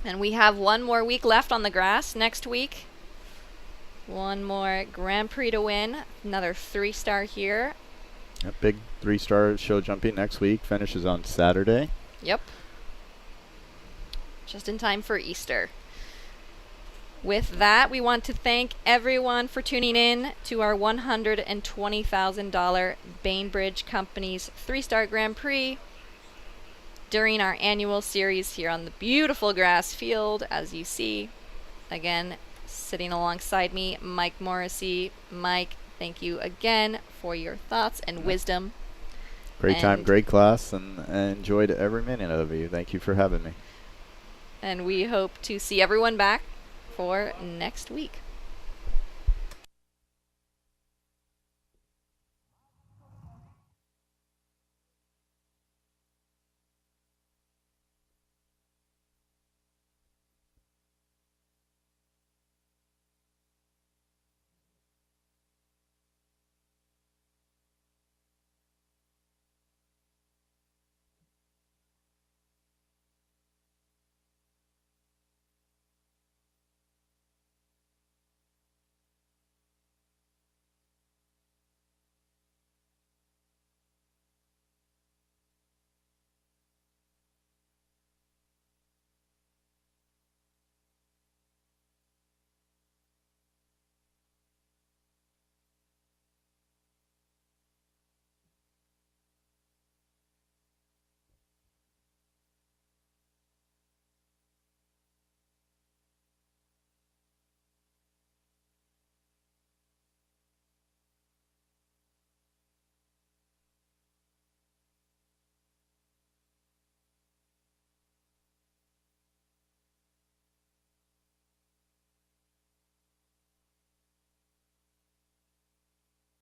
And we have one more week left on the grass next week. One more Grand Prix to win. Another 3-star here. A big 3-star show jumping next week. Finishes on Saturday. Yep. Just in time for Easter. With that, we want to thank everyone for tuning in to our $120,000 Bainbridge Company's 3-star Grand Prix during our annual series here on the beautiful grass field, as you see. Again, sitting alongside me, Mike Morrissey. Mike, thank you again for your thoughts and wisdom. Great time, great class, and enjoyed every minute of you. Thank you for having me. And we hope to see everyone back for next week.